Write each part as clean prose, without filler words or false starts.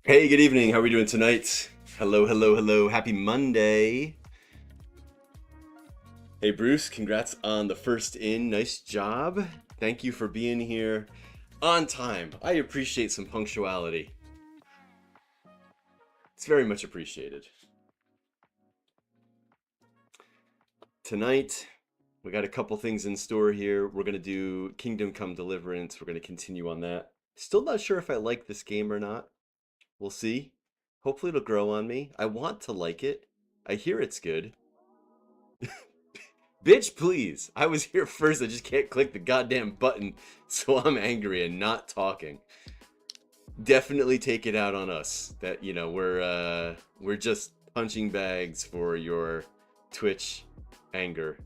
Hey, good evening. How are we doing tonight? Hello, hello, hello. Happy Monday. Hey, Bruce, congrats on the first in. Nice job. Thank you for being here on time. I appreciate some punctuality. It's very much appreciated. Tonight, we got a couple things in store here. We're going to do Kingdom Come Deliverance. We're going to continue on that. Still not sure if I like this game or not. We'll see. Hopefully it'll grow on me. I want to like it. I hear it's good. Bitch, please. I was here first. I just can't click the goddamn button, so I'm angry and not talking. Definitely take it out on us. That we're just punching bags for your Twitch anger.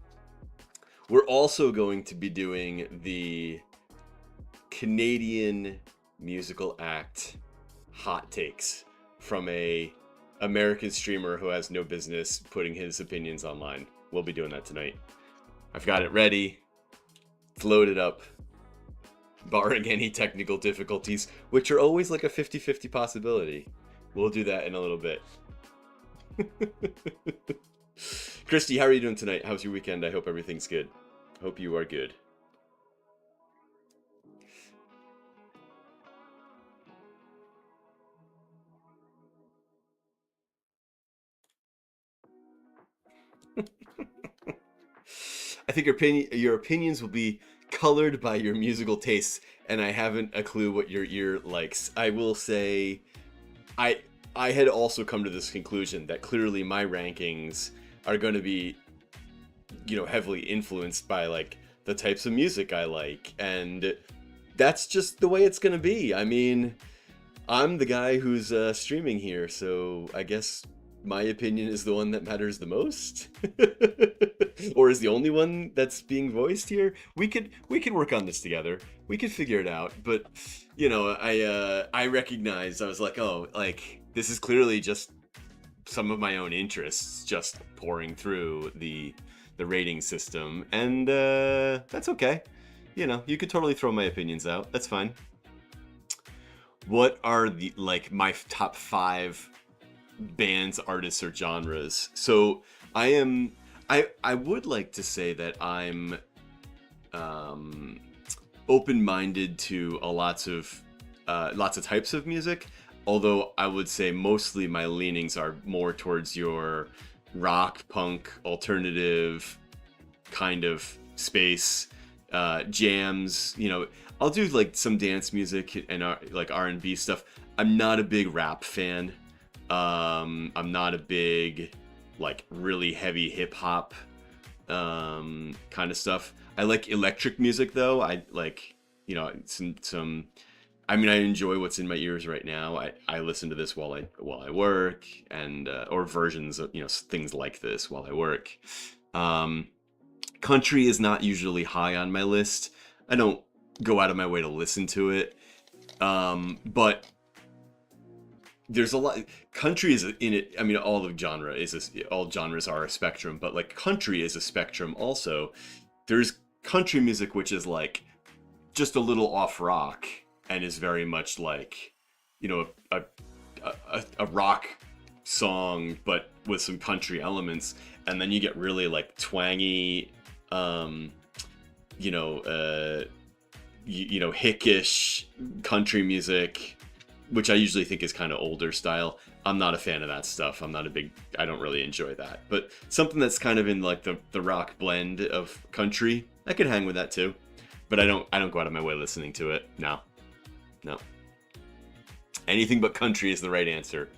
We're also going to be doing the Canadian musical act hot takes from a American streamer who has no business putting his opinions online. We'll be doing that tonight. I've got it ready. It's loaded up. Barring any technical difficulties, which are always like a 50-50 possibility. We'll do that in a little bit. Christy, how are you doing tonight? How's your weekend? I hope everything's good. Hope you are good. I think your opinions will be colored by your musical tastes, and I haven't a clue what your ear likes. I will say, I I had also come to this conclusion that clearly my rankings are going to be, heavily influenced by like the types of music I like, and that's just the way it's going to be. I mean, I'm the guy who's streaming here, so I guess my opinion is the one that matters the most, or is the only one that's being voiced here. We could work on this together. We could figure it out. But I recognized, I was like, oh, like this is clearly just some of my own interests just pouring through the rating system, and that's okay. You could totally throw my opinions out. That's fine. What are the like my top five bands, artists, or genres? So I would like to say that I'm open-minded to lots of types of music. Although I would say mostly my leanings are more towards your rock, punk, alternative kind of space, jams. I'll do like some dance music and like R&B stuff. I'm not a big rap fan. I'm not a big like really heavy hip hop kind of stuff. I like electric music though. I like some. I mean, I enjoy what's in my ears right now. I listen to this while I work, and or versions of things like this while I work. Country is not usually high on my list. I don't go out of my way to listen to it, but there's a lot. Country is in it. I mean, all genres are a spectrum, but like country is a spectrum also. There's country music which is like just a little off rock and is very much like a rock song but with some country elements, and then you get really like twangy hickish country music, which I usually think is kind of older style. I'm not a fan of that stuff. I don't really enjoy that. But something that's kind of in like the rock blend of country, I could hang with that too. But I don't go out of my way listening to it. No. Anything but country is the right answer.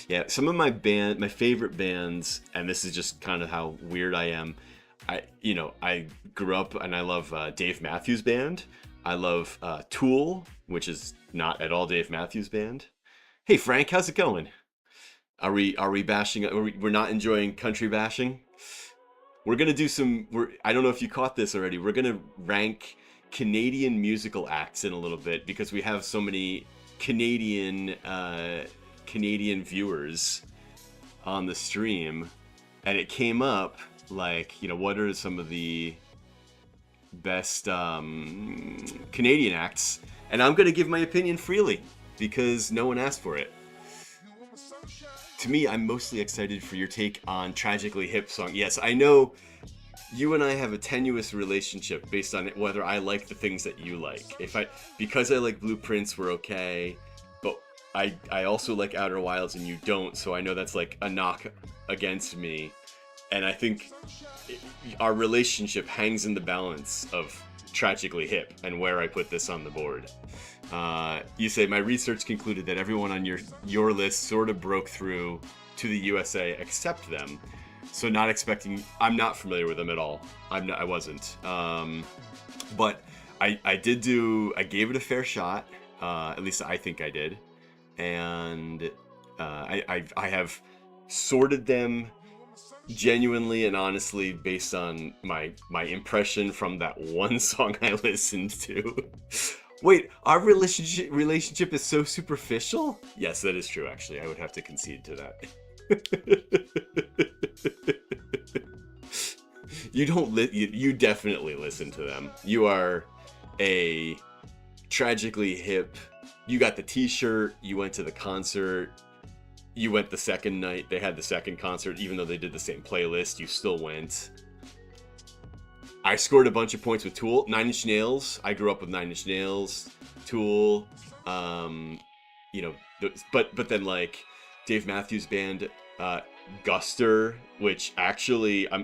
Yeah, some of my favorite bands, and this is just kind of how weird I am. I grew up and I love Dave Matthews Band. I love Tool, which is not at all Dave Matthews Band. Hey Frank, how's it going? Are we bashing? We're not enjoying country bashing. We're gonna do some. I don't know if you caught this already. We're gonna rank Canadian musical acts in a little bit because we have so many Canadian viewers on the stream, and it came up like what are some of the best Canadian acts, and I'm gonna give my opinion freely because no one asked for it. to me, I'm mostly excited for your take on Tragically Hip song. Yes, I know you and I have a tenuous relationship based on whether I like the things that you like. Because I like Blueprints, we're okay, but I also like Outer Wilds and you don't, so I know that's like a knock against me. And I think our relationship hangs in the balance of Tragically Hip and where I put this on the board. You say, my research concluded that everyone on your list sort of broke through to the USA except them. So not expecting, I'm not familiar with them at all. I wasn't. But I gave it a fair shot. At least I think I did. And I have sorted them genuinely and honestly based on my impression from that one song I listened to. Wait, our relationship is so superficial? Yes, that is true, actually. I would have to concede to that. You definitely listen to them. You are a Tragically Hip. You got the t-shirt, you went to the concert, you went the second night, they had the second concert, even though they did the same playlist, you still went. I scored a bunch of points with Tool. 9 Inch Nails, I grew up with 9 Inch Nails, Tool, but then like Dave Matthews Band, Guster, which actually, I'm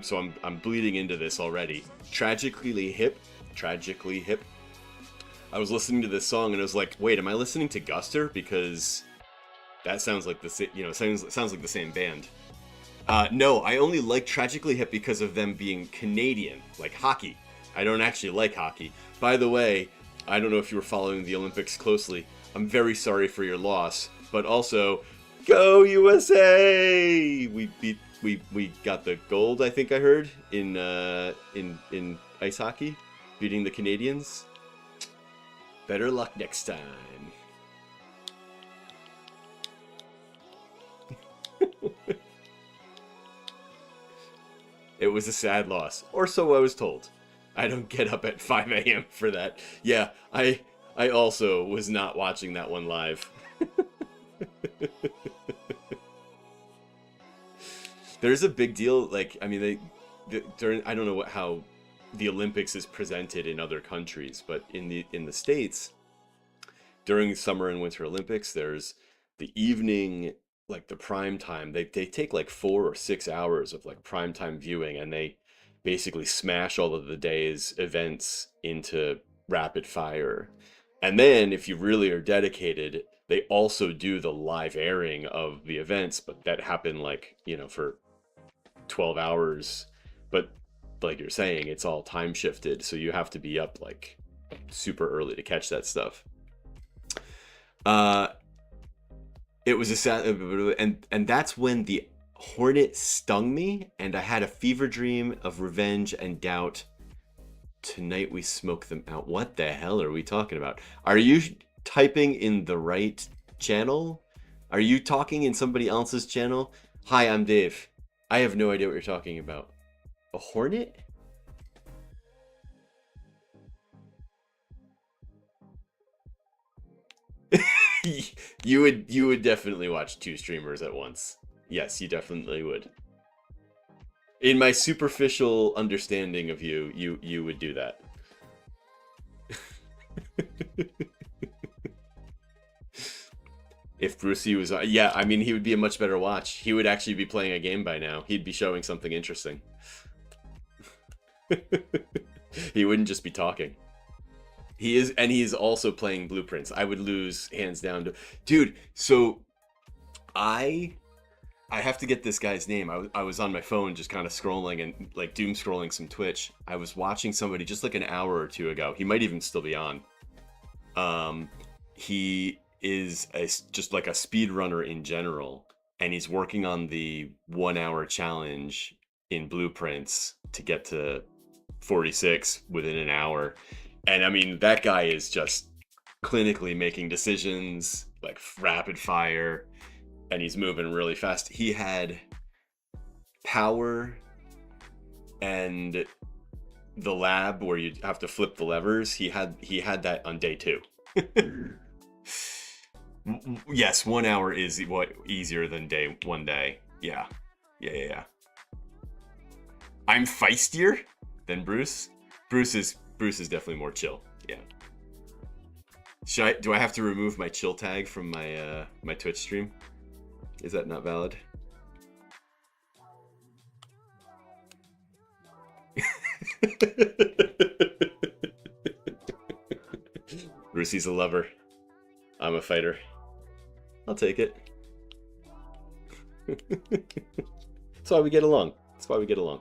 bleeding into this already. Tragically Hip. I was listening to this song and I was like, wait, am I listening to Guster? Because that sounds like sounds like the same band. No, I only like Tragically Hip because of them being Canadian, like hockey. I don't actually like hockey. By the way, I don't know if you were following the Olympics closely. I'm very sorry for your loss, but also, go USA! We got the gold, I think I heard, in ice hockey, beating the Canadians. Better luck next time. It was a sad loss, or so I was told. I don't get up at 5 a.m. for that. Yeah, I also was not watching that one live. There's a big deal, like, I mean, I don't know how the Olympics is presented in other countries, but in the States, during Summer and Winter Olympics, there's the evening, like the prime time. They take like 4 or 6 hours of like prime time viewing, and they basically smash all of the day's events into rapid fire. And then, if you really are dedicated, they also do the live airing of the events, but that happen like, for 12 hours. But like you're saying, it's all time shifted, so you have to be up like super early to catch that stuff. It was a sad, and that's when the hornet stung me, and I had a fever dream of revenge and doubt. Tonight we smoke them out. What the hell are we talking about? Are you typing in the right channel? Are you talking in somebody else's channel? Hi, I'm Dave. I have no idea what you're talking about. A hornet? You would definitely watch 2 streamers at once. Yes, you definitely would. In my superficial understanding of you would do that. If Brucey was on, yeah, I mean, he would be a much better watch. He would actually be playing a game by now. He'd be showing something interesting. He wouldn't just be talking. He is, and he's also playing Blueprints. I would lose hands down to, dude. So I have to get this guy's name. I was on my phone just kind of scrolling and like doom scrolling some Twitch. I was watching somebody just like an hour or two ago. He might even still be on. He is just like a speedrunner in general, and he's working on the 1 hour challenge in Blueprints to get to 46 within an hour. And I mean, that guy is just clinically making decisions like rapid fire, and he's moving really fast. He had power and the lab where you have to flip the levers. He had that on day 2. Yes, 1 hour is what easier than one day. Yeah, yeah, yeah, yeah. I'm feistier than Bruce. Bruce is definitely more chill. Yeah. Do I have to remove my chill tag from my Twitch stream? Is that not valid? Brucey's a lover. I'm a fighter. I'll take it. That's why we get along. That's why we get along.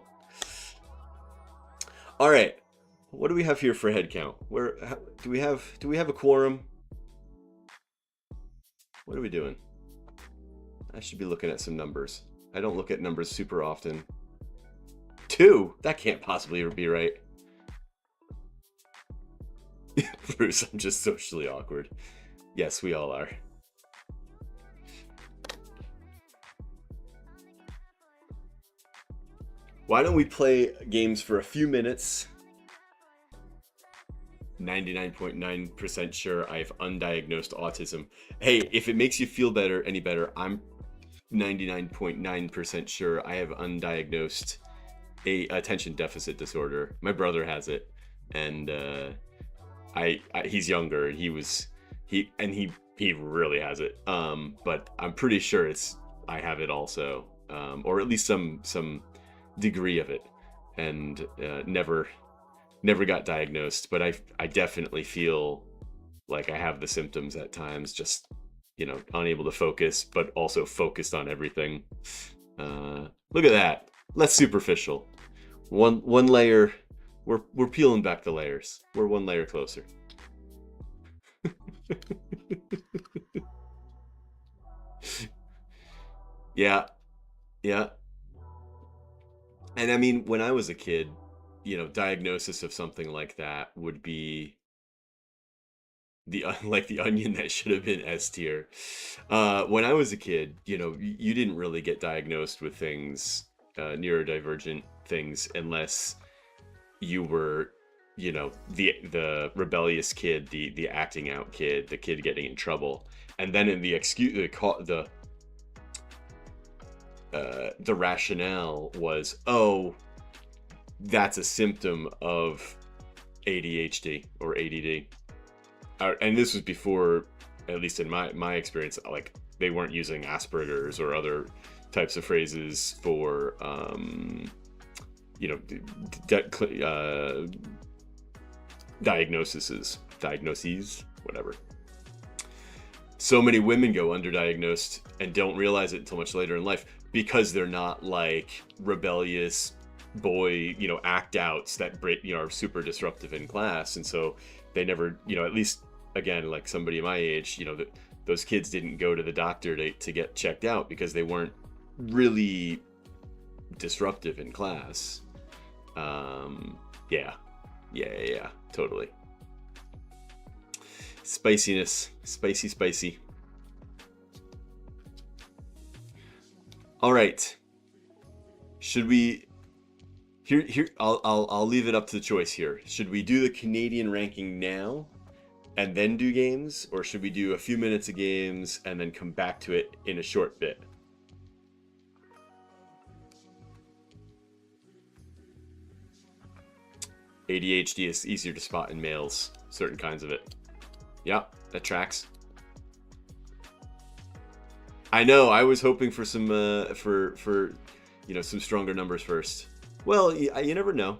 All right. What do we have here for head count? Do we have a quorum? What are we doing? I should be looking at some numbers. I don't look at numbers super often. 2? That can't possibly be right. Bruce, I'm just socially awkward. Yes, we all are. Why don't we play games for a few minutes? 99.9% sure I have undiagnosed autism. Hey, if it makes you feel better, any better, I'm 99.9% sure I have undiagnosed attention deficit disorder. My brother has it, and he's younger. He really has it. But I'm pretty sure I have it also, or at least some degree of it, and never got diagnosed. But I definitely feel like I have the symptoms at times, just unable to focus, but also focused on everything. Look at that. Less superficial. One layer. We're peeling back the layers. We're one layer closer. Yeah, yeah. And I mean, when I was a kid, diagnosis of something like that would be like the onion that should have been S tier. When I was a kid, you didn't really get diagnosed with things, neurodivergent things, unless you were, the rebellious kid, the acting out kid, the kid getting in trouble, and then in the rationale was, oh, that's a symptom of ADHD or ADD. And this was before, at least in my experience, like they weren't using Asperger's or other types of phrases for diagnoses, whatever. So many women go underdiagnosed and don't realize it until much later in life, because they're not like rebellious boy, act outs that are super disruptive in class. And so they never, at least again, like somebody my age, those kids didn't go to the doctor to get checked out because they weren't really disruptive in class. Yeah, totally. Spiciness, spicy. All right. Should we? Here, I'll leave it up to the choice here. Should we do the Canadian ranking now, and then do games, or should we do a few minutes of games and then come back to it in a short bit? ADHD is easier to spot in males, certain kinds of it. Yeah, that tracks. I know. I was hoping for some for some stronger numbers first. Well, you never know.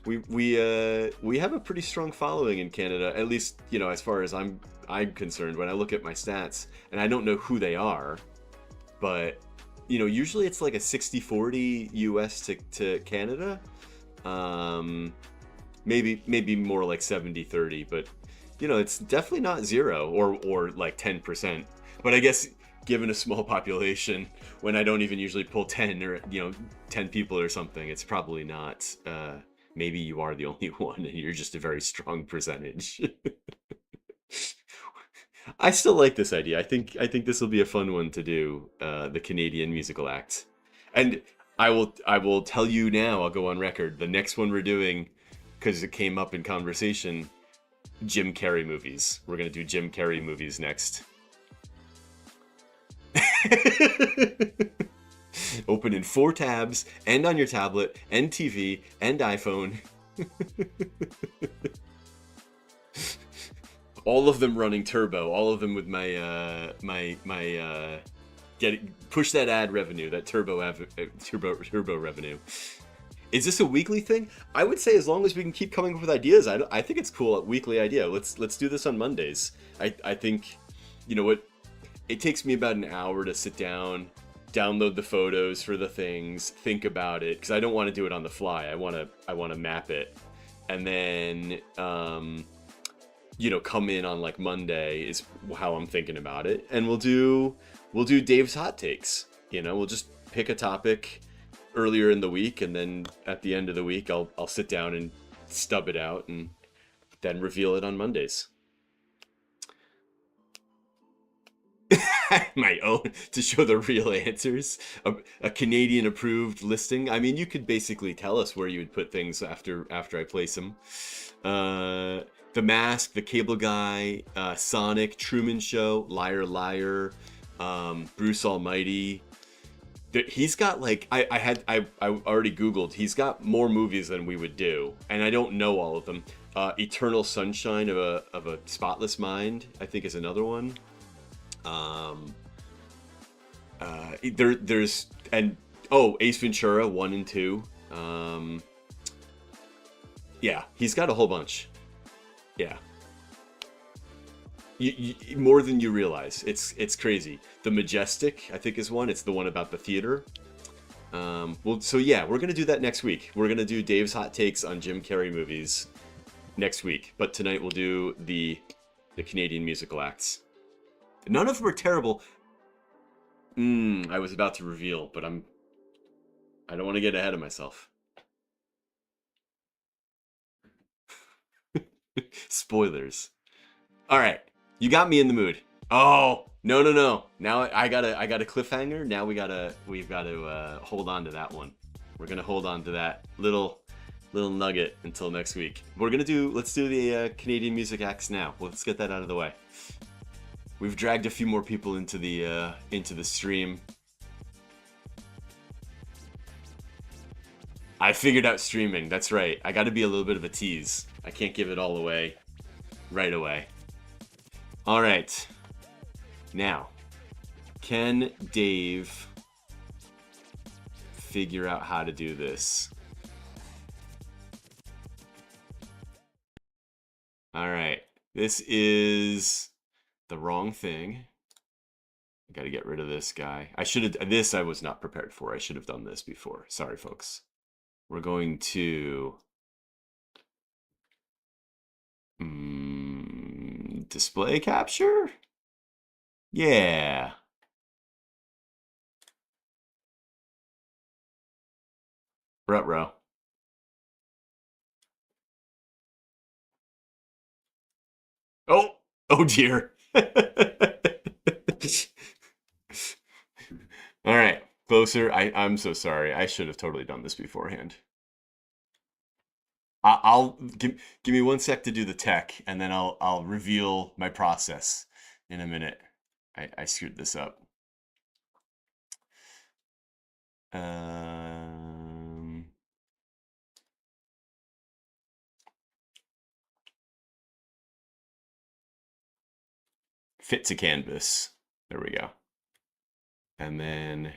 We have a pretty strong following in Canada, at least as far as I'm concerned. When I look at my stats, and I don't know who they are, but usually it's like a 60-40 US to Canada. Maybe more like 70-30, but it's definitely not 0 or like 10%. But I guess given a small population, when I don't even usually pull 10 or 10 people or something, it's probably not. Maybe you are the only one and you're just a very strong percentage. I still like this idea. I think this will be a fun one to do, the Canadian musical act. And I will tell you now, I'll go on record, the next one we're doing, because it came up in conversation, Jim Carrey movies. We're gonna do Jim Carrey movies next. Open in 4 tabs, and on your tablet, and TV, and iPhone. All of them running turbo. All of them with my get push that ad revenue, that turbo revenue. Is this a weekly thing? I would say as long as we can keep coming up with ideas, I think it's cool. A weekly idea. Let's do this on Mondays. I think, you know what? It takes me about an hour to sit down, download the photos for the things, think about it, because I don't want to do it on the fly. I want to map it, and then come in on like Monday is how I'm thinking about it, and we'll do Dave's hot takes. We'll just pick a topic earlier in the week, and then at the end of the week, I'll sit down and stub it out, and then reveal it on Mondays. My own, to show the real answers, a Canadian approved listing. I mean, you could basically tell us where you would put things after I place them. The Mask, The Cable Guy, Sonic, Truman Show, Liar Liar, Bruce Almighty. He's got like I already Googled. He's got more movies than we would do, and I don't know all of them. Eternal Sunshine of a Spotless Mind, I think, is another one. There's Ace Ventura 1 and 2. Yeah, he's got a whole bunch. Yeah, more than you realize. It's crazy. The Majestic, I think, is one. It's the one about the theater. So yeah, we're gonna do that next week. We're gonna do Dave's hot takes on Jim Carrey movies next week. But tonight we'll do the Canadian musical acts. None of them are terrible. I was about to reveal, but I don't want to get ahead of myself. Spoilers. All right, you got me in the mood. Oh, no. Now I got a cliffhanger. Now we've got to hold on to that one. We're gonna hold on to that little nugget until next week. Let's do the Canadian music acts now. Let's get that out of the way. We've dragged a few more people into the stream. I figured out streaming. That's right. I got to be a little bit of a tease. I can't give it all away right away. All right. Now, can Dave figure out how to do this? All right. This is the wrong thing. I got to get rid of this guy. I was not prepared for. I should have done this before. Sorry, folks. We're going to display capture. Yeah. Ruh-roh. Oh dear. All right, closer. I'm so sorry. I should have totally done this beforehand. I'll give me 1 sec to do the tech, and then I'll reveal my process in a minute. I screwed this up. Fit to canvas. There we go. And then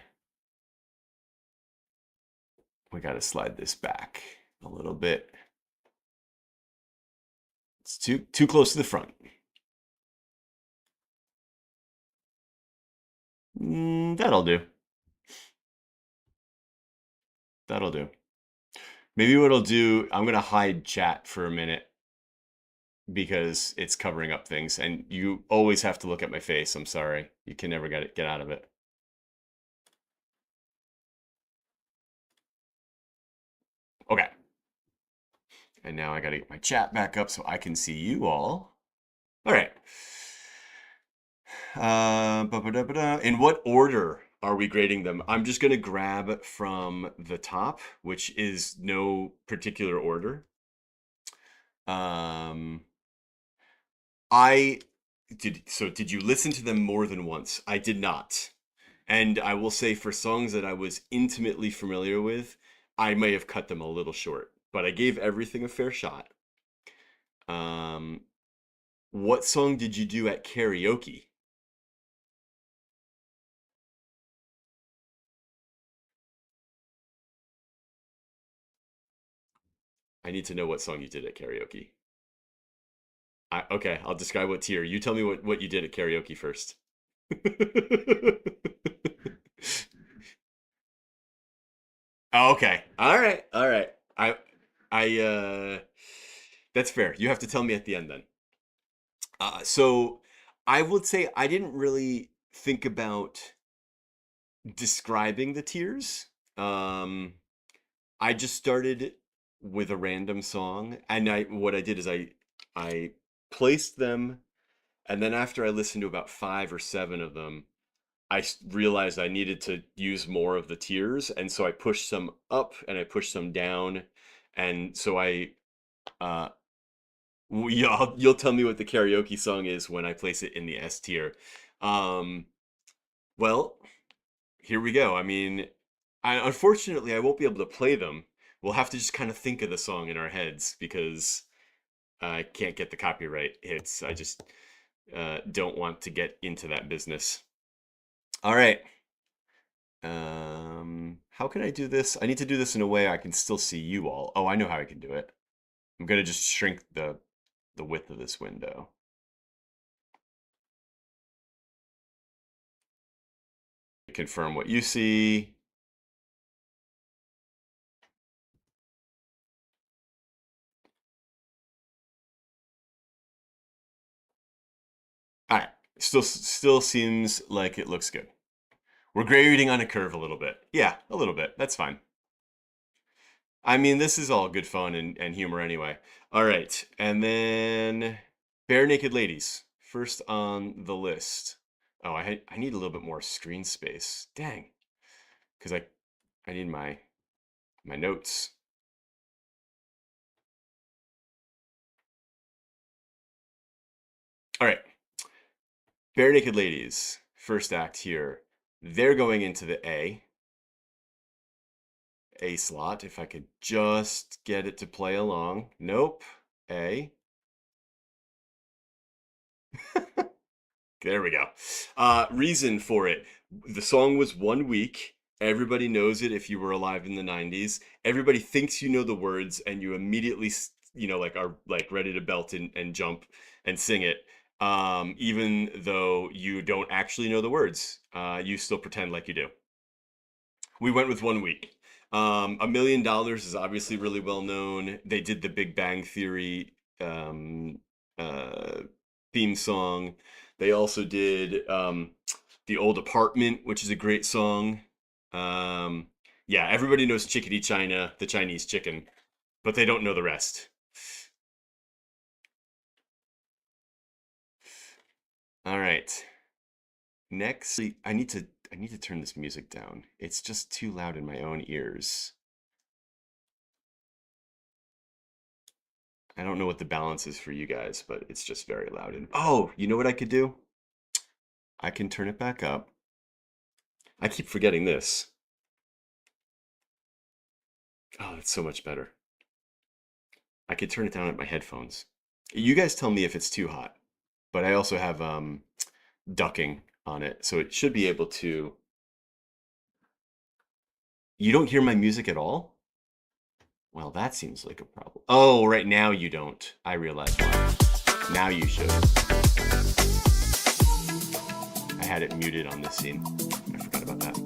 we got to slide this back a little bit. It's too close to the front. That'll do. That'll do. Maybe what I'll do, I'm going to hide chat for a minute because it's covering up things, and you always have to look at my face. I'm sorry. You can never get out of it. Okay. And now I got to get my chat back up so I can see you all. All right. In what order are we grading them? I'm just going to grab from the top, which is no particular order. I did. So did you listen to them more than once? I did not. And I will say for songs that I was intimately familiar with, I may have cut them a little short, but I gave everything a fair shot. Um, what song did you do at karaoke? I need to know what song you did at karaoke. Okay, I'll describe what tier. You tell me what you did at karaoke first. Oh, okay. All right. All right. I that's fair. You have to tell me at the end then. So I would say I didn't really think about describing the tiers. Um I just started with a random song, and I what I did is I placed them, and then after I listened to about 5 or 7 of them, realized I needed to use more of the tiers, and so I pushed some up and I pushed some down, and so uh you'll tell me what the karaoke song is when I place it in the S tier. Um, well, here we go. I mean, unfortunately I won't be able to play them. We'll have to just kind of think of the song in our heads because I can't get the copyright hits. I just don't want to get into that business. All right. How can I do this? I need to do this in a way I can still see you all. Oh, I know how I can do it. I'm gonna just shrink the width of this window. Confirm what you see. All right. Still seems like it looks good. We're grading on a curve a little bit. Yeah, a little bit. That's fine. I mean, this is all good fun and humor anyway. All right. And then Bare Naked Ladies, first on the list. Oh, I need a little bit more screen space. Dang. Because I need my notes. All right. Bare Naked Ladies, first act here. They're going into the A slot. If I could just get it to play along. Nope. A. There we go. Reason for it. The song was 1 week. Everybody knows it if you were alive in the 90s. Everybody thinks you know the words and you immediately, like are like ready to belt and jump and sing it. Even though you don't actually know the words, you still pretend like you do. We went with 1 week. $1 Million is obviously really well known. They did the Big Bang Theory um, uh, theme song. They also did The Old Apartment, which is a great song. Um, yeah, everybody knows Chickadee China, the Chinese chicken, but they don't know the rest. All right. Next, I need to turn this music down. It's just too loud in my own ears. I don't know what the balance is for you guys, but it's just very loud. And oh, you know what I could do? I can turn it back up. I keep forgetting this. Oh, that's so much better. I could turn it down at my headphones. You guys tell me if it's too hot, but I also have ducking on it, so it should be able to. You don't hear my music at all? Well, that seems like a problem. Oh, right now you don't. I realize why. Now you should. I had it muted on this scene. I forgot about that.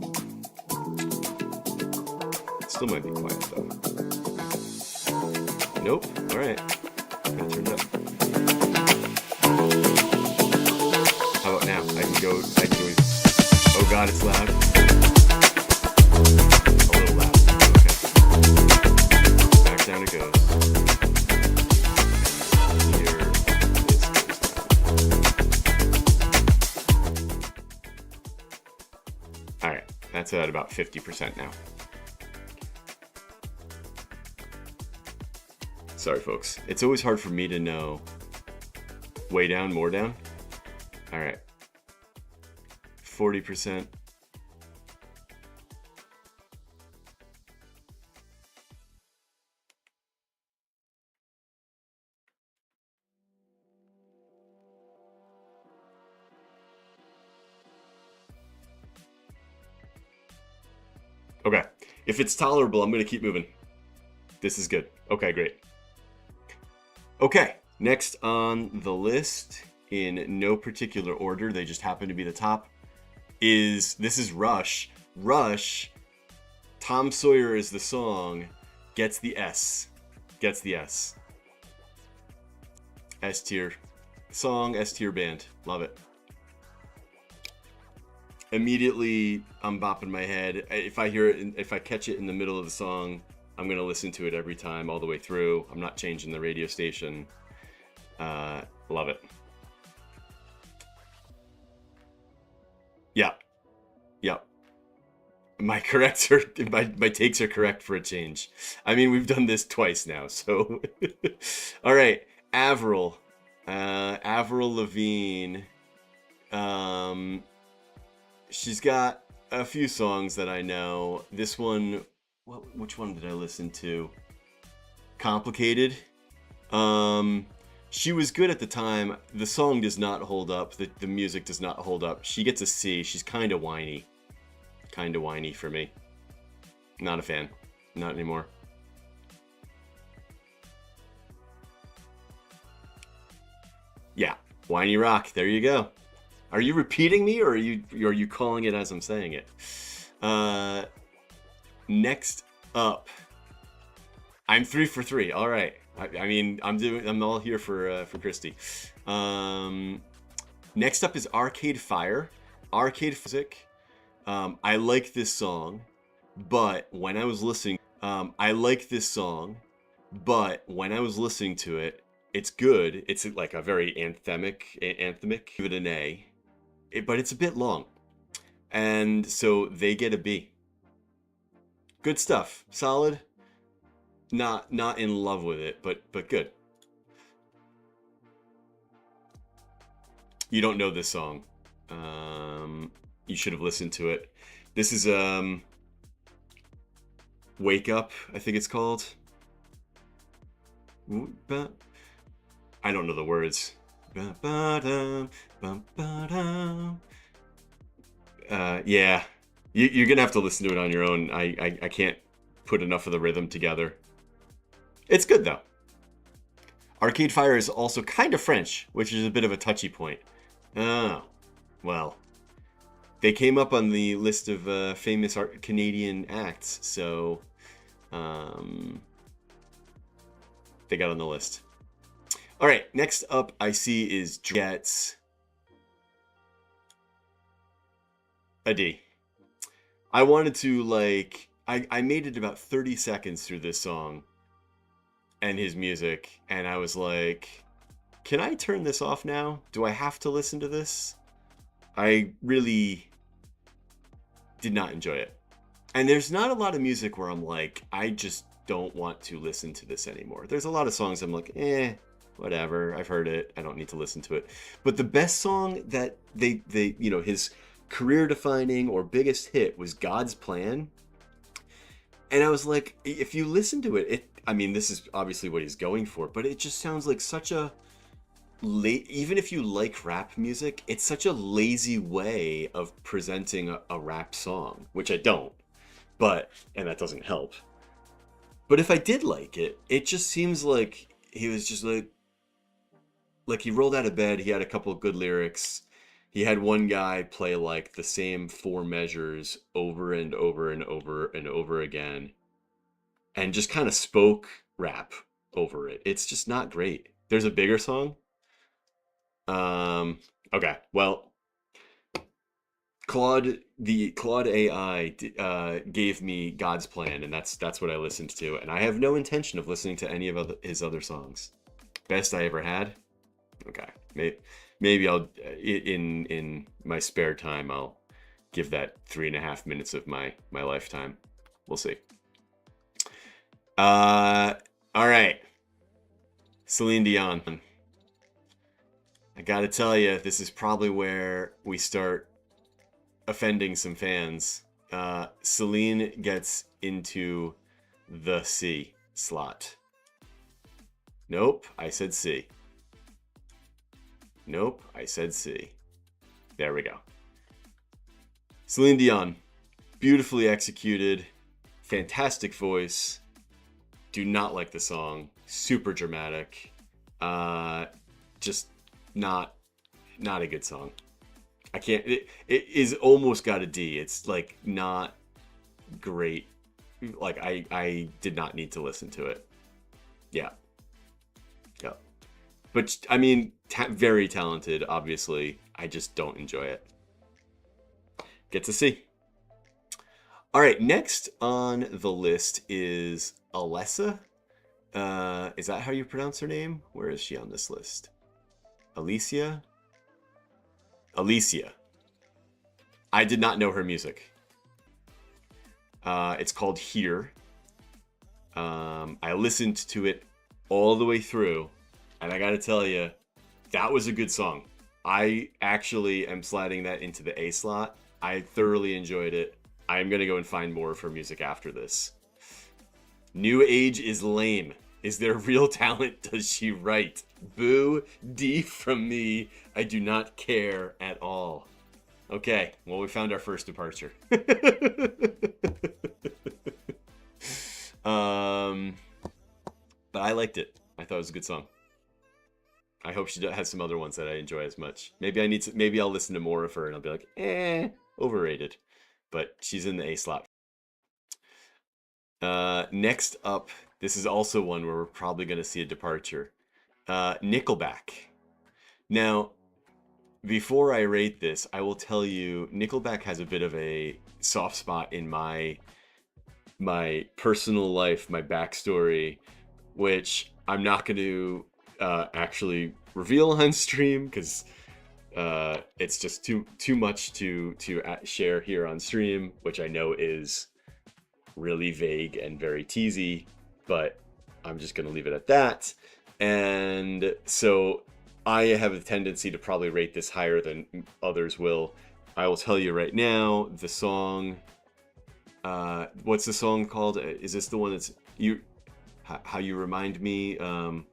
It still might be quiet though. Nope. All right. Gotta turn it up. How about now? I can go. Oh God, it's loud. A little loud. Okay. Back down it goes. Here this goes down. All right. That's at about 50% now. Sorry, folks. It's always hard for me to know Way down, more down? All right. 40%. Okay. If it's tolerable, I'm going to keep moving. This is good. Okay, great. Okay, next on the list, in no particular order, they just happen to be the top, this is Rush. Rush, Tom Sawyer is the song, gets the S. Gets the S. S tier. Song, S tier band. Love it. Immediately, I'm bopping my head. If I hear it, if I catch it in the middle of the song, I'm going to listen to it every time, all the way through. I'm not changing the radio station. Love it. Yeah. Yeah. My takes are correct for a change. I mean, we've done this twice now, so. All right. Avril. Avril Lavigne. She's got a few songs that I know. This one, which one did I listen to? Complicated. She was good at the time. The song does not hold up. The music does not hold up. She gets a C. She's kind of whiny. Kind of whiny for me. Not a fan. Not anymore. Yeah. Whiny rock. There you go. Are you repeating me, or are you calling it as I'm saying it? Next up, I'm 3 for 3. All right. I mean, I'm all here for Christy. Next up is Arcade Fire. Arcade music. I like this song, but when I was listening, to it, it's good. It's like a very anthemic. Give it an A. But it's a bit long, and so they get a B. Good stuff, solid. Not in love with it, but good. You don't know this song. You should have listened to it. This is Wake Up, I think it's called. I don't know the words. Yeah, you're gonna have to listen to it on your own. I can't put enough of the rhythm together. It's good though. Arcade Fire is also kind of French, which is a bit of a touchy point. Oh, well, they came up on the list of famous Canadian acts, so they got on the list. All right, next up I see is gets a D. I wanted to I made it about 30 seconds through this song and his music, and I was like, can I turn this off now? Do I have to listen to this? I really did not enjoy it. And there's not a lot of music where I'm like, I just don't want to listen to this anymore. There's a lot of songs I'm like, whatever, I've heard it, I don't need to listen to it. But the best song that they his career defining or biggest hit was God's Plan. And I was like, if you listen to it, I mean, this is obviously what he's going for, but it just sounds like such a even if you like rap music, it's such a lazy way of presenting a rap song, which I don't, and that doesn't help. But if I did like it, it just seems like he was just like he rolled out of bed, he had a couple of good lyrics. He had one guy play like the same 4 measures over and over and over and over again, and just kind of spoke rap over it. It's just not great. There's a bigger song. Okay, well, Claude AI gave me God's Plan, and that's what I listened to, and I have no intention of listening to any of his other songs. Best I ever had. Okay, maybe I'll in my spare time I'll give that 3.5 minutes of my lifetime. We'll see. All right, Celine Dion. gotta tell you, this is probably where we start offending some fans. Celine gets into the C slot. Nope, I said C. Nope, I said C. There we go. Celine Dion, beautifully executed, fantastic voice. Do not like the song. Super dramatic. Just not a good song. I can't. It is almost got a D. It's like not great. Like I did not need to listen to it. Yeah. Yeah. But I mean, very talented. Obviously, I just don't enjoy it. Get to see. All right. Next on the list is Alessa. Is that how you pronounce her name? Where is she on this list? Alicia? Alicia. I did not know her music. It's called Here. I listened to it all the way through, and I gotta tell you, that was a good song. I actually am sliding that into the A slot. I thoroughly enjoyed it. I'm gonna go and find more of her music after this. New Age is lame. Is there real talent? Does she write? Boo, D from me. I do not care at all. Okay, well, we found our first departure. But I liked it. I thought it was a good song. I hope she has some other ones that I enjoy as much. Maybe I need to. Maybe I'll listen to more of her and I'll be like, overrated. But she's in the A slot. Next up, this is also one where we're probably going to see a departure. Nickelback. Now, before I rate this, I will tell you, Nickelback has a bit of a soft spot in my personal life, my backstory, which I'm not going to actually reveal on stream because it's just too much to share here on stream, which I know is really vague and very teasy, but I'm just going to leave it at that. And so I have a tendency to probably rate this higher than others will. I will tell you right now, the song, what's the song called? Is this the one that's How You Remind Me? No,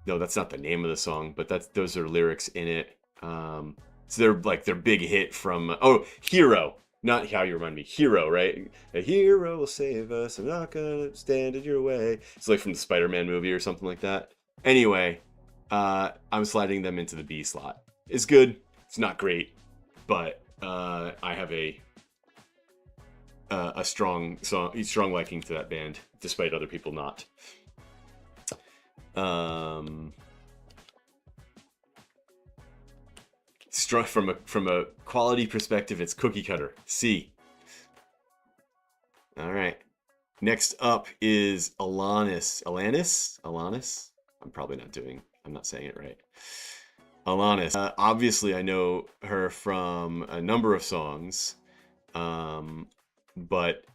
that's not the name of the song, but those are lyrics in it. So they're like their big hit from Hero. Not How You Remind Me, Hero, right? A hero will save us. I'm not gonna stand in your way. It's like from the Spider-Man movie or something like that. Anyway, I'm sliding them into the B slot. It's good. It's not great, but I have a strong liking to that band, despite other people not. Strong from a quality perspective, it's cookie cutter. C. All right. Next up is Alanis. Alanis. I'm not saying it right. Alanis. Obviously, I know her from a number of songs, but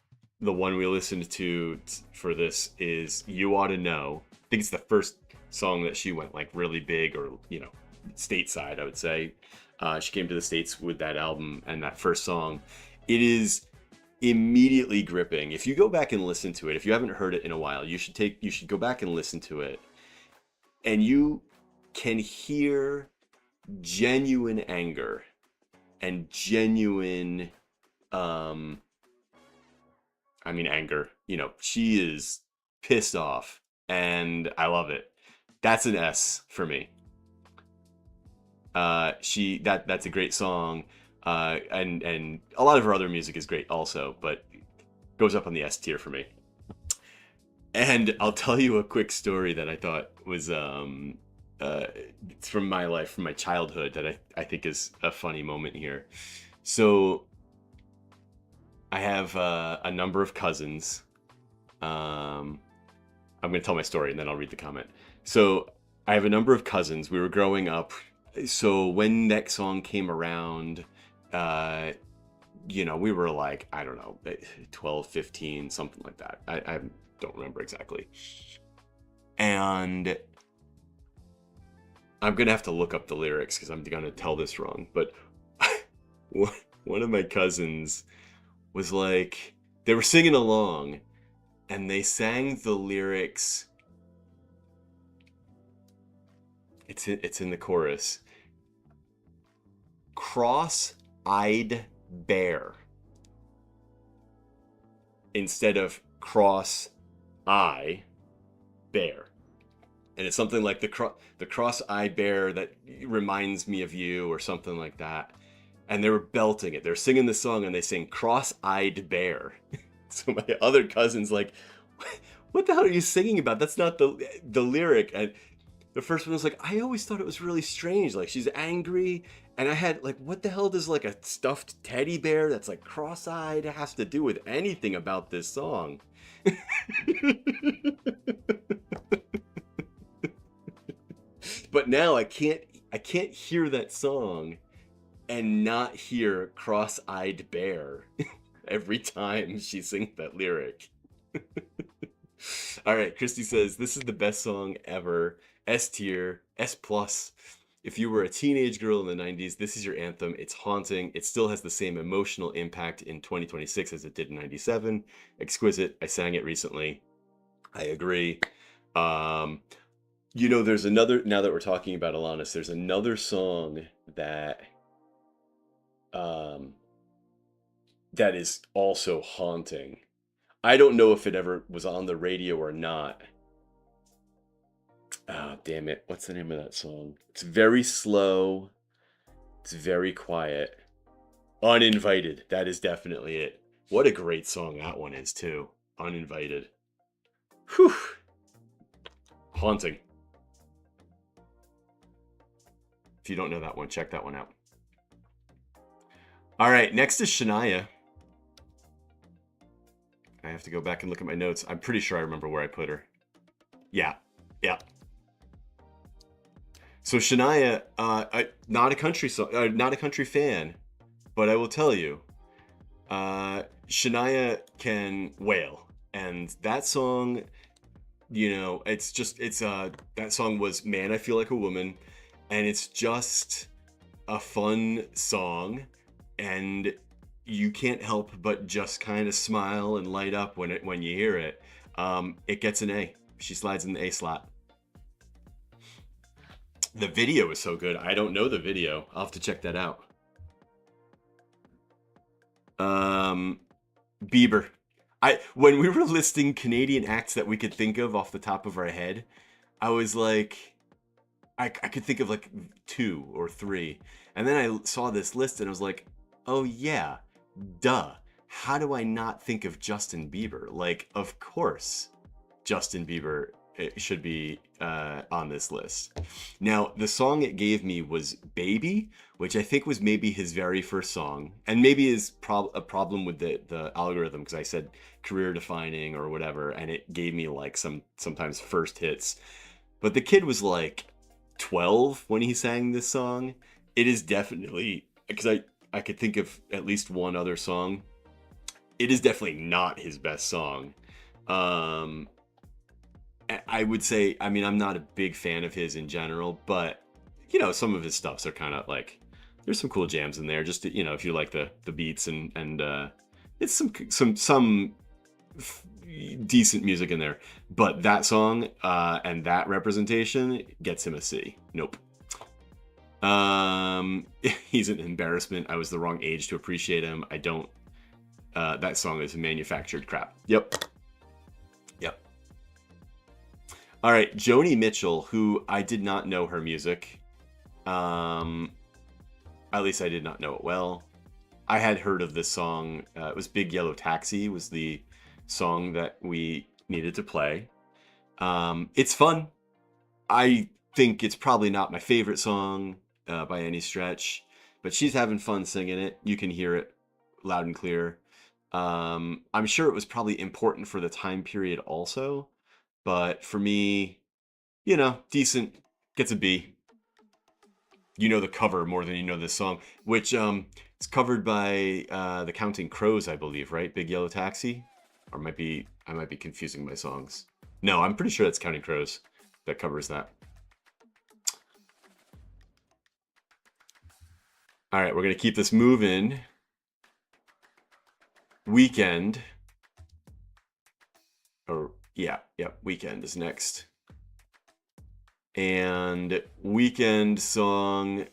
the one we listened to for this is "You Ought to Know." I think it's the first song that she went like really big, or stateside, I would say. She came to the States with that album and that first song. It is immediately gripping. If you go back and listen to it, if you haven't heard it in a while, you should go back and listen to it, and you can hear genuine anger and genuine anger. She is pissed off, and I love it. That's an S for me. That's a great song, and a lot of her other music is great also, but goes up on the S tier for me. And I'll tell you a quick story that I thought was it's from my life, from my childhood, that I think is a funny moment here. So I have a number of cousins. I'm going to tell my story and then I'll read the comment. So I have a number of cousins. We were growing up. So when that song came around, we were like, I don't know, 12, 15, something like that. I don't remember exactly. And I'm gonna have to look up the lyrics because I'm gonna tell this wrong. But one of my cousins was like, they were singing along, and they sang the lyrics. It's in the chorus. Cross-eyed bear instead of cross-eye bear. And it's something like the cross-eyed bear that reminds me of you, or something like that. And they were belting it. They're singing the song, and they sing cross-eyed bear. So my other cousin's like, "What the hell are you singing about? That's not the lyric." And the first one was like, "I always thought it was really strange. Like, she's angry." And I had like, what the hell does like a stuffed teddy bear that's like cross-eyed has to do with anything about this song? But now I can't hear that song and not hear cross-eyed bear every time she sings that lyric. All right, Christy says, this is the best song ever. S tier, S plus. If you were a teenage girl in the 90s, this is your anthem. It's haunting. It still has the same emotional impact in 2026 as it did in 97. Exquisite. I sang it recently. I agree. There's another, now that we're talking about Alanis, there's another song that um that is also haunting. I don't know if it ever was on the radio or not. Ah, damn it. What's the name of that song? It's very slow. It's very quiet. Uninvited. That is definitely it. What a great song that one is, too. Uninvited. Whew. Haunting. If you don't know that one, check that one out. All right, next is Shania. I have to go back and look at my notes. I'm pretty sure I remember where I put her. Yeah. So Shania, not a country song, not a country fan, but I will tell you, Shania can wail, and that song, that song was "Man, I Feel Like a Woman," and it's just a fun song, and you can't help but just kind of smile and light up when you hear it. It gets an A. She slides in the A slot. The video is so good. I don't know the video. I'll have to check that out. Bieber. When we were listing Canadian acts that we could think of off the top of our head, I was like, I could think of like 2 or 3. And then I saw this list and I was like, oh yeah, duh. How do I not think of Justin Bieber? Like, of course, Justin Bieber should be on this list. Now, the song it gave me was Baby, which I think was maybe his very first song, and maybe is a problem with the algorithm, because I said career defining or whatever, and it gave me like sometimes first hits. But the kid was like 12 when he sang this song. It is definitely, because I could think of at least one other song. It is definitely not his best song. I would say, I mean, I'm not a big fan of his in general, but some of his stuffs are kind of like, there's some cool jams in there. Just if you like the beats and it's some decent music in there. But that song and that representation gets him a C. Nope. He's an embarrassment. I was the wrong age to appreciate him. I don't. That song is manufactured crap. Yep. All right, Joni Mitchell, who I did not know her music. At least I did not know it well. I had heard of this song. It was Big Yellow Taxi was the song that we needed to play. It's fun. I think it's probably not my favorite song by any stretch, but she's having fun singing it. You can hear it loud and clear. I'm sure it was probably important for the time period also. But for me, decent, gets a B. You know the cover more than you know this song, which is covered by the Counting Crows, I believe, right? Big Yellow Taxi? Or I might be confusing my songs. No, I'm pretty sure that's Counting Crows that covers that. All right, we're gonna keep this moving. Weekend. Or yeah, Weekend is next. And Weekend song,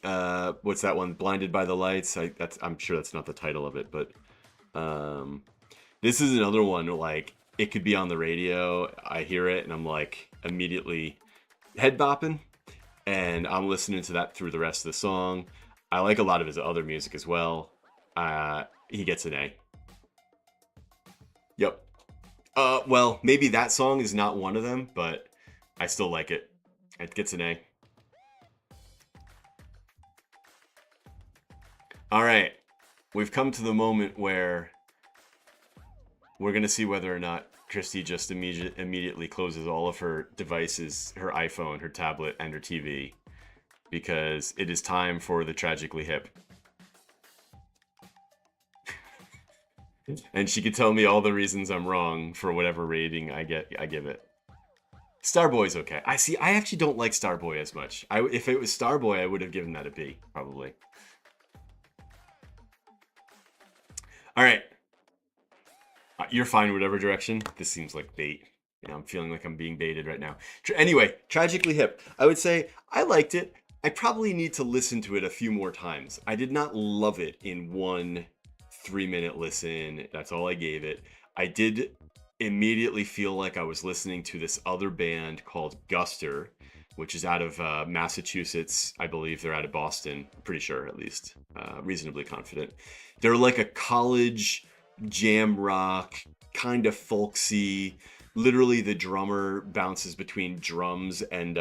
what's that one? Blinded by the Lights. I'm sure that's not the title of it, but um this is another one like it could be on the radio. I hear it and I'm like immediately head bopping, and I'm listening to that through the rest of the song. I like a lot of his other music as well. He gets an A. Yep. Well, maybe that song is not one of them, but I still like it. It gets an A. All right. We've come to the moment where we're going to see whether or not Christy just immediately closes all of her devices, her iPhone, her tablet, and her TV, because it is time for the Tragically Hip. And she could tell me all the reasons I'm wrong for whatever rating I give it. Starboy's okay. I actually don't like Starboy as much. If it was Starboy, I would have given that a B, probably. All right. You're fine whatever direction. This seems like bait. I'm feeling like I'm being baited right now. Anyway, Tragically Hip. I would say I liked it. I probably need to listen to it a few more times. I did not love it in one 3-minute listen. That's all I gave it. I did immediately feel like I was listening to this other band called Guster, which is out of Massachusetts. I believe they're out of Boston. I'm pretty sure, at least. Reasonably confident. They're like a college jam rock, kind of folksy. Literally, the drummer bounces between drums and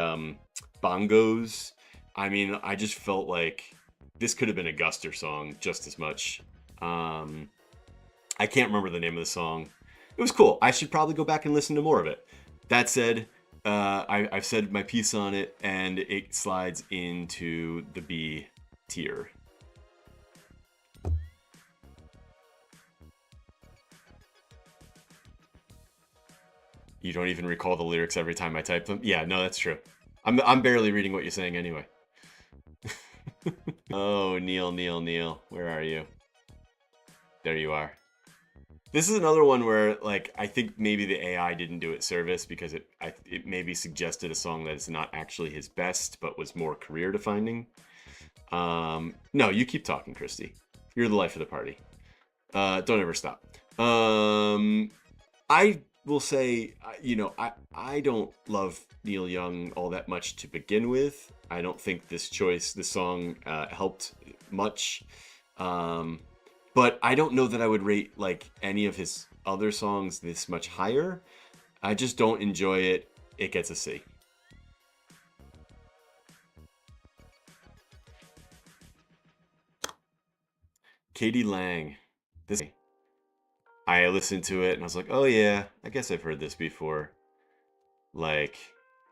bongos. I mean, I just felt like this could have been a Guster song just as much. I can't remember the name of the song. It was cool. I should probably go back and listen to more of it. That said, I've said my piece on it, and it slides into the B tier. You don't even recall the lyrics every time I type them? Yeah, no, that's true. I'm barely reading what you're saying anyway. Oh, Neil, where are you? There you are. This is another one where, like, I think maybe the AI didn't do it service because it maybe suggested a song that is not actually his best, but was more career defining. No, you keep talking, Christy. You're the life of the party. Don't ever stop. I will say, I don't love Neil Young all that much to begin with. I don't think this song helped much. But I don't know that I would rate like any of his other songs this much higher. I just don't enjoy it. It gets a C. Katie Lang. I listened to it and I was like, oh yeah, I guess I've heard this before. Like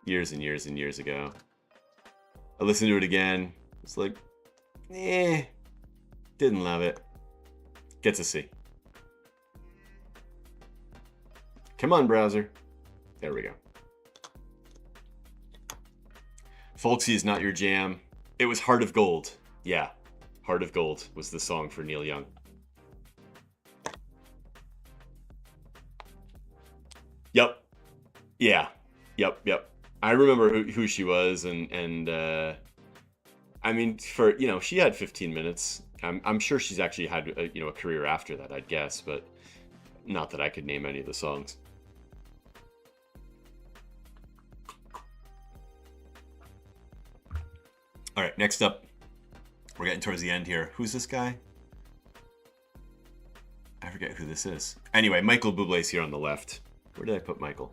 years and years and years ago. I listened to it again. It's like, didn't love it. Gets a C. Come on, browser. There we go. Folksy is not your jam. It was Heart of Gold. Yeah, Heart of Gold was the song for Neil Young. Yep. Yeah. Yep. I remember who she was, and I mean, she had 15 minutes. I'm sure she's actually had a career after that, I'd guess, but not that I could name any of the songs. All right, next up, we're getting towards the end here. Who's this guy? I forget who this is. Anyway, Michael Bublé's here on the left. Where did I put Michael?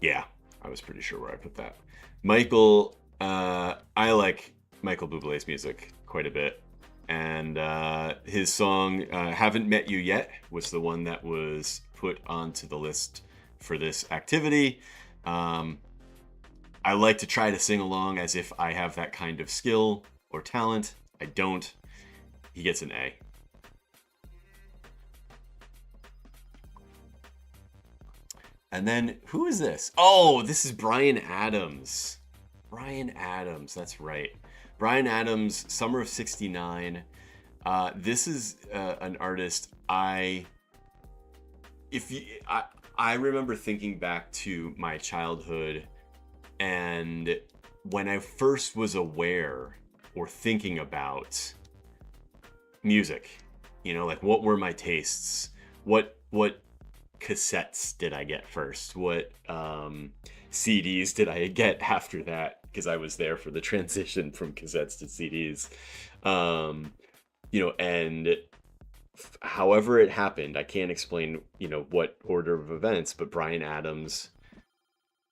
Yeah, I was pretty sure where I put that. Michael, I like Michael Bublé's music quite a bit. And his song, Haven't Met You Yet, was the one that was put onto the list for this activity. I like to try to sing along as if I have that kind of skill or talent. I don't. He gets an A. And then, who is this? Oh, this is Bryan Adams. Bryan Adams, that's right. Bryan Adams, Summer of '69. This is an artist if you, I remember thinking back to my childhood and when I first was aware or thinking about music, like what were my tastes? What cassettes did I get first? What CDs did I get after that? Because I was there for the transition from cassettes to CDs. And however it happened, I can't explain, what order of events, but Bryan Adams,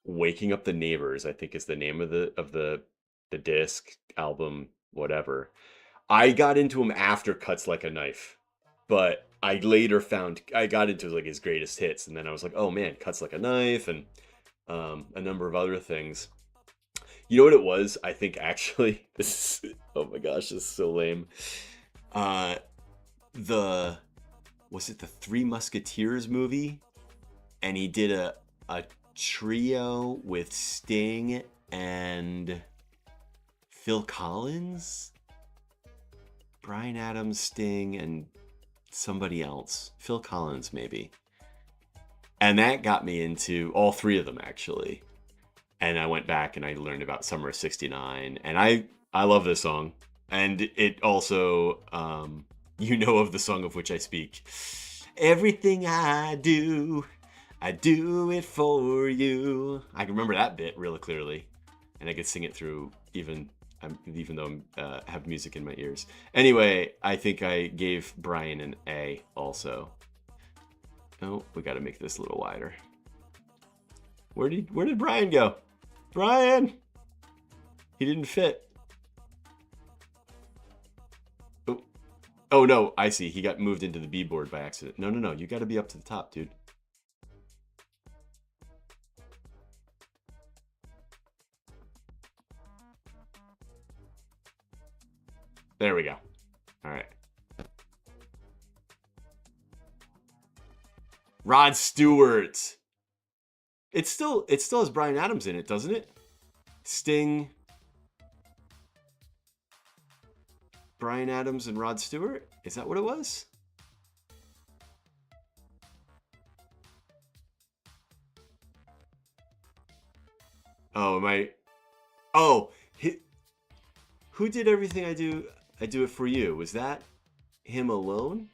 Waking Up the Neighbors, I think is the name of the disc, album, whatever. I got into him after Cuts Like a Knife, but I later found I got into like his greatest hits, and then I was like, oh man, Cuts Like a Knife, and a number of other things. You know what it was? I think actually, oh my gosh, this is so lame. Uh, the was it the Three Musketeers movie? And he did a trio with Sting and Phil Collins, Bryan Adams, Sting, and somebody else. Phil Collins, maybe. And that got me into all three of them, actually. And I went back and I learned about Summer of '69. And I love this song. And it also, of the song of which I speak. Everything I do it for you. I can remember that bit really clearly. And I could sing it through even though I have music in my ears. Anyway, I think I gave Bryan an A also. Oh, we got to make this a little wider. Where did Bryan go? Bryan! He didn't fit. Oh no, I see. He got moved into the B board by accident. No. You got to be up to the top, dude. There we go. All right. Rod Stewart. It still has Bryan Adams in it, doesn't it? Sting, Bryan Adams, and Rod Stewart? Is that what it was? Oh, my. Oh, who did Everything I Do? I Do It For You. Was that him alone?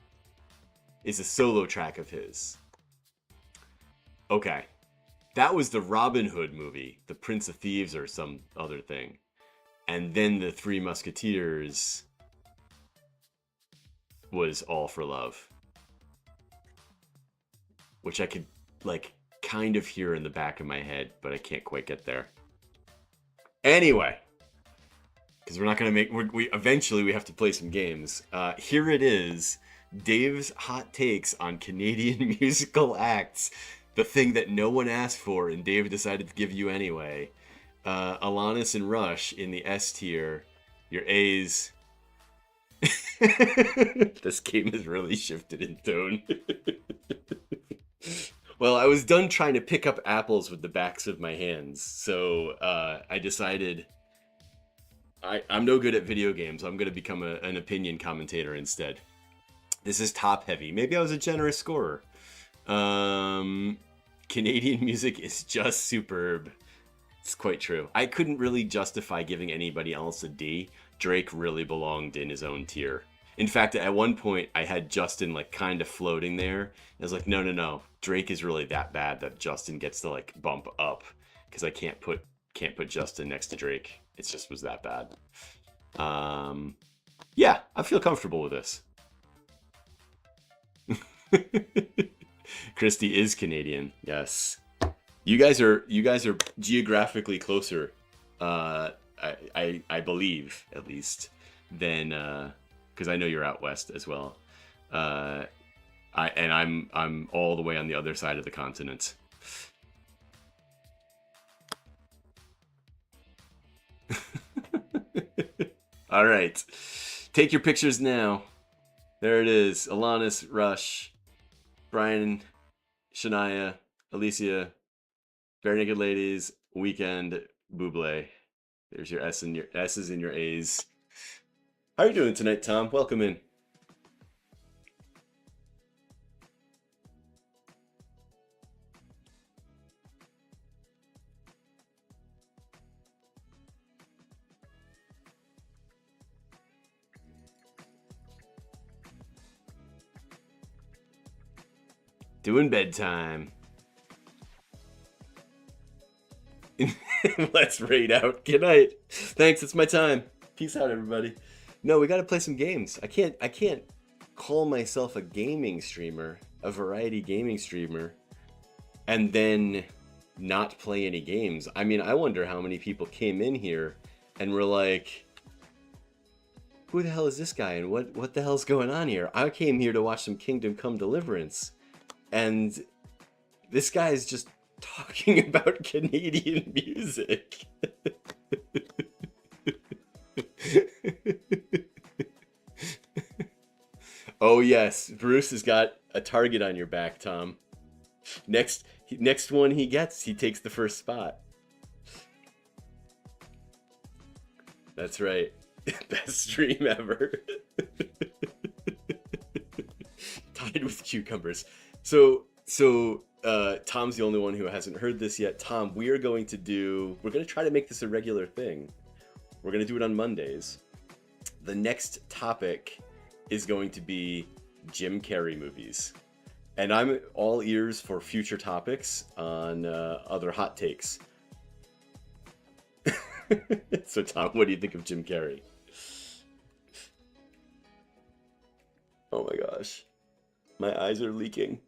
Is a solo track of his. Okay. That was the Robin Hood movie, the Prince of Thieves or some other thing. And then the Three Musketeers was All for Love. Which I could, kind of hear in the back of my head, but I can't quite get there. Anyway, because we're not going to make... Eventually, we have to play some games. Here it is. Dave's hot takes on Canadian musical acts. The thing that no one asked for, and Dave decided to give you anyway. Alanis and Rush in the S tier. Your A's. This game has really shifted in tone. Well, I was done trying to pick up apples with the backs of my hands, so I decided I'm no good at video games. I'm going to become an opinion commentator instead. This is top heavy. Maybe I was a generous scorer. Canadian music is just superb. It's quite true. I couldn't really justify giving anybody else a D. Drake really belonged in his own tier. In fact, at one point, I had Justin kind of floating there. I was like, no. Drake is really that bad that Justin gets to bump up because I can't put Justin next to Drake. It just was that bad. Yeah, I feel comfortable with this. Christy is Canadian. Yes. You guys are geographically closer, I believe, at least, than because I know you're out west as well. I'm all the way on the other side of the continent. All right. Take your pictures now. There it is. Alanis, Rush, Bryan, Shania, Alicia, Bare Naked Ladies, Weekend, Buble. There's your S and your S's and your A's. How are you doing tonight, Tom? Welcome in. Doing bedtime. Let's raid out. Good night. Thanks, it's my time. Peace out, everybody. No, we gotta play some games. I can't call myself a gaming streamer, a variety gaming streamer, and then not play any games. I mean, I wonder how many people came in here and were like, who the hell is this guy and what the hell's going on here? I came here to watch some Kingdom Come Deliverance, and this guy is just talking about Canadian music. Oh yes, Bruce has got a target on your back, Tom. Next one he gets, he takes the first spot. That's right. Best stream ever. Tied with cucumbers. So Tom's the only one who hasn't heard this yet. Tom, we're going to try to make this a regular thing. We're going to do it on Mondays. The next topic is going to be Jim Carrey movies. And I'm all ears for future topics on other hot takes. So Tom, what do you think of Jim Carrey? Oh my gosh. My eyes are leaking.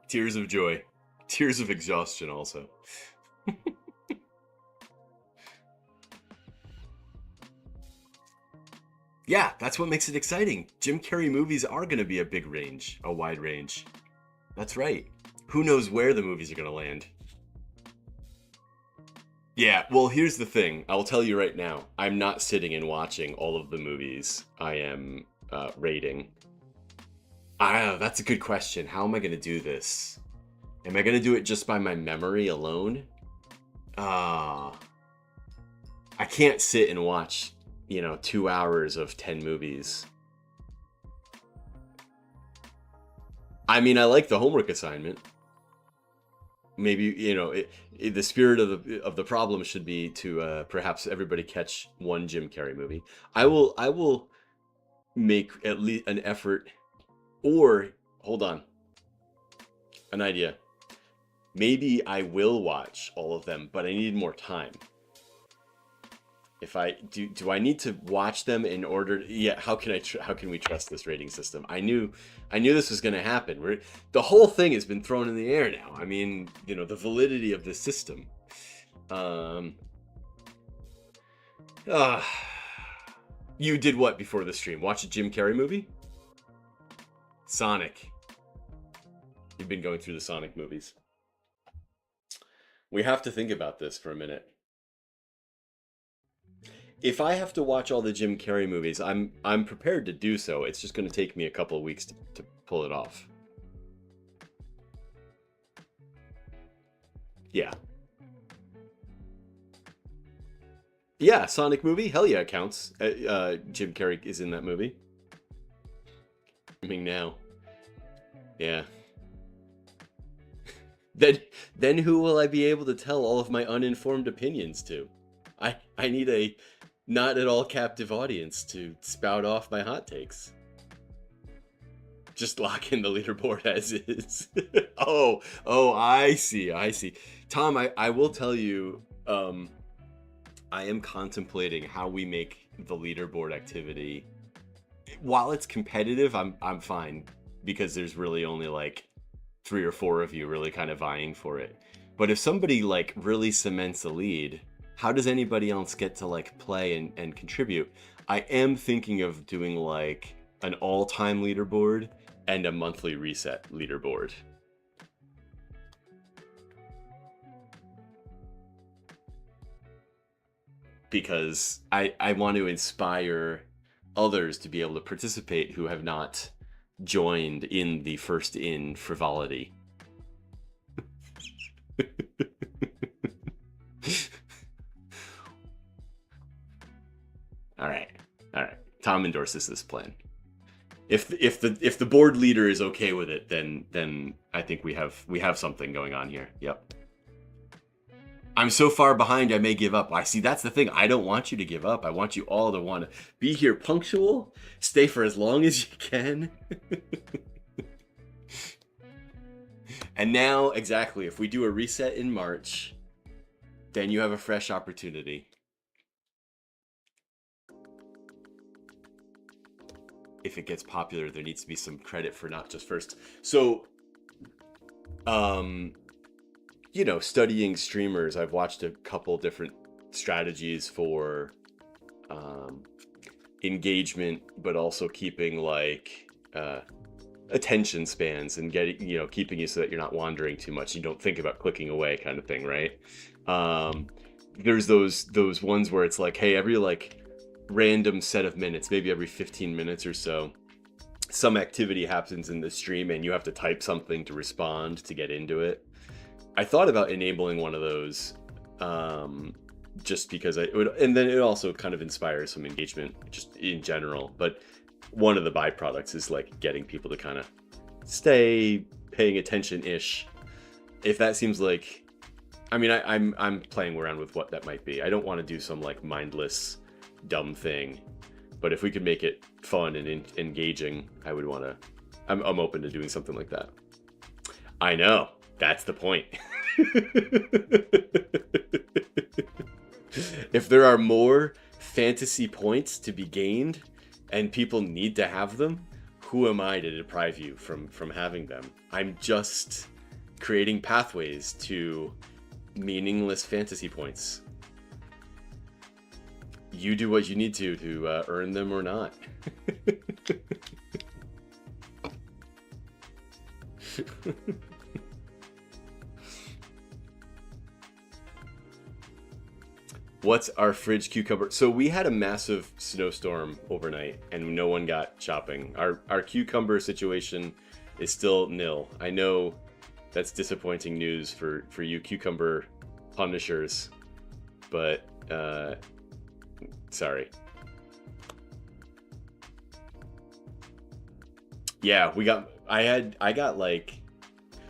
Tears of joy. Tears of exhaustion also. Yeah, that's what makes it exciting. Jim Carrey movies are going to be a big range, a wide range. That's right. Who knows where the movies are going to land? Yeah, well, here's the thing. I'll tell you right now. I'm not sitting and watching all of the movies I am rating. That's a good question. How am I going to do this? Am I going to do it just by my memory alone? I can't sit and watch, 2 hours of 10 movies. I mean, I like the homework assignment. Maybe, the spirit of the problem should be to perhaps everybody catch one Jim Carrey movie. I will make at least an effort, or hold on, an idea. Maybe I will watch all of them, but I need more time. If I do I need to watch them in order? Yeah. How can we trust this rating system? I knew this was going to happen. The whole thing has been thrown in the air now. I mean, the validity of the system. You did what before the stream? Watch a Jim Carrey movie? Sonic. You've been going through the Sonic movies. We have to think about this for a minute. If I have to watch all the Jim Carrey movies, I'm prepared to do so. It's just going to take me a couple of weeks to pull it off. Yeah. Yeah, Sonic movie? Hell yeah, it counts. Jim Carrey is in that movie. Streaming now. Yeah. Then who will I be able to tell all of my uninformed opinions to? I need a not at all captive audience to spout off my hot takes. Just lock in the leaderboard as is. Oh, I see. Tom, I will tell you, I am contemplating how we make the leaderboard activity. While it's competitive, I'm fine, because there's really only like 3 or 4 of you really kind of vying for it. But if somebody like really cements the lead, how does anybody else get to like play and contribute? I am thinking of doing like an all-time leaderboard and a monthly reset leaderboard. Because I want to inspire others to be able to participate who have not joined in the first in frivolity. All right. Tom endorses this plan. If the board leader is okay with it, then I think we have something going on here. Yep. I'm so far behind, I may give up. I see. That's the thing. I don't want you to give up. I want you all to want to be here punctual, stay for as long as you can. And now, exactly, if we do a reset in March, then you have a fresh opportunity. If it gets popular, there needs to be some credit for not just first. So, studying streamers, I've watched a couple different strategies for engagement, but also keeping like attention spans and getting, keeping you so that you're not wandering too much. You don't think about clicking away kind of thing, right? There's those ones where it's like, hey, every like random set of minutes, maybe every 15 minutes or so, some activity happens in the stream and you have to type something to respond to get into it. I thought about enabling one of those, just because it would, and then it also kind of inspires some engagement just in general. But one of the byproducts is like getting people to kind of stay paying attention-ish. If that seems like, I mean, I'm playing around with what that might be. I don't want to do some like mindless, dumb thing, but if we could make it fun and engaging, I would want to. I'm open to doing something like that. I know. That's the point. If there are more fantasy points to be gained and people need to have them, who am I to deprive you from having them? I'm just creating pathways to meaningless fantasy points. You do what you need to earn them or not. What's our fridge cucumber? So we had a massive snowstorm overnight and no one got shopping. Our cucumber situation is still nil. I know that's disappointing news for you cucumber punishers, but sorry. Yeah, I got like,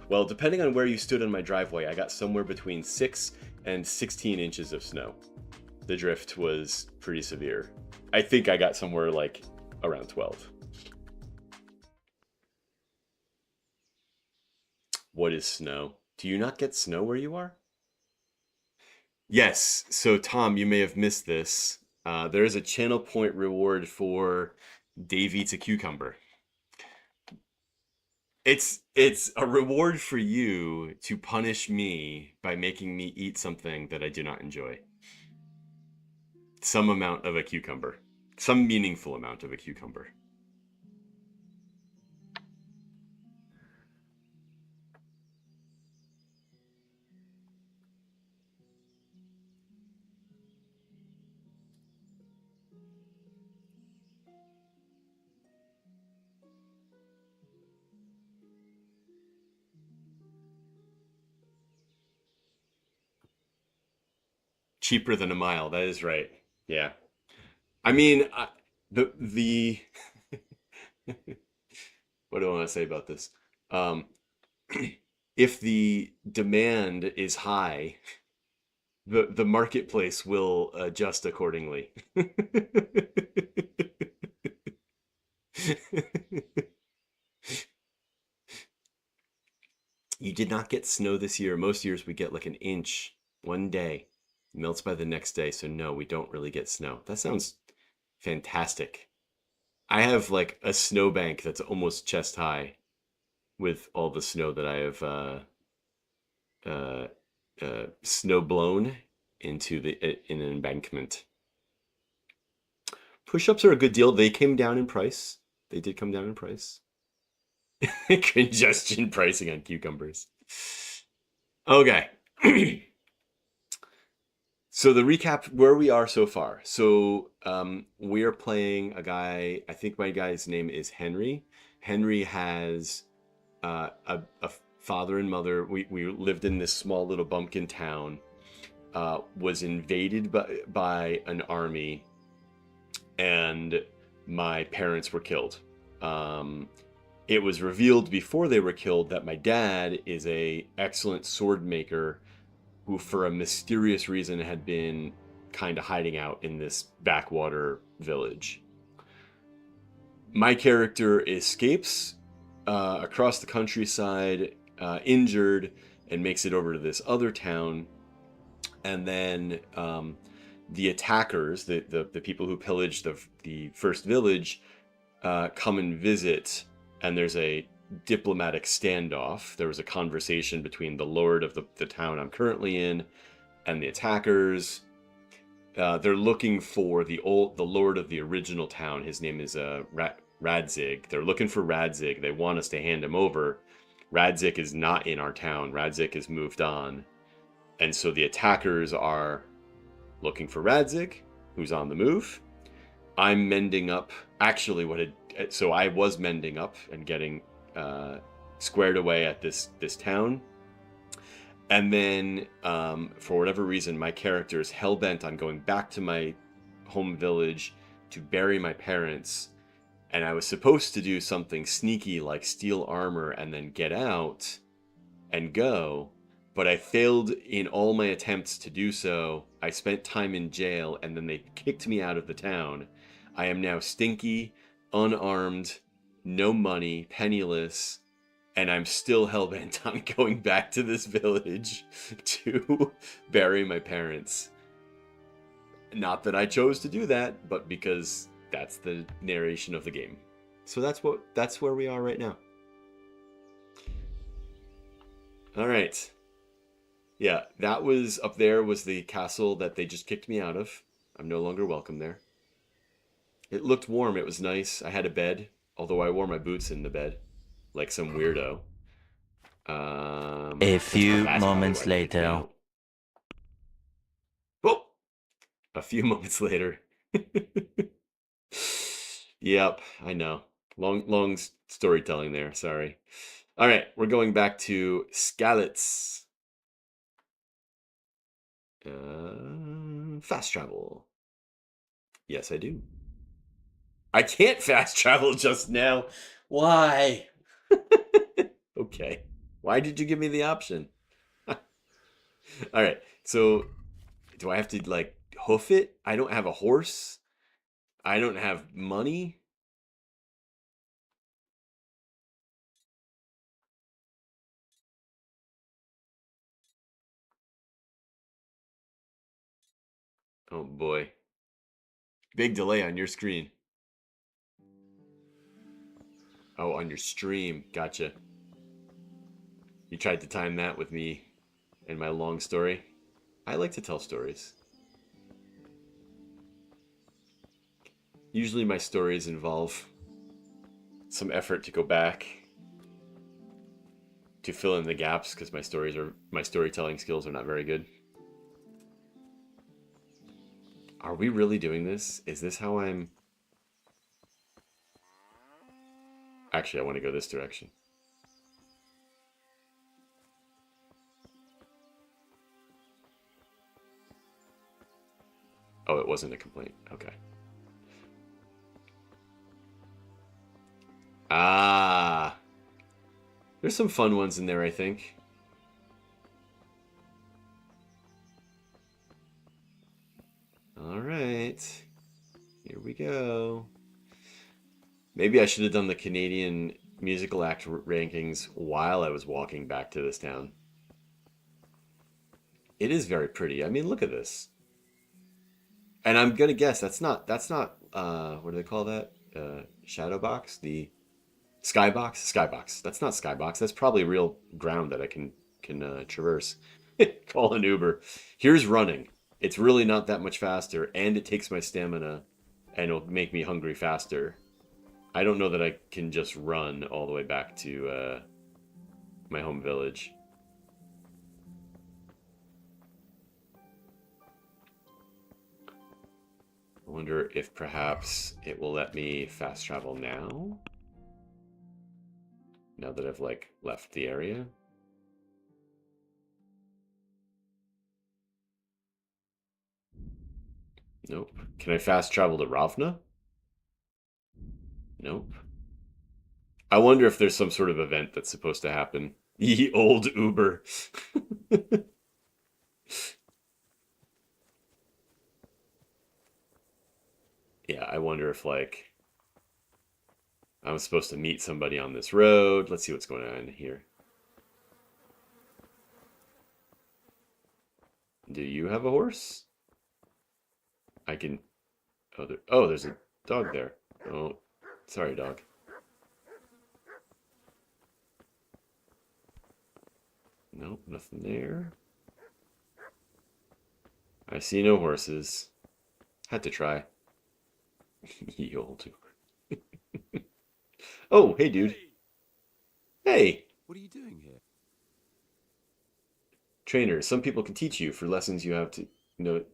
well, depending on where you stood on my driveway, I got somewhere between 6 and 16 inches of snow. The drift was pretty severe. I think I got somewhere like around 12. What is snow? Do you not get snow where you are? Yes. So Tom, you may have missed this. There is a channel point reward for Dave Eats a Cucumber. It's a reward for you to punish me by making me eat something that I do not enjoy. Some amount of a cucumber. Some meaningful amount of a cucumber. Cheaper than a mile. That is right. Yeah. I mean, the what do I want to say about this? Um, if the demand is high, the marketplace will adjust accordingly. You did not get snow this year. Most years we get like an inch one day, melts by the next day. So no, we don't really get snow. That sounds fantastic. I have like a snowbank that's almost chest high with all the snow that I have uh, snow blown into in an embankment. Push-ups are a good deal. They came down in price. They did come down in price. Congestion pricing on cucumbers. Okay. So the recap where we are so far. So we are playing a guy. I think my guy's name is Henry. Henry has a father and mother. We lived in this small little bumpkin town. Was invaded by an army, and my parents were killed. It was revealed before they were killed that my dad is a excellent sword maker who, for a mysterious reason, had been kind of hiding out in this backwater village. My character escapes across the countryside, injured, and makes it over to this other town. And then the attackers, the people who pillaged the first village, come and visit, and there's a diplomatic standoff. There was a conversation between the lord of the town I'm currently in and the attackers. They're looking for the lord of the original town. His name is Radzig. They're looking for Radzig. They want us to hand him over. Radzig is not in our town. Radzig has moved on. And so the attackers are looking for Radzig, who's on the move. I'm mending up. Actually, so I was mending up and getting squared away at this town. And then, for whatever reason, my character is hell-bent on going back to my home village to bury my parents. And I was supposed to do something sneaky like steal armor and then get out and go. But I failed in all my attempts to do so. I spent time in jail, and then they kicked me out of the town. I am now stinky, unarmed, no money, penniless, and I'm still hellbent on going back to this village to bury my parents. Not that I chose to do that, but because that's the narration of the game. So that's where we are right now. All right. Yeah, that was up there was the castle that they just kicked me out of. I'm no longer welcome there. It looked warm. It was nice. I had a bed, although I wore my boots in the bed, like some weirdo. A few That's probably moments why they kicked me later. out. Whoa! A few moments later. Yep, I know. Long storytelling there. Sorry. All right, we're going back to Skalitz. Fast travel. Yes, I do. I can't fast travel just now. Why? Okay. Why did you give me the option? All right. So, do I have to like hoof it? I don't have a horse. I don't have money. Oh boy. Big delay on your screen. Oh, on your stream. Gotcha. You tried to time that with me and my long story. I like to tell stories. Usually my stories involve some effort to go back to fill in the gaps because my storytelling skills are not very good. Are we really doing this? Is this how I'm... Actually, I want to go this direction. Oh, it wasn't a complaint. Okay. Ah. There's some fun ones in there, I think. All right. Here we go. Maybe I should have done the Canadian musical act rankings while I was walking back to this town. It is very pretty. I mean, look at this. And I'm gonna guess that's not what do they call that? Shadow box? The skybox? Skybox. That's not skybox. That's probably real ground that I can traverse. Call an Uber. Here's running. It's really not that much faster, and it takes my stamina, and it'll make me hungry faster. I don't know that I can just run all the way back to my home village. I wonder if perhaps it will let me fast travel now. Now that I've like left the area. Nope. Can I fast travel to Ravna? Nope. I wonder if there's some sort of event that's supposed to happen. Ye old Uber. Yeah, I wonder if like I'm supposed to meet somebody on this road. Let's see what's going on here. Do you have a horse? I can. Oh, there's a dog there. Oh, sorry, dog. Nope, nothing there. I see no horses. Had to try. Ye old. Oh, hey, dude. Hey, Hey, what are you doing here? trainer. Some people can teach you. For lessons, you have to know.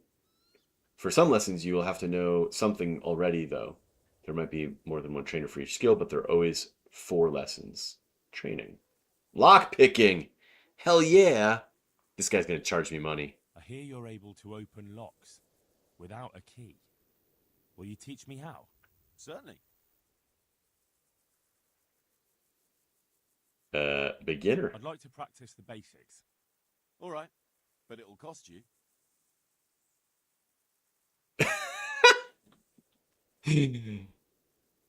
For some lessons, you will have to know something already, though. There might be more than one trainer for each skill, but there are always 4 lessons. Training. Lock picking. Hell yeah. This guy's gonna charge me money. I hear you're able to open locks without a key. Will you teach me how? Certainly. Beginner. I'd like to practice the basics. All right, but it'll cost you.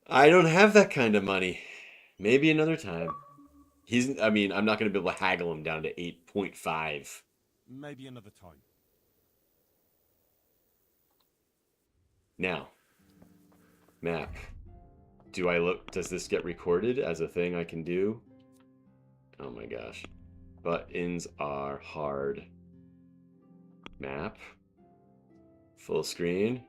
I don't have that kind of money. Maybe another time. I mean, I'm not going to be able to haggle him down to 8.5. Maybe another time. Now, map. Does this get recorded as a thing I can do? Oh my gosh. Buttons are hard. Map. Full screen.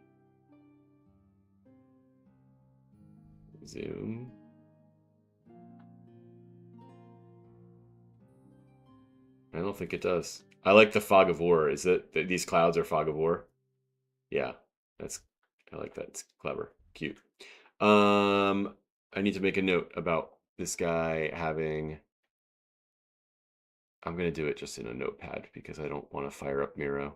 Zoom. I don't think it does. I like the fog of war. Is it these clouds are fog of war? Yeah, that's I like that. It's clever, cute. I need to make a note about this guy having. I'm gonna do it just in a notepad because I don't want to fire up Miro.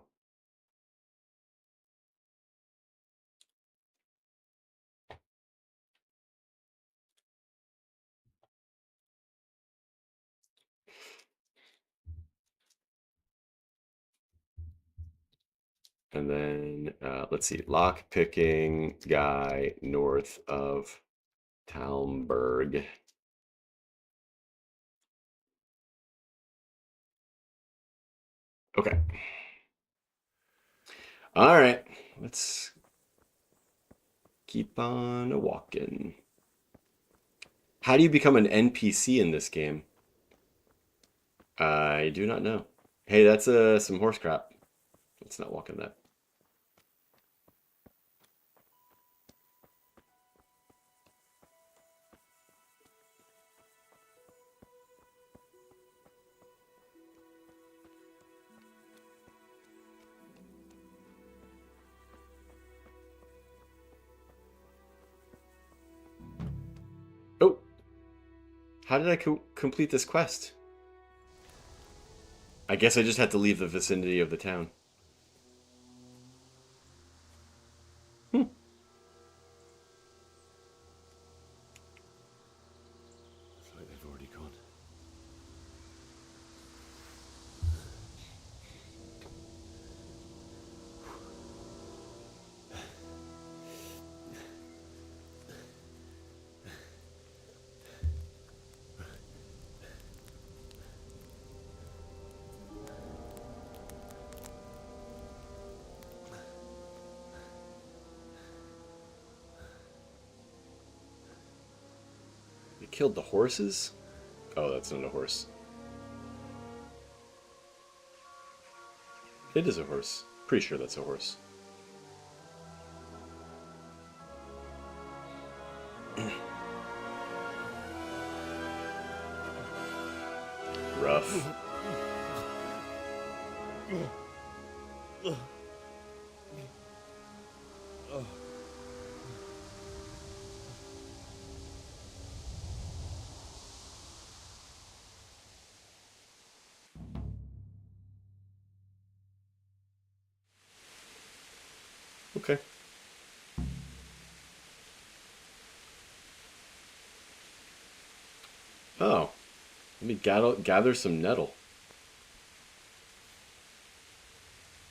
And then let's see, lock picking guy north of Talmberg. Okay. All right. Let's keep on walking. How do you become an NPC in this game? I do not know. Hey, that's some horse crap. Let's not walk in that. Oh, how did I complete this quest? I guess I just had to leave the vicinity of the town. Hmm. Looks like they've already gone. You killed the horses? Oh, that's not a horse. It is a horse. Pretty sure that's a horse. Rough. Okay. Let me gather some nettle.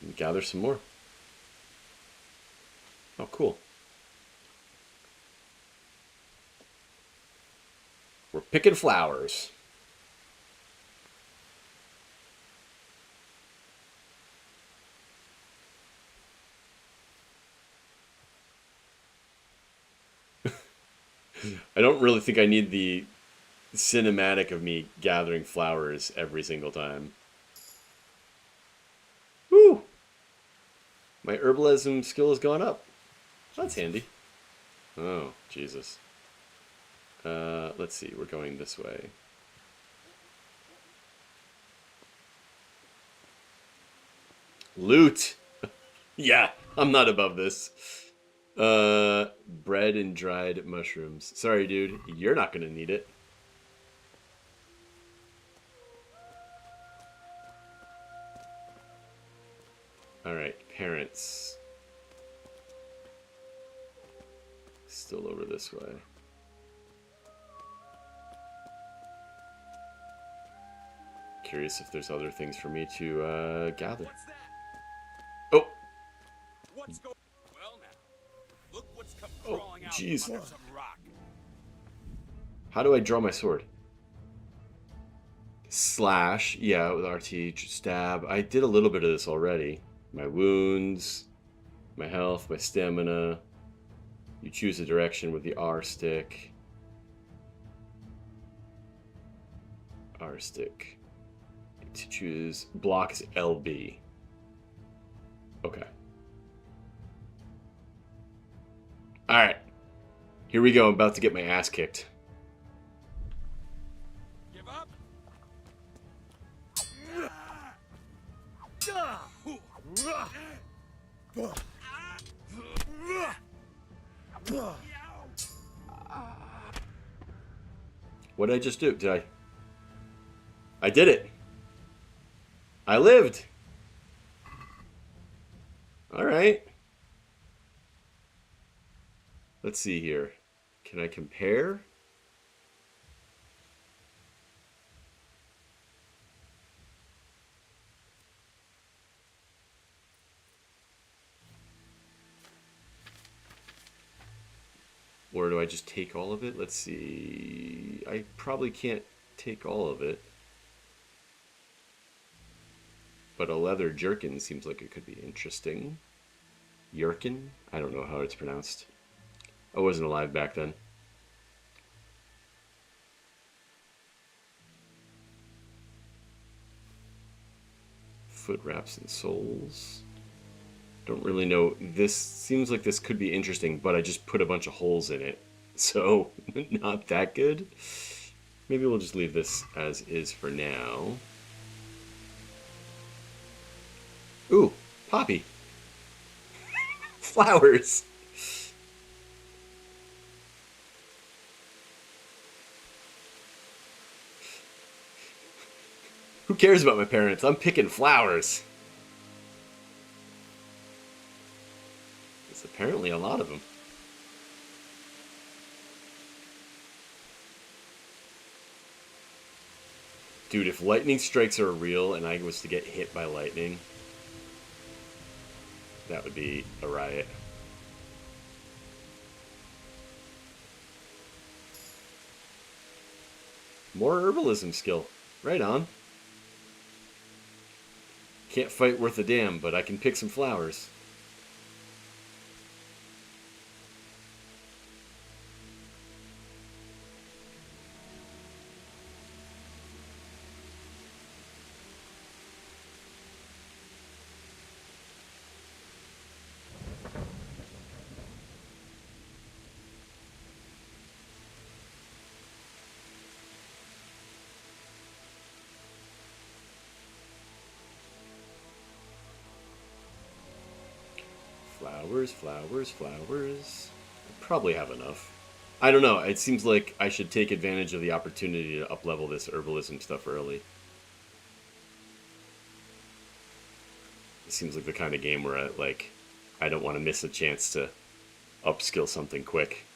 And gather some more. Oh, cool. We're picking flowers. I don't really think I need the cinematic of me gathering flowers every single time. Woo! My herbalism skill has gone up. That's handy. Oh, Jesus. Let's see. We're going this way. Loot! Yeah, I'm not above this. Bread and dried mushrooms. Sorry, dude. You're not gonna need it. Alright, parents. Still over this way. Curious if there's other things for me to gather. What's that? Oh! What's going? Well now, look what's come Oh, crawling out jeez. from under some rock. How do I draw my sword? Slash, yeah, with RT, stab. I did a little bit of this already. My wounds, my health, my stamina. You choose a direction with the R stick. R stick. To choose, block is LB. Okay. Alright. Here we go. I'm about to get my ass kicked. Give up? What did I just do? I did it. I lived. Alright. Let's see here. Can I compare? Or do I just take all of it? Let's see. I probably can't take all of it. But a leather jerkin seems like it could be interesting. Yerkin? I don't know how it's pronounced. I wasn't alive back then. Foot wraps and soles. Don't really know. This seems like this could be interesting, but I just put a bunch of holes in it. So, not that good. Maybe we'll just leave this as is for now. Ooh, poppy. Flowers. Who cares about my parents? I'm picking flowers. There's apparently a lot of them. Dude, if lightning strikes are real and I was to get hit by lightning, that would be a riot. More herbalism skill. Right on. Can't fight worth a damn, but I can pick some flowers. Flowers, flowers, flowers. I probably have enough. I don't know. It seems like I should take advantage of the opportunity to up-level this herbalism stuff early. It seems like the kind of game where I don't want to miss a chance to upskill something quick. –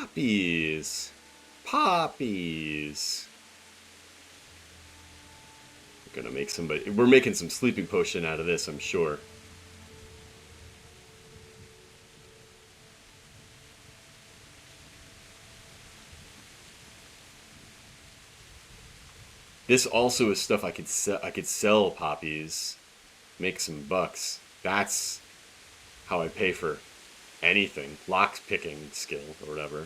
Poppies. Poppies. We're gonna make somebody. We're making some sleeping potion out of this, I'm sure. This also is stuff I could sell. I could sell poppies, make some bucks. That's how I pay for anything. Lock picking skill or whatever.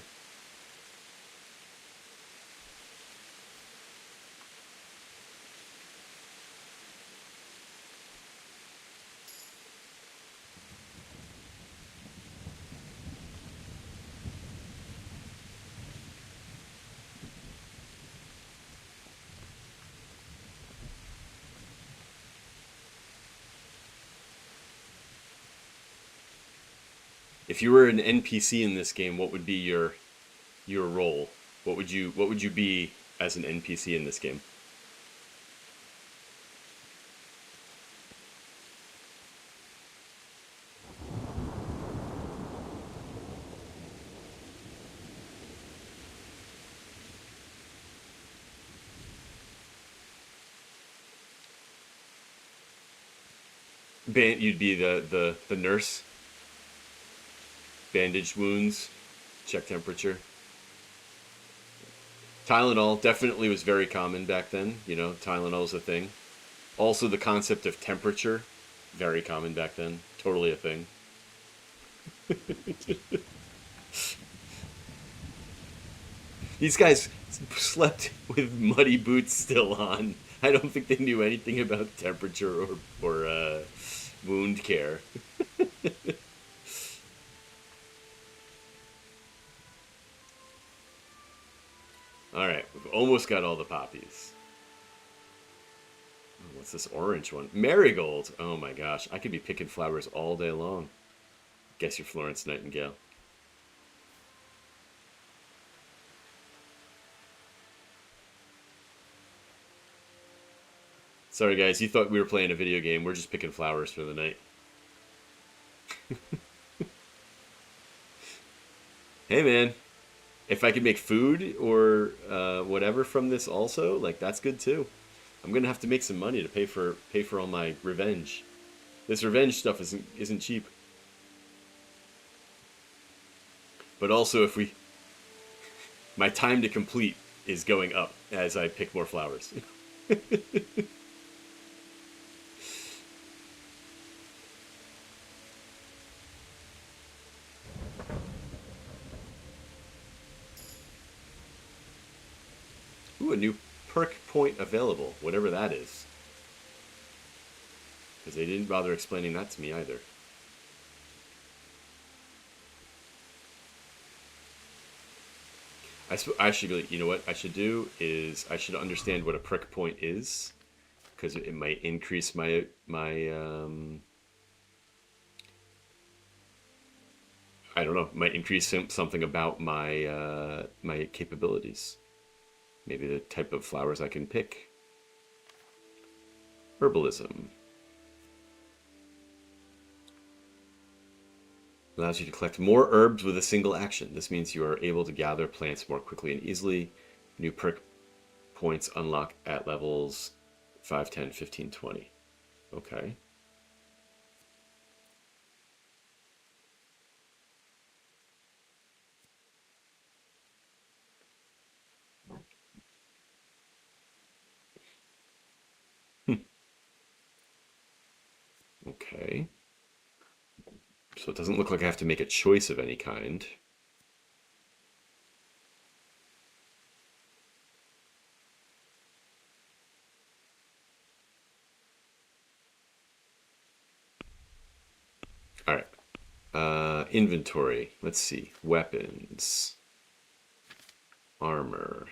If you were an NPC in this game, what would be your role? What would you be as an NPC in this game? You'd be the nurse. Bandage wounds, check temperature. Tylenol definitely was very common back then. You know, Tylenol's a thing. Also, the concept of temperature, very common back then. Totally a thing. These guys slept with muddy boots still on. I don't think they knew anything about temperature or wound care. All right, we've almost got all the poppies. Oh, what's this orange one? Marigold. Oh my gosh, I could be picking flowers all day long. Guess you're Florence Nightingale. Sorry guys, you thought we were playing a video game. We're just picking flowers for the night. Hey man, if I could make food or whatever from this also, like that's good too. I'm gonna have to make some money to pay for all my revenge. This revenge stuff isn't cheap. But also, if we, my time to complete is going up as I pick more flowers. Ooh, a new perk point available, whatever that is. Because they didn't bother explaining that to me either. I should, you know what I should do is I should understand what a prick point is, because it might increase my I don't know, might increase something about my capabilities. Maybe the type of flowers I can pick. Herbalism allows you to collect more herbs with a single action. This means you are able to gather plants more quickly and easily. New perk points unlock at levels 5, 10, 15, 20. Okay. Okay. So it doesn't look like I have to make a choice of any kind. All right. Inventory. Let's see. Weapons. Armor.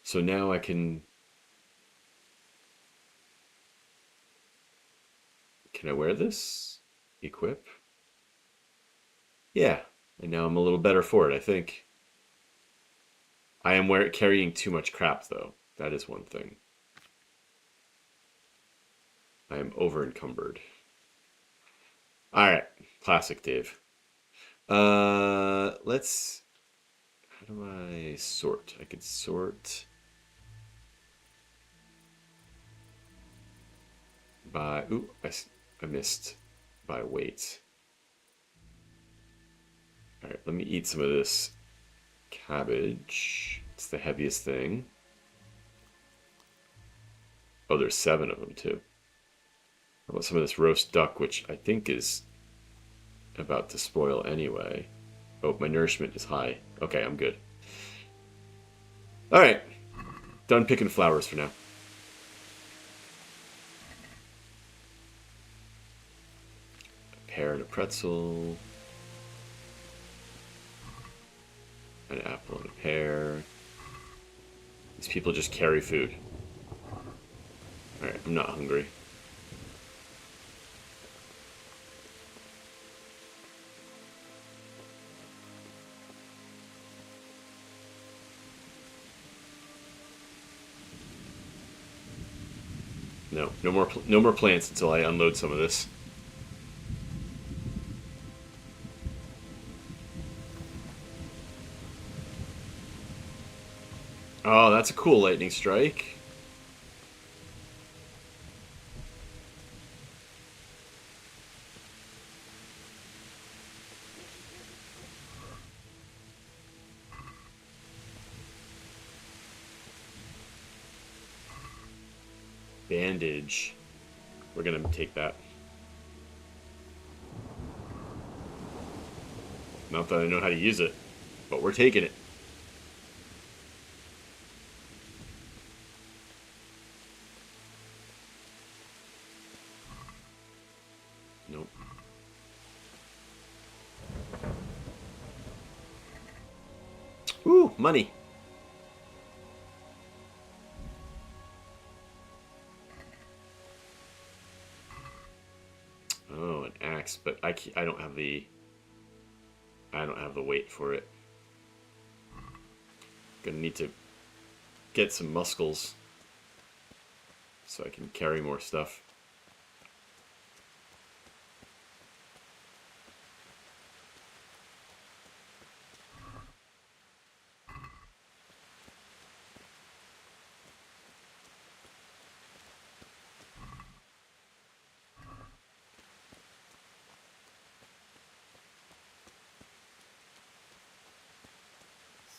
So now I can I wear this? Equip? Yeah. And now I'm a little better for it, I think. I am carrying too much crap, though. That is one thing. I am over encumbered. All right. Classic Dave. Let's. How do I sort? I could sort by. Ooh, I missed by weight. All right, let me eat some of this cabbage. It's the heaviest thing. Oh, there's 7 of them too. How about some of this roast duck, which I think is about to spoil anyway. Oh, my nourishment is high. Okay, I'm good. All right, done picking flowers for now. A pear and a pretzel. An apple and a pear. These people just carry food. Alright, I'm not hungry. No, no more plants until I unload some of this. Oh, that's a cool lightning strike. Bandage. We're gonna take that. Not that I know how to use it, but we're taking it. Nope. Ooh, money. Oh, an axe, but I don't have the weight for it. Gonna need to get some muscles so I can carry more stuff.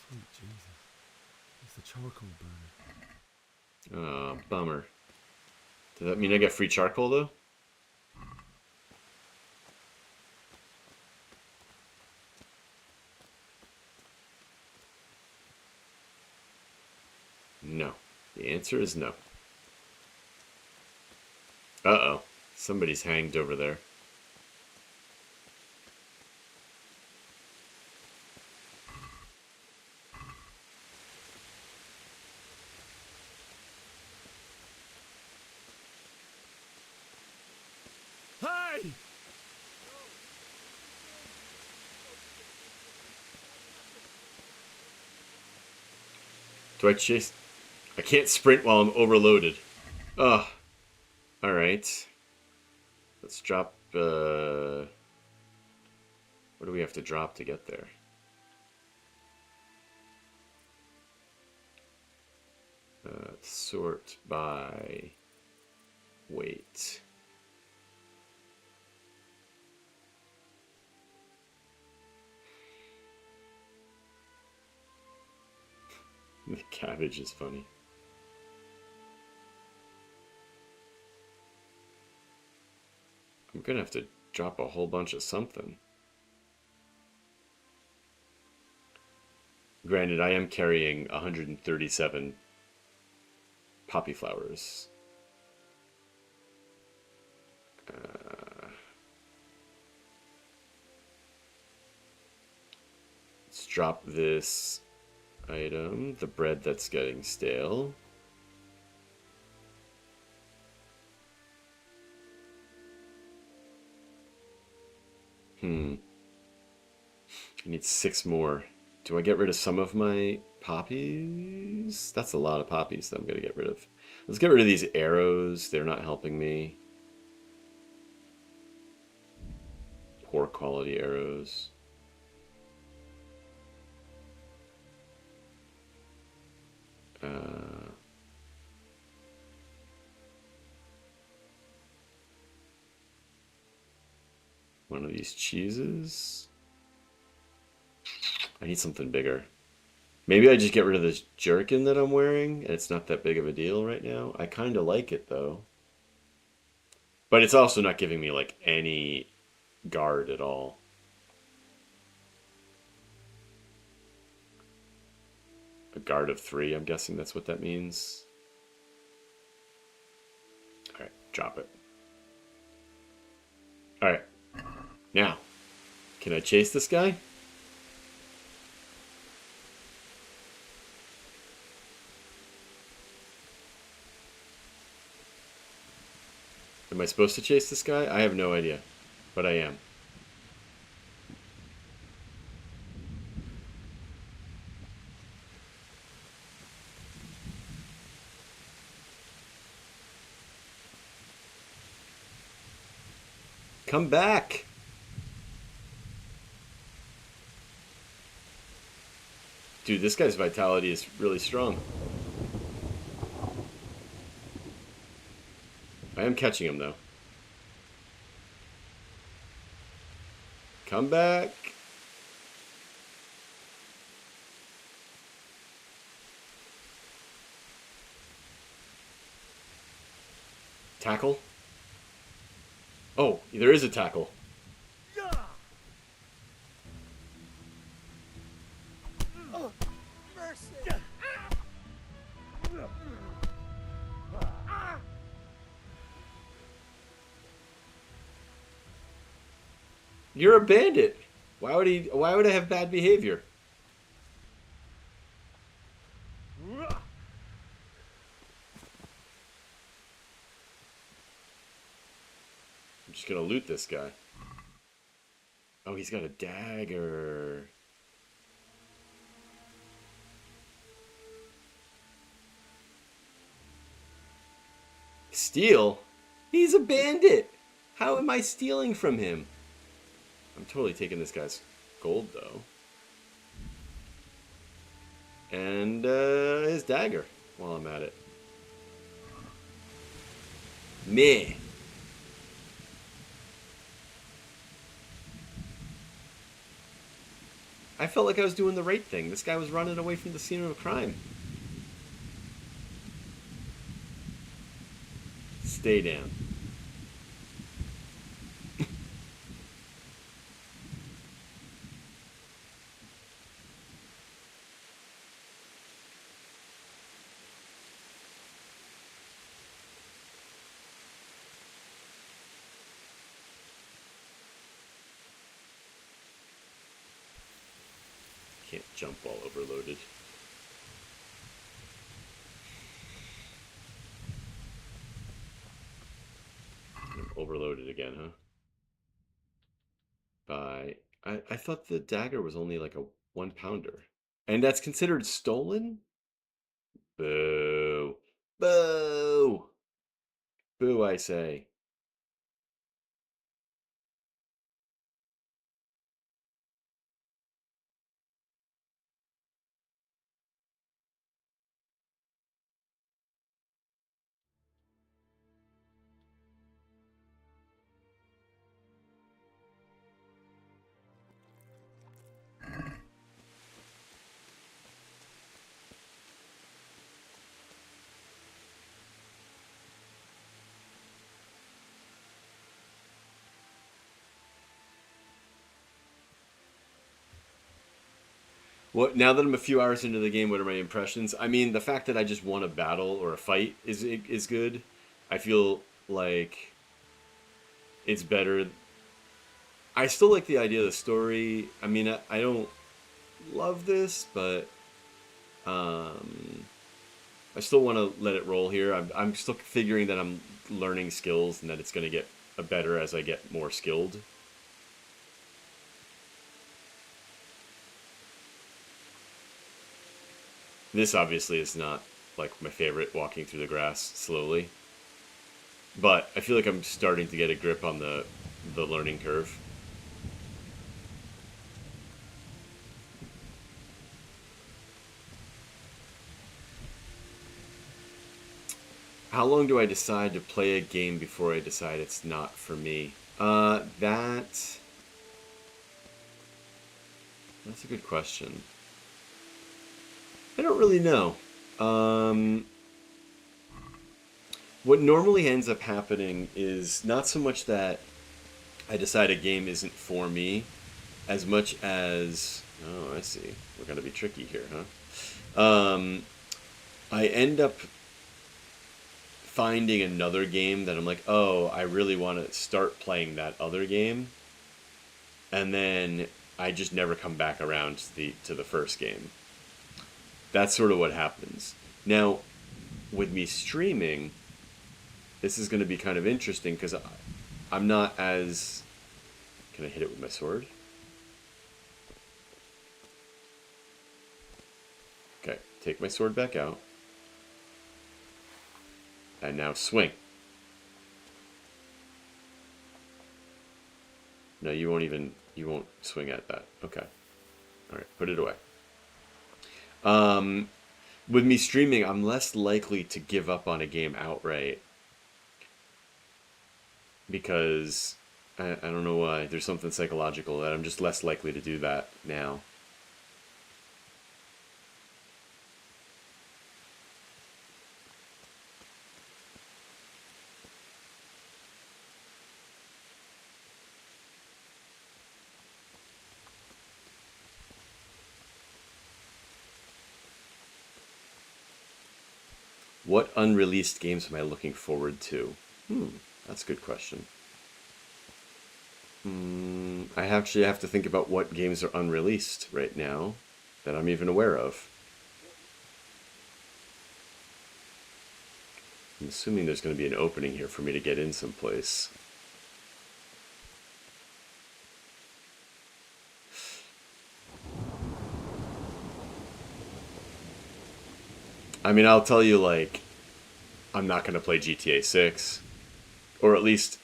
Sweet Jesus. It's the charcoal burner. Oh, bummer. Does that mean I get free charcoal, though? No. The answer is no. Uh-oh. Somebody's hanged over there. Hey! Do I chase? I can't sprint while I'm overloaded. Ugh. Alright. Let's drop, what do we have to drop to get there? Sort by weight. The cabbage is funny. I'm gonna have to drop a whole bunch of something. Granted, I am carrying 137 poppy flowers. Let's drop this item, the bread that's getting stale. I need 6 more. Do I get rid of some of my poppies? That's a lot of poppies that I'm going to get rid of. Let's get rid of these arrows. They're not helping me. Poor quality arrows. One of these cheeses. I need something bigger. Maybe I just get rid of this jerkin that I'm wearing, and it's not that big of a deal right now. I kind of like it, though. But it's also not giving me, like, any guard at all. A guard of 3, I'm guessing that's what that means. Alright, drop it. Alright. Now, can I chase this guy? Am I supposed to chase this guy? I have no idea, but I am. Come back! Dude, this guy's vitality is really strong. I am catching him, though. Come back! Tackle? Oh, there is a tackle. You're a bandit. Why would I have bad behavior? I'm just gonna loot this guy. Oh, he's got a dagger. Steal? He's a bandit. How am I stealing from him? I'm totally taking this guy's gold, though. And his dagger while I'm at it. Meh. I felt like I was doing the right thing. This guy was running away from the scene of a crime. Stay down. Can't jump while overloaded. I'm overloaded again, huh? I thought the dagger was only like a 1-pounder. And that's considered stolen? Boo. Boo! Boo, I say. What, now that I'm a few hours into the game, what are my impressions? I mean, the fact that I just won a battle or a fight is good. I feel like it's better. I still like the idea of the story. I mean, I don't love this, but I still want to let it roll here. I'm still figuring that I'm learning skills and that it's going to get better as I get more skilled. This obviously is not like my favorite, walking through the grass slowly. But I feel like I'm starting to get a grip on the learning curve. How long do I decide to play a game before I decide it's not for me? That's a good question. I don't really know. Um, what normally ends up happening is not so much that I decide a game isn't for me, as much as, oh, I see. We're gonna be tricky here, huh? I end up finding another game that I'm like, oh, I really want to start playing that other game, and then I just never come back around to the first game. That's sort of what happens. Now, with me streaming, this is going to be kind of interesting because I'm not as. Can I hit it with my sword? Okay, take my sword back out. And now swing. No, you won't swing at that. Okay. Alright, put it away. With me streaming, I'm less likely to give up on a game outright. Because, I don't know why, there's something psychological that I'm just less likely to do that now. What unreleased games am I looking forward to? That's a good question. I actually have to think about what games are unreleased right now that I'm even aware of. I'm assuming there's going to be an opening here for me to get in someplace. I mean, I'll tell you, like, I'm not going to play GTA 6. Or at least,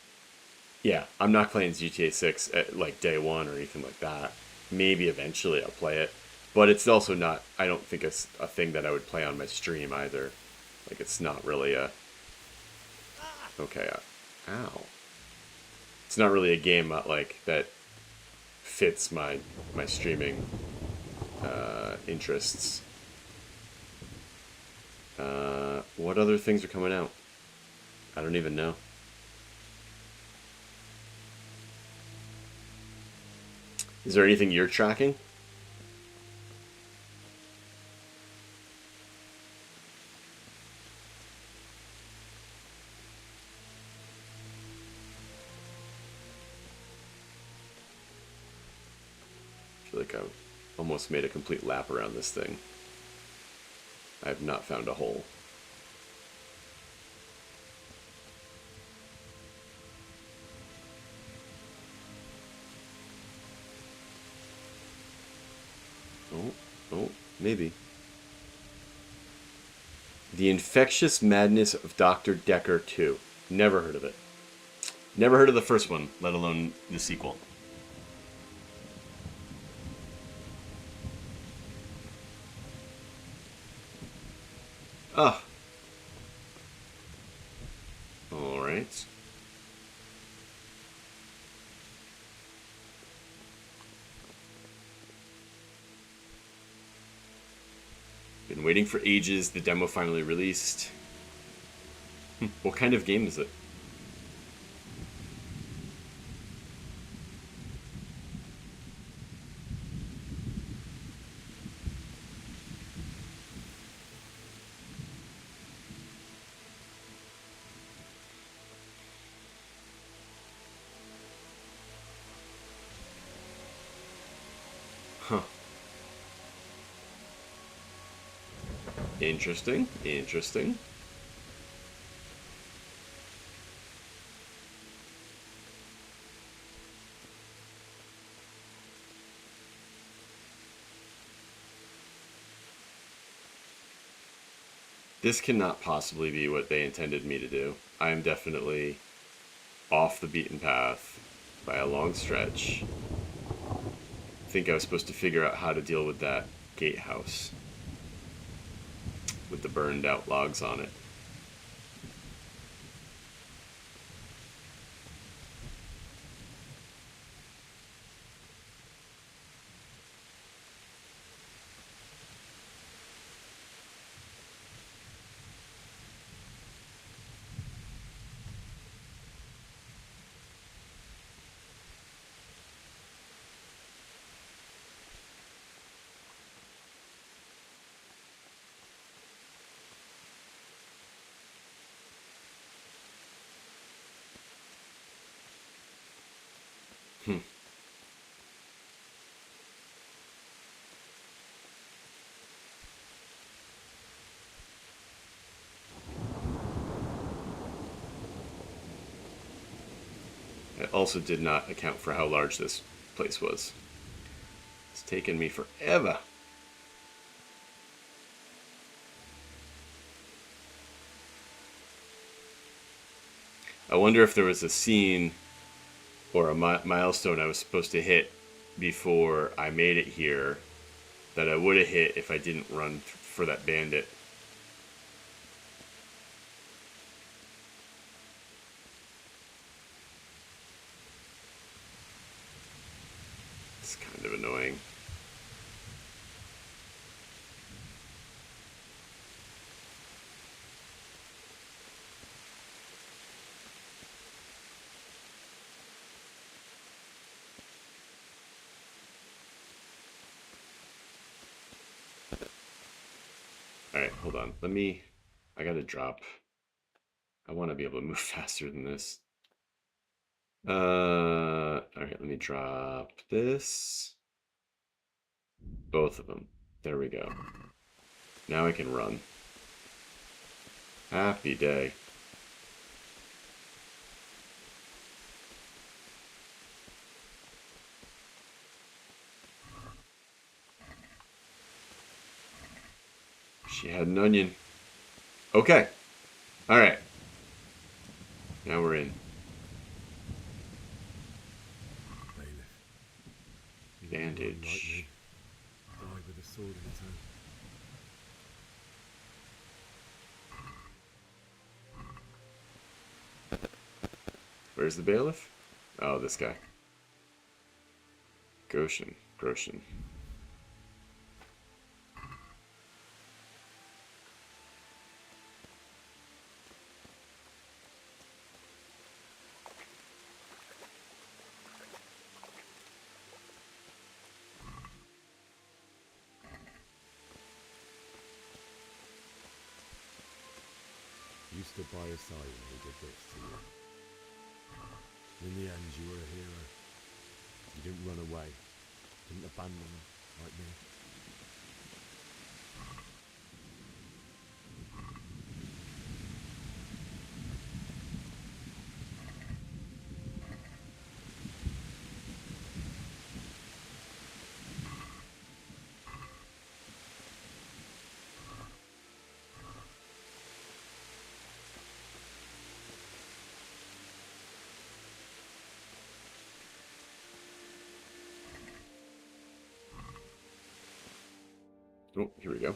yeah, I'm not playing GTA 6 at, like, day one or anything like that. Maybe eventually I'll play it. But it's also not, I don't think it's a thing that I would play on my stream either. Like, it's not really a... Okay, ow. It's not really a game, like, that fits my streaming interests. What other things are coming out? I don't even know. Is there anything you're tracking? I feel like I've almost made a complete lap around this thing. I have not found a hole. Oh, maybe. The Infectious Madness of Dr. Decker 2. Never heard of it. Never heard of the first one, let alone the sequel. Ah. Alright. Been waiting for ages. The demo finally released. What kind of game is it? Huh. Interesting. Interesting. This cannot possibly be what they intended me to do. I am definitely off the beaten path by a long stretch. I think I was supposed to figure out how to deal with that gatehouse with the burned out logs on it. Hmm. I also did not account for how large this place was. It's taken me forever. I wonder if there was a scene or a milestone I was supposed to hit before I made it here that I would have hit if I didn't run for that bandit. It's kind of annoying. Alright, hold on. I gotta drop. I want to be able to move faster than this. Alright, let me drop this. Both of them. There we go. Now I can run. Happy day. She had an onion. Okay. Alright. Now we're in. Bailiff. Bandage. Die with a sword in his hand. Where's the bailiff? Oh, this guy. Goshen. You stood by his side when he did this to you. In the end, you were a hero. You didn't run away. Didn't abandon him, like me. Oh, here we go.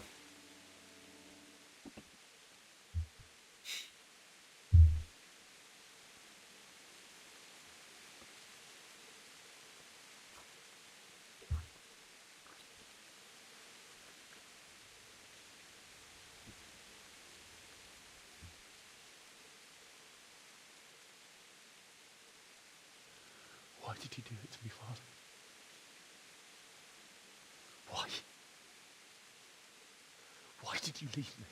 Why did you do it to me, Father? Why? Why did you leave me?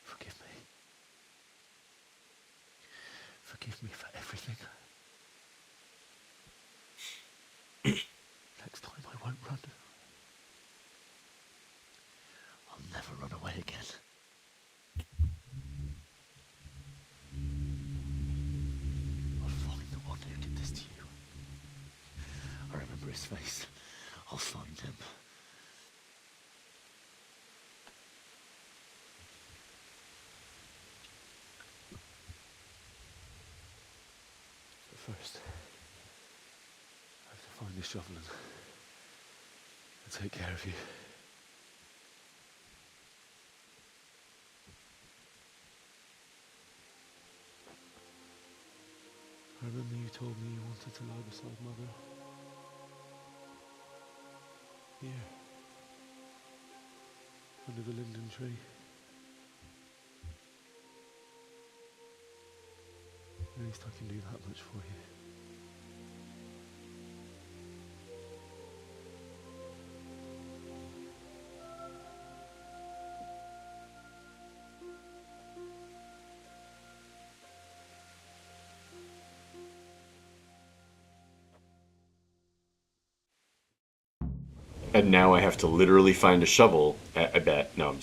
Forgive me. Forgive me for everything. Next time I won't run. I'll never run away again. I'll find the one who did this to you. I remember his face. I'll find him. But first, I have to find this shovel and take care of you. I remember you told me you wanted to lie beside Mother. Here. Under the linden tree. At least I can do that much for you. And now I have to literally find a shovel. I bet. No,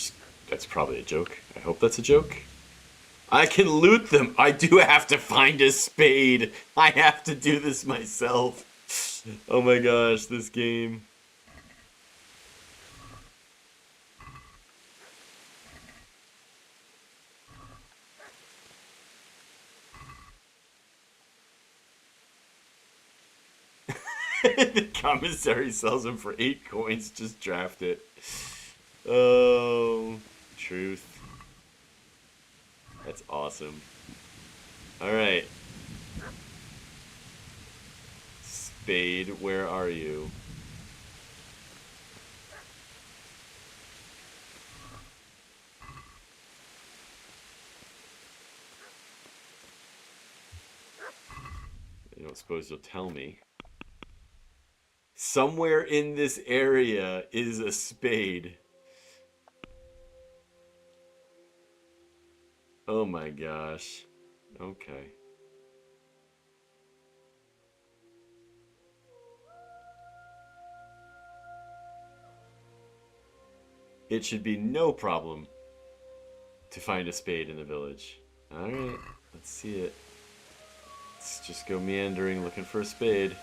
that's probably a joke. I hope that's a joke. I can loot them. I do have to find a spade. I have to do this myself. Oh my gosh, this game. The commissary sells them for 8 coins. Just draft it. Oh, truth. That's awesome. Alright. Spade, where are you? I don't suppose you'll tell me. Somewhere in this area is a spade. Oh my gosh. Okay. It should be no problem to find a spade in the village. Alright, let's see it. Let's just go meandering looking for a spade.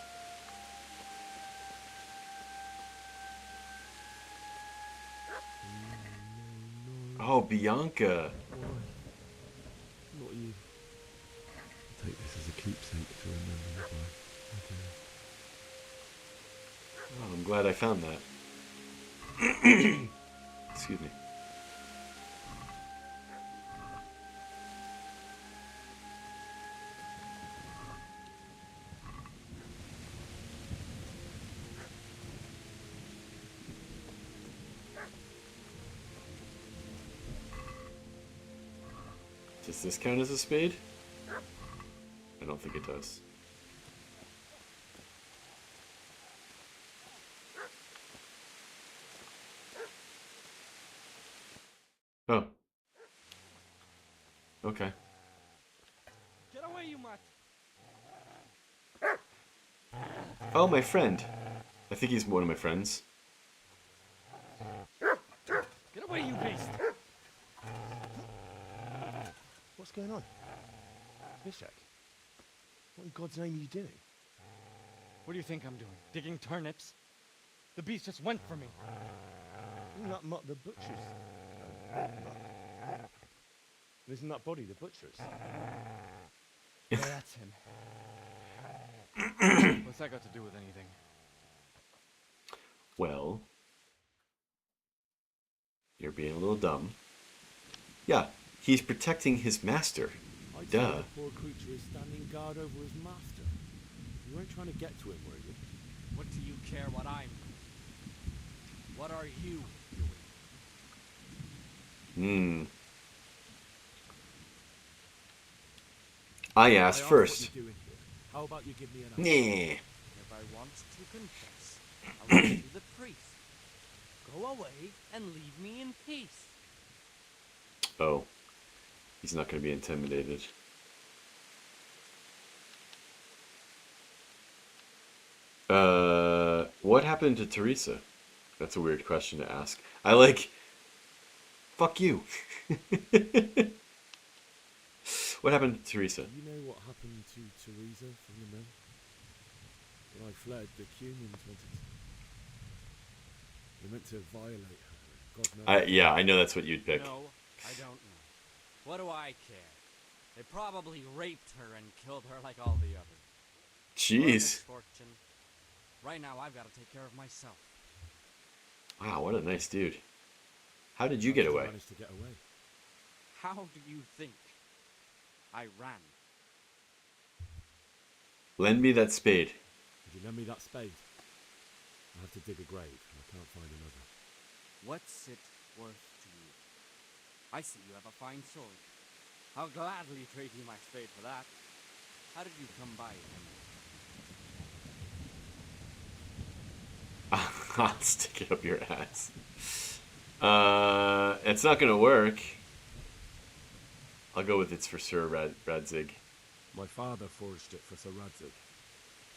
Oh, Bianca. Not you. Take this as a keepsake to remember you by. Oh, I'm glad I found that. Excuse me. Does this count as a spade? I don't think it does. Oh. Okay. Get away, you mutt! Oh, my friend. I think he's one of my friends. Get away, you beast! What's going on? Bishak, what in God's name are you doing? What do you think I'm doing? Digging turnips? The beast just went for me. Isn't that Mutt the butcher's? Isn't that body the butcher's? Yeah, that's him. What's that got to do with anything? Well, you're being a little dumb. Yeah, he's protecting his master. I'd Duh. say the poor creature is standing guard over his master. You weren't trying to get to him, were you? What do you care what I'm doing? What are you doing? I asked first. What are you doing here? How about you give me an answer? Nah. If I want to confess, I will to the priest. Go away and leave me in peace. Oh. He's not going to be intimidated. What happened to Teresa? That's a weird question to ask. I like... Fuck you. What happened to Teresa? You know what happened to Teresa from the mill? When I fled, the humans wanted to... They meant to violate her. God knows. Yeah, I know that's what you'd pick. No, I don't know. What do I care? They probably raped her and killed her like all the others. Jeez. Misfortune. Right now, I've got to take care of myself. Wow, what a nice dude. How did you get away? Managed to get away. How do you think I ran? Lend me that spade. If you lend me that spade, I have to dig a grave, and I can't find another. What's it worth to you? I see you have a fine sword. I'll gladly trade you my spade for that. How did you come by it? I'll stick it up your ass. It's not gonna work. I'll go with it's for Sir Radzig. My father forged it for Sir Radzig.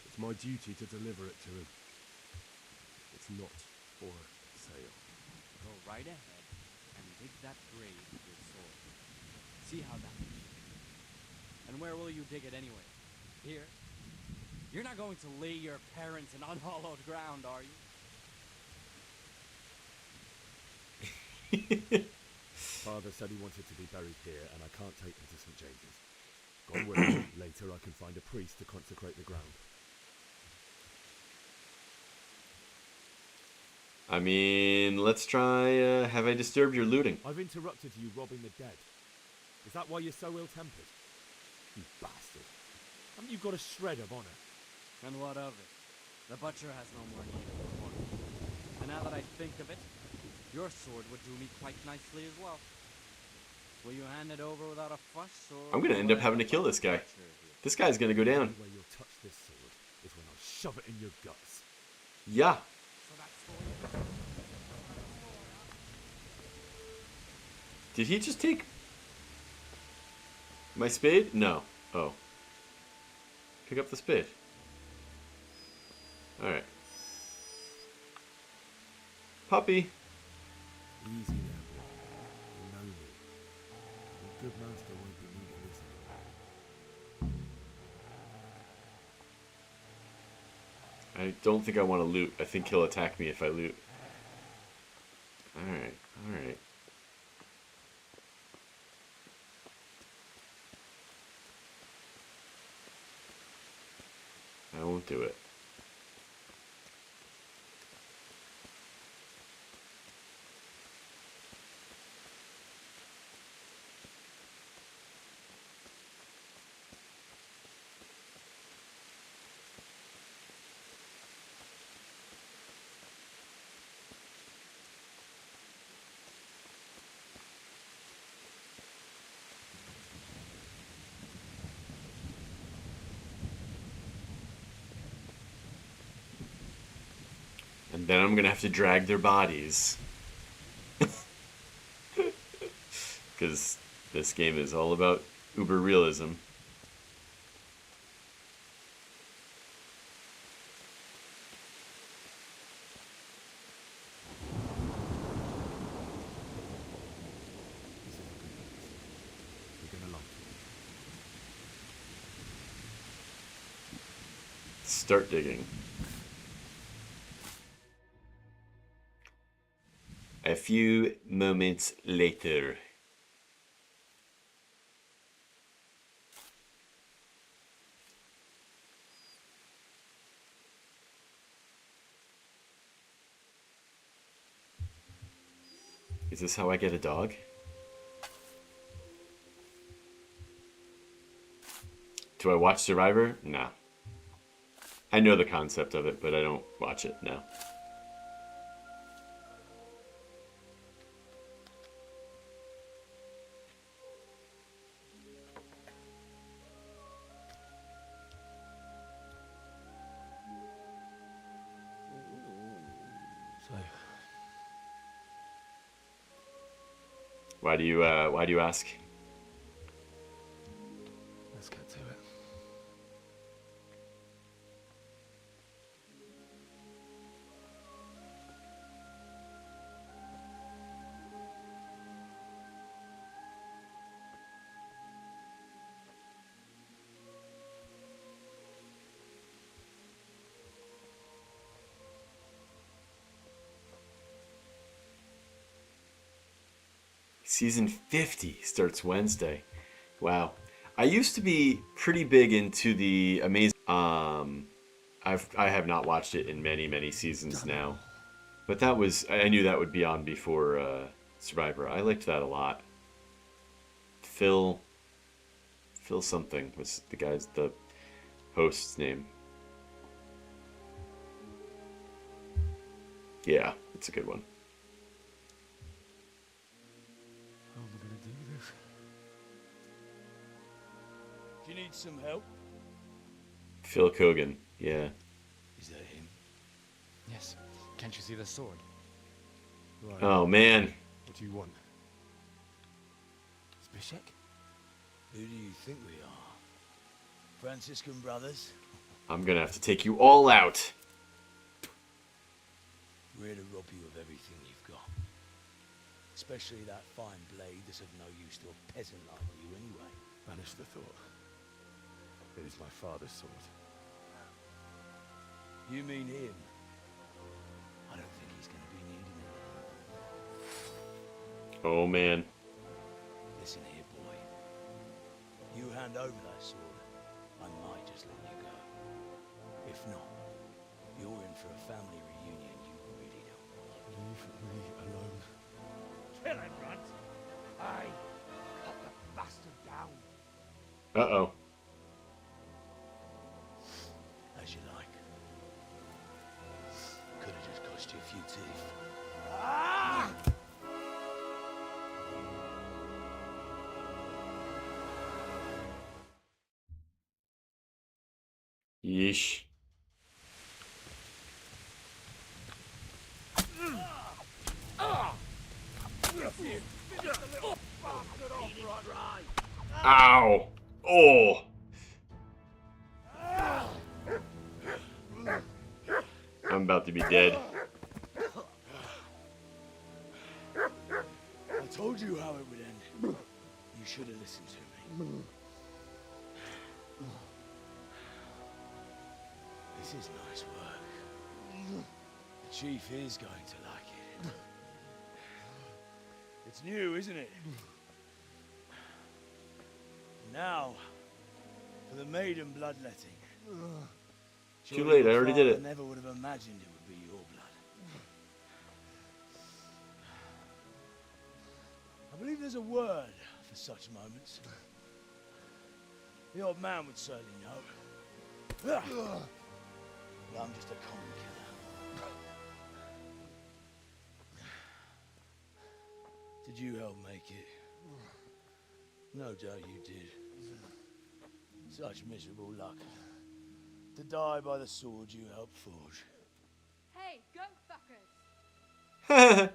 It's my duty to deliver it to him. It's not For sale. Go right ahead and dig that grave with your sword. See how that is. And where will you dig it anyway? Here? You're not going to lay your parents in unhallowed ground, are you? Father said he wanted to be buried here, and I can't take him to St. James's. God willing, later I can find a priest to consecrate the ground. I mean, let's try, have I disturbed your looting? I've interrupted you robbing the dead. Is that why you're so ill-tempered? You bastard. Haven't you got a shred of honor? And what of it? The butcher has no more need of your honor. And now that I think of it, your sword would do me quite nicely as well. Will you hand it over without a fuss, or... I'm gonna end up having to kill this guy. This guy's gonna go down. The only way you'll touch this sword is when I shove it in your guts. Yeah. So that sword... Did he just take my spade? No. Oh. Pick up the spade. Alright. Puppy. Easy there, boy. You know me. A good master won't be needing this anymore. I don't think I want to loot. I think he'll attack me if I loot. Alright, alright. I won't do it. And then I'm gonna have to drag their bodies. Because this game is all about uber realism. We're gonna love Start digging. A few moments later. Is this how I get a dog? Do I watch Survivor? No. I know the concept of it, but I don't watch it, no. So, Why do you ask? let's get to it. Season 50 starts Wednesday. Wow. I used to be pretty big into the amazing I have not watched it in many seasons now. But that was I knew that would be on before Survivor. I liked that a lot. Phil something was the host's name. Yeah, it's a good one. How am I gonna do this? Do you need some help? Phil Kogan. Yeah. Is that him? Yes. Can't you see the sword? Right. Oh man. What do you want? Zbyszek? Who do you think we are? Franciscan brothers? I'm gonna have to take you all out. We're here to rob you of everything you've got. Especially that fine blade that's of no use to a peasant like you anyway. Banish the thought. It is my father's sword. You mean him? I don't think he's going to be needing it anymore. Oh man. Listen here, boy. You hand over that sword, I might just let you go. If not, you're in for a family reunion you really don't want. Leave me alone. Kill him, Runt! Aye! Cut the bastard down! Uh-oh. As you like. Could have just cost you a few teeth. Yeesh. Ow! Oh! I'm about to be dead. I told you how it would end. You should have listened to me. This is nice work. The chief is going to like it. It's new, isn't it? Now, for the maiden bloodletting. Too late, I already did it. I never would have imagined it would be your blood. I believe there's a word for such moments. The old man would certainly know. But I'm just a common killer. Did you help make it? No doubt you did. Such miserable luck. To die by the sword you helped forge. Hey, goat fuckers!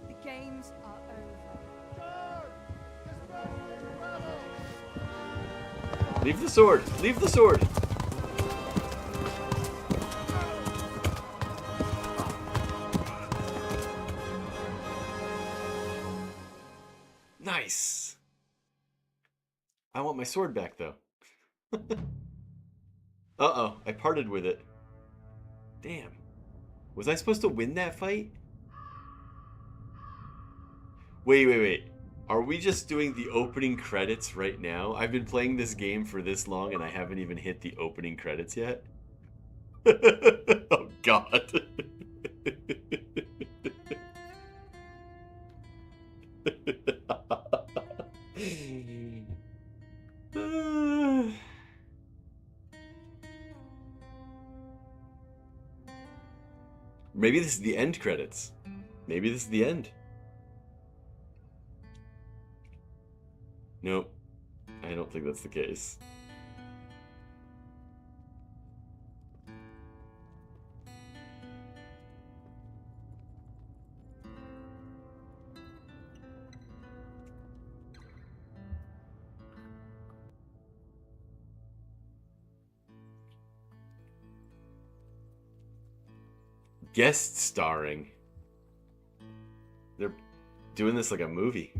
The games are over. Leave the sword! Leave the sword! Nice! I want my sword back, though. Uh-oh, I parted with it. Damn. Was I supposed to win that fight? Wait. Are we just doing the opening credits right now? I've been playing this game for this long and I haven't even hit the opening credits yet. Oh god. Maybe this is the end credits. Maybe this is the end. Nope. I don't think that's the case. Guest starring. They're doing this like a movie.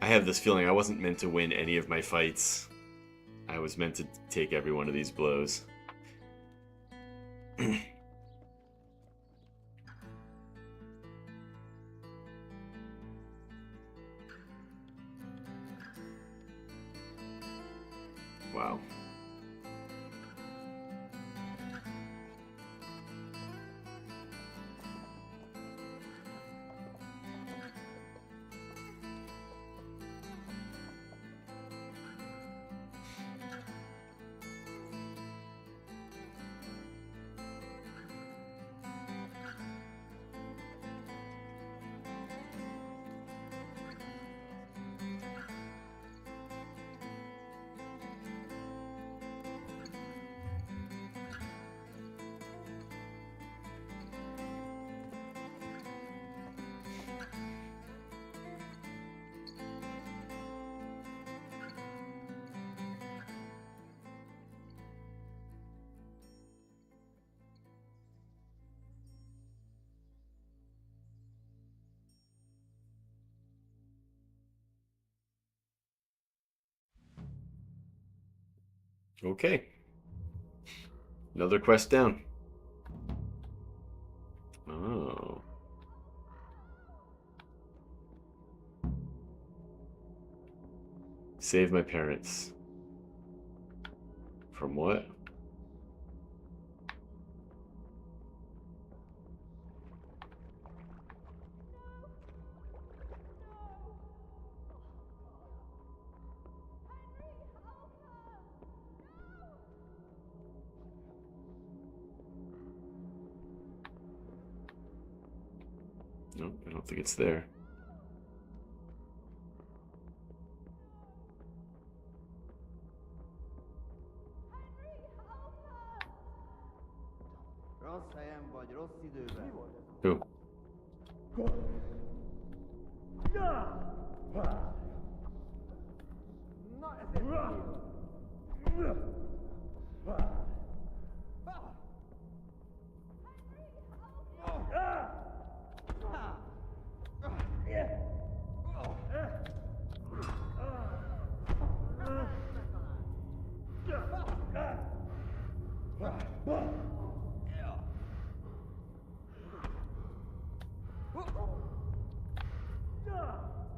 I have this feeling I wasn't meant to win any of my fights. I was meant to take every one of these blows. Wow. Okay. Another quest down. Oh. Save my parents. From what? Nope, I don't think it's there. Rossz helyen vagy, rossz időben. Who? Na, ezért hívjuk.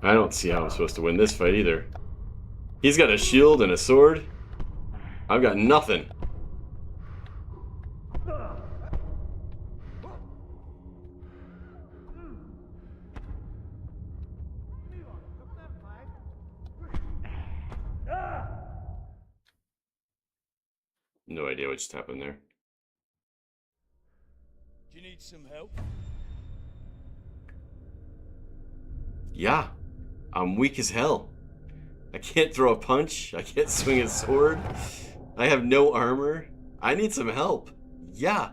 I don't see how I'm supposed to win this fight either. He's got a shield and a sword. I've got nothing. No idea what just happened there. Do you need some help? Yeah, I'm weak as hell. I can't throw a punch. I can't swing a sword. I have no armor. I need some help. Yeah.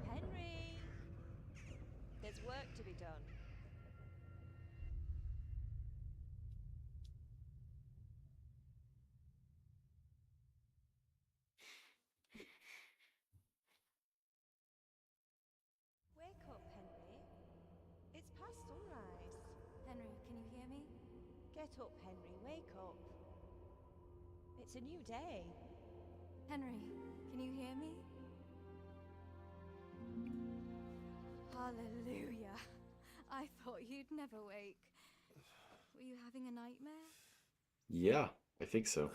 Henry! There's work to be done. Wake up, Henry. It's past sunrise. Henry, can you hear me? Get up, Henry. Wake up. It's a new day. Henry, can you hear me? Hallelujah. I thought you'd never wake. Were you having a nightmare? Yeah, I think so.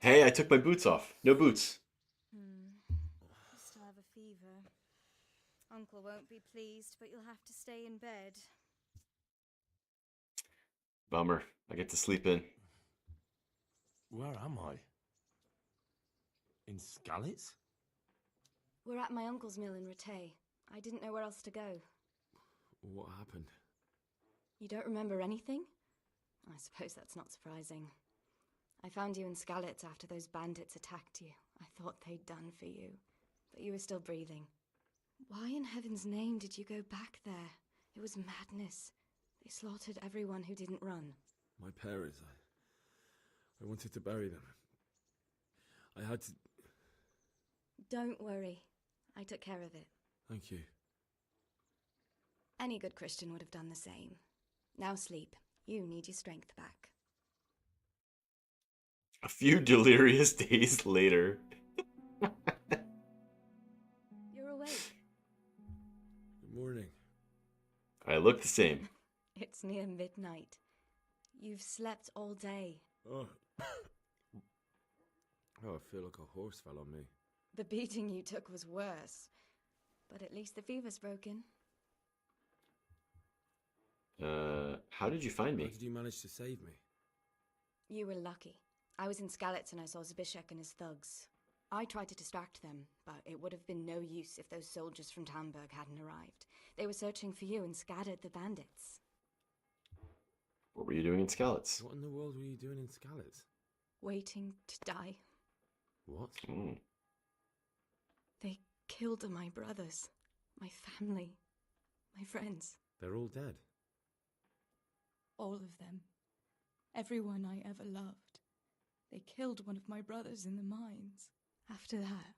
Hey, I took my boots off. No boots. You still have a fever. Uncle won't be pleased, but you'll have to stay in bed. Bummer. I get to sleep in. Where am I? In Skalitz? We're at my uncle's mill in Rattay. I didn't know where else to go. What happened? You don't remember anything? I suppose that's not surprising. I found you in Skalitz after those bandits attacked you. I thought they'd done for you, but you were still breathing. Why in heaven's name did you go back there? It was madness. They slaughtered everyone who didn't run. My parents, I wanted to bury them. I had to... Don't worry. I took care of it. Thank you. Any good Christian would have done the same. Now sleep. You need your strength back. A few delirious days later. You're awake. Good morning. I look the same. It's near midnight. You've slept all day. Oh. Oh, I feel like a horse fell on me. The beating you took was worse. But at least the fever's broken. How did you find How me? did you manage to save me? You were lucky. I was in Skalitz and I saw Zbyszek and his thugs. I tried to distract them, but it would have been no use if those soldiers from Tamburg hadn't arrived. They were searching for you and scattered the bandits. What were you doing in Skalitz? What in the world were you doing in Skalitz? Waiting to die. What? They killed my brothers, my family, my friends. They're all dead. All of them. Everyone I ever loved. They killed one of my brothers in the mines. After that,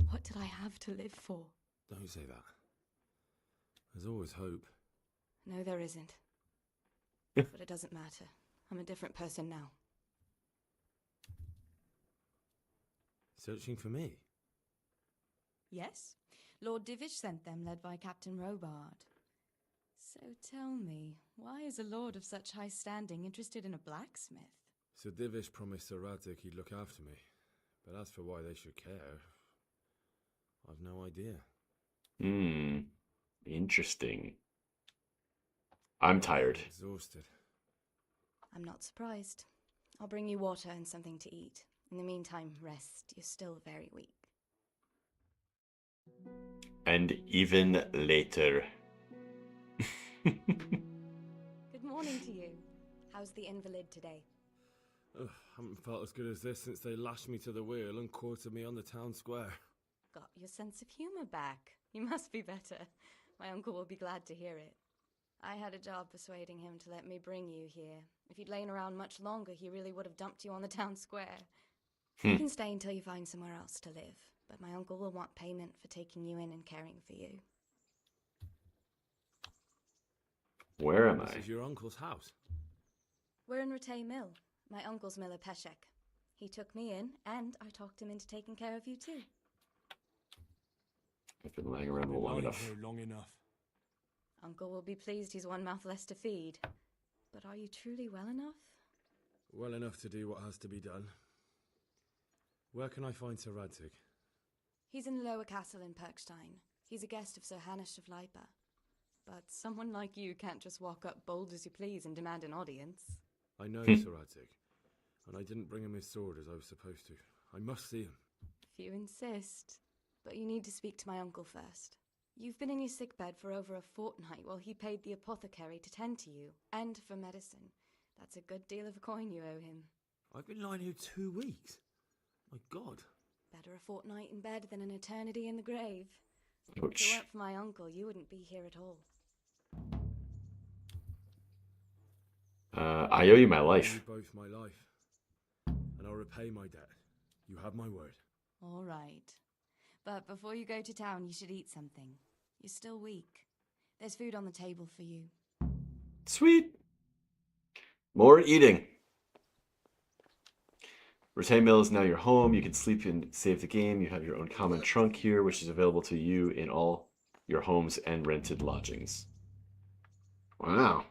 what did I have to live for? Don't say that. There's always hope. No, there isn't. But it doesn't matter. I'm a different person now. Searching for me? Yes, Lord Divish sent them, led by Captain Robard. So tell me, why is a lord of such high standing interested in a blacksmith? Sir Divish promised Sir Radzik he'd look after me. But as for why they should care, I've no idea. Interesting. I'm tired. Exhausted. I'm not surprised. I'll bring you water and something to eat. In the meantime, rest. You're still very weak. And even later. Good morning to you. How's the invalid today? Haven't felt as good as this since they lashed me to the wheel and quartered me on the town square. Got your sense of humor back. You must be better. My uncle will be glad to hear it. I had a job persuading him to let me bring you here. If you'd lain around much longer, he really would have dumped you on the town square. You can stay until you find somewhere else to live, but my uncle will want payment for taking you in and caring for you. Where am I? This is your uncle's house. We're in Rattay Mill. My uncle's miller Peshek. He took me in, and I talked him into taking care of you too. I've been lying around long enough. Long enough. Uncle will be pleased he's one mouth less to feed. But are you truly well enough? Well enough to do what has to be done. Where can I find Sir Radzik? He's in the lower castle in Perkstein. He's a guest of Sir Hanush of Leipa. But someone like you can't just walk up bold as you please and demand an audience. I know Sir Radzik, and I didn't bring him his sword as I was supposed to. I must see him. If you insist. But you need to speak to my uncle first. You've been in your sickbed for over a fortnight while he paid the apothecary to tend to you, and for medicine. That's a good deal of coin you owe him. I've been lying here 2 weeks. My God. Better a fortnight in bed than an eternity in the grave. If Ouch. it weren't for my uncle, you wouldn't be here at all. I owe you my I owe life. you both my life, and I'll repay my debt. You have my word. All right. But before you go to town, you should eat something. You're still weak. There's food on the table for you. Sweet. More eating. Rattay Mill is now your home. You can sleep and save the game. You have your own common trunk here, which is available to you in all your homes and rented lodgings. Wow.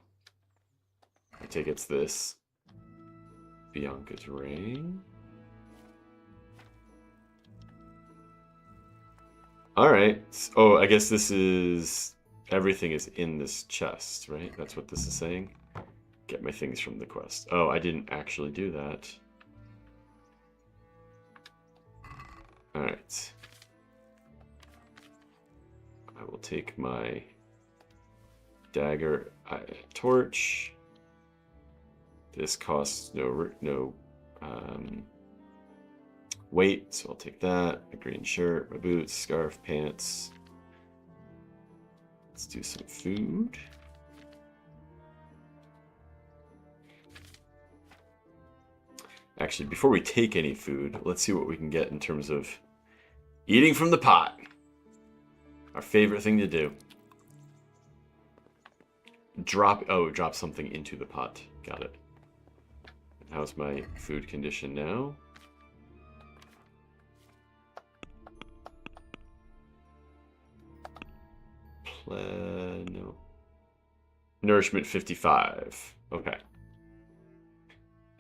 I take it's this. Bianca's ring. Alright. Oh, I guess this is... Everything is in this chest, right? That's what this is saying? Get my things from the quest. Oh, I didn't actually do that. Alright. I will take my dagger, torch. This costs no weight, so I'll take that. A green shirt, my boots, scarf, pants. Let's do some food. Actually, before we take any food, let's see what we can get in terms of eating from the pot. Our favorite thing to do. Drop something into the pot. Got it. How's my food condition now? No. Nourishment 55. Okay.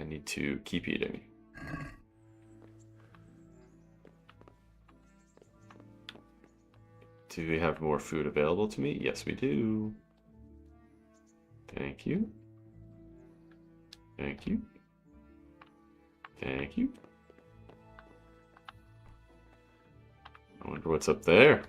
I need to keep eating. Do we have more food available to me? Yes, we do. Thank you. Thank you. Thank you. I wonder what's up there.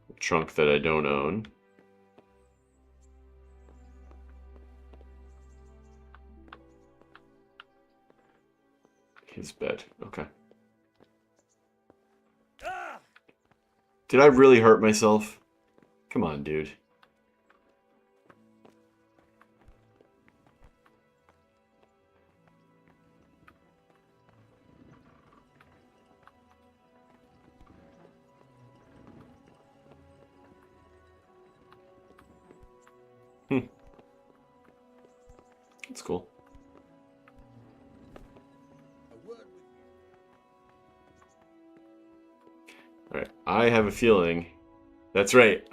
A trunk that I don't own. His bed. Okay. Did I really hurt myself? Come on, dude. That's cool. Alright, I have a feeling. That's right,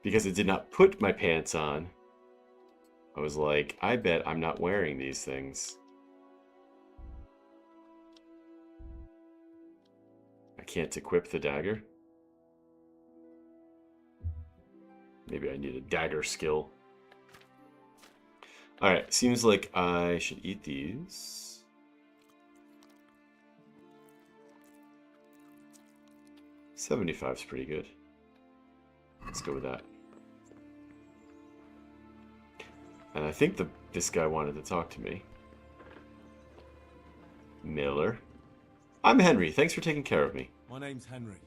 because I did not put my pants on, I was like, I bet I'm not wearing these things. I can't equip the dagger. Maybe I need a dagger skill. Alright, seems like I should eat these. $75 is pretty good. Let's go with that. And I think this guy wanted to talk to me. Miller. I'm Henry. Thanks for taking care of me. My name's Henry.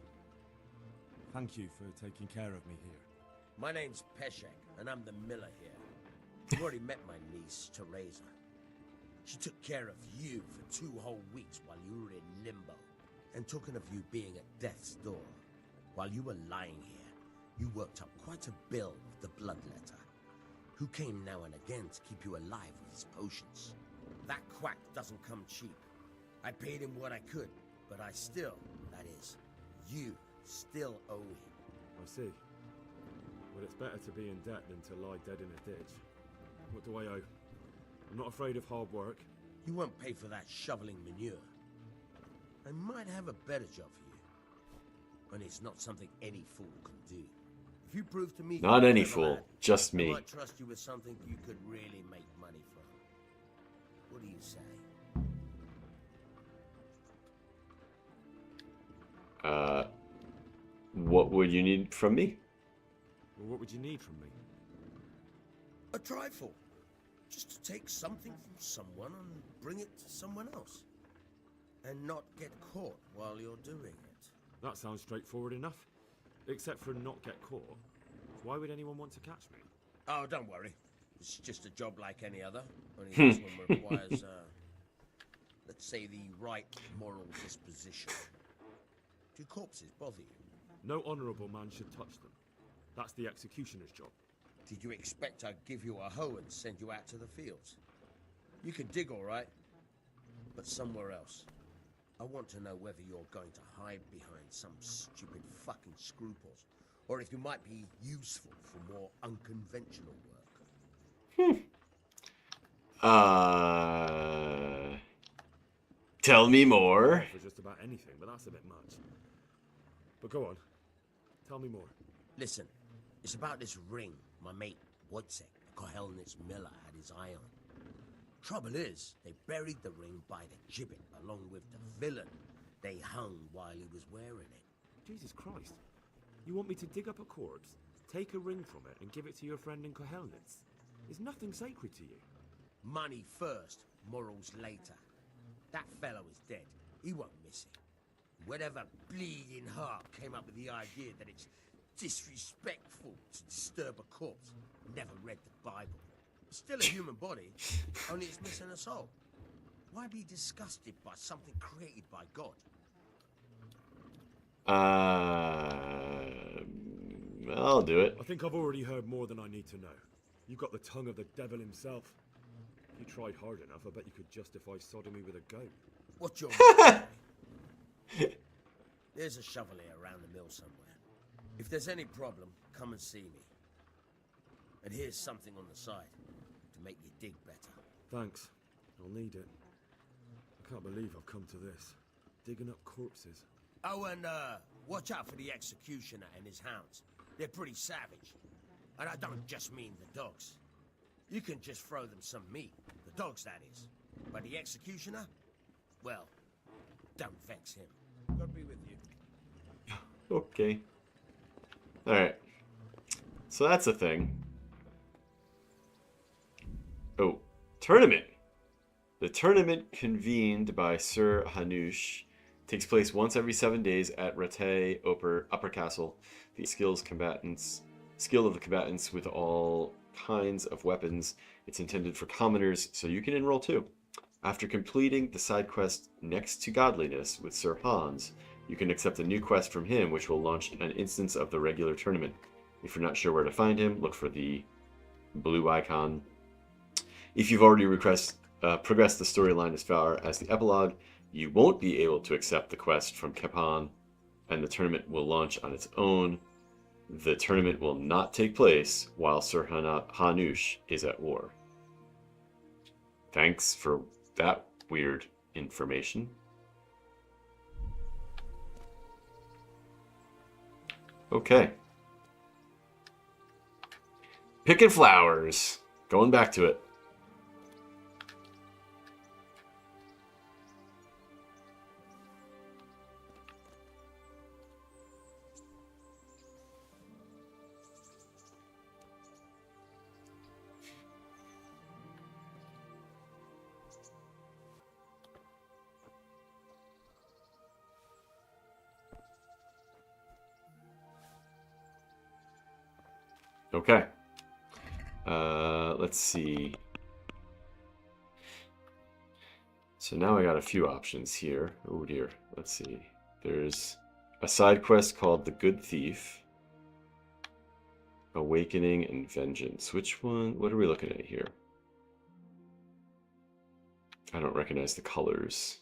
Thank you for taking care of me here. My name's Peshek, and I'm the miller here. You've already met my niece, Teresa. She took care of you for 2 whole weeks while you were in limbo. And talking of you being at death's door, while you were lying here, you worked up quite a bill with the bloodletter, who came now and again to keep you alive with his potions. That quack doesn't come cheap. I paid him what I could, but I still, that is, you still owe him. I see. Well, it's better to be in debt than to lie dead in a ditch. What do I owe? I'm not afraid of hard work. You won't pay for that shoveling manure. I might have a better job for you. And it's not something any fool can do. If you prove to me... Not any fool, just me. I might trust you with something you could really make money from. What do you say? What would you need from me? Well, what would you need from me? A trifle. Just to take something from someone and bring it to someone else. And not get caught while you're doing it. That sounds straightforward enough. Except for not get caught. Why would anyone want to catch me? Oh, don't worry. It's just a job like any other. Only this one requires, let's say, the right moral disposition. Do corpses bother you? No honourable man should touch them. That's the executioner's job. Did you expect I'd give you a hoe and send you out to the fields? You can dig all right, but somewhere else. I want to know whether you're going to hide behind some stupid fucking scruples, or if you might be useful for more unconventional work. Tell me more. For just about anything, but that's a bit much. But go on. Tell me more. Listen, it's about this ring my mate Wojciech, the Kohelnitz miller, had his eye on. Trouble is, they buried the ring by the gibbet along with the villain they hung while he was wearing it. Jesus Christ. You want me to dig up a corpse, take a ring from it, and give it to your friend in Kohelnitz? Is nothing sacred to you? Money first, morals later. That fellow is dead. He won't miss it. Whatever bleeding heart came up with the idea that it's disrespectful to disturb a corpse never read the Bible. It's still a human body, only it's missing a soul. Why be disgusted by something created by God? I'll do it. I think I've already heard more than I need to know. You've got the tongue of the devil himself. If you tried hard enough, I bet you could justify sodomy with a goat. What's your There's a shovel here around the mill somewhere. If there's any problem, come and see me. And here's something on the side to make you dig better. Thanks. I'll need it. I can't believe I've come to this. Digging up corpses. Oh, and watch out for the executioner and his hounds. They're pretty savage. And I don't just mean the dogs. You can just throw them some meat. The dogs, that is. But the executioner? Well, don't vex him. God be with you. Okay. Alright. So that's a thing. Oh, tournament. The tournament convened by Sir Hanush Takes place once every 7 days at Rete Upper Castle. The skill of the combatants with all kinds of weapons. It's intended for commoners, so you can enroll too. After completing the side quest Next to Godliness with Sir Hans, you can accept a new quest from him, which will launch an instance of the regular tournament. If you're not sure where to find him, look for the blue icon. If you've already progressed the storyline as far as the epilogue, you won't be able to accept the quest from Capon, and the tournament will launch on its own. The tournament will not take place while Sir Hanush is at war. Thanks for that weird information. Okay. Picking flowers. Going back to it. Okay. Let's see. So now I got a few options here. Oh dear. Let's see. There's a side quest called The Good Thief, Awakening, and Vengeance. Which one? What are we looking at here? I don't recognize the colors.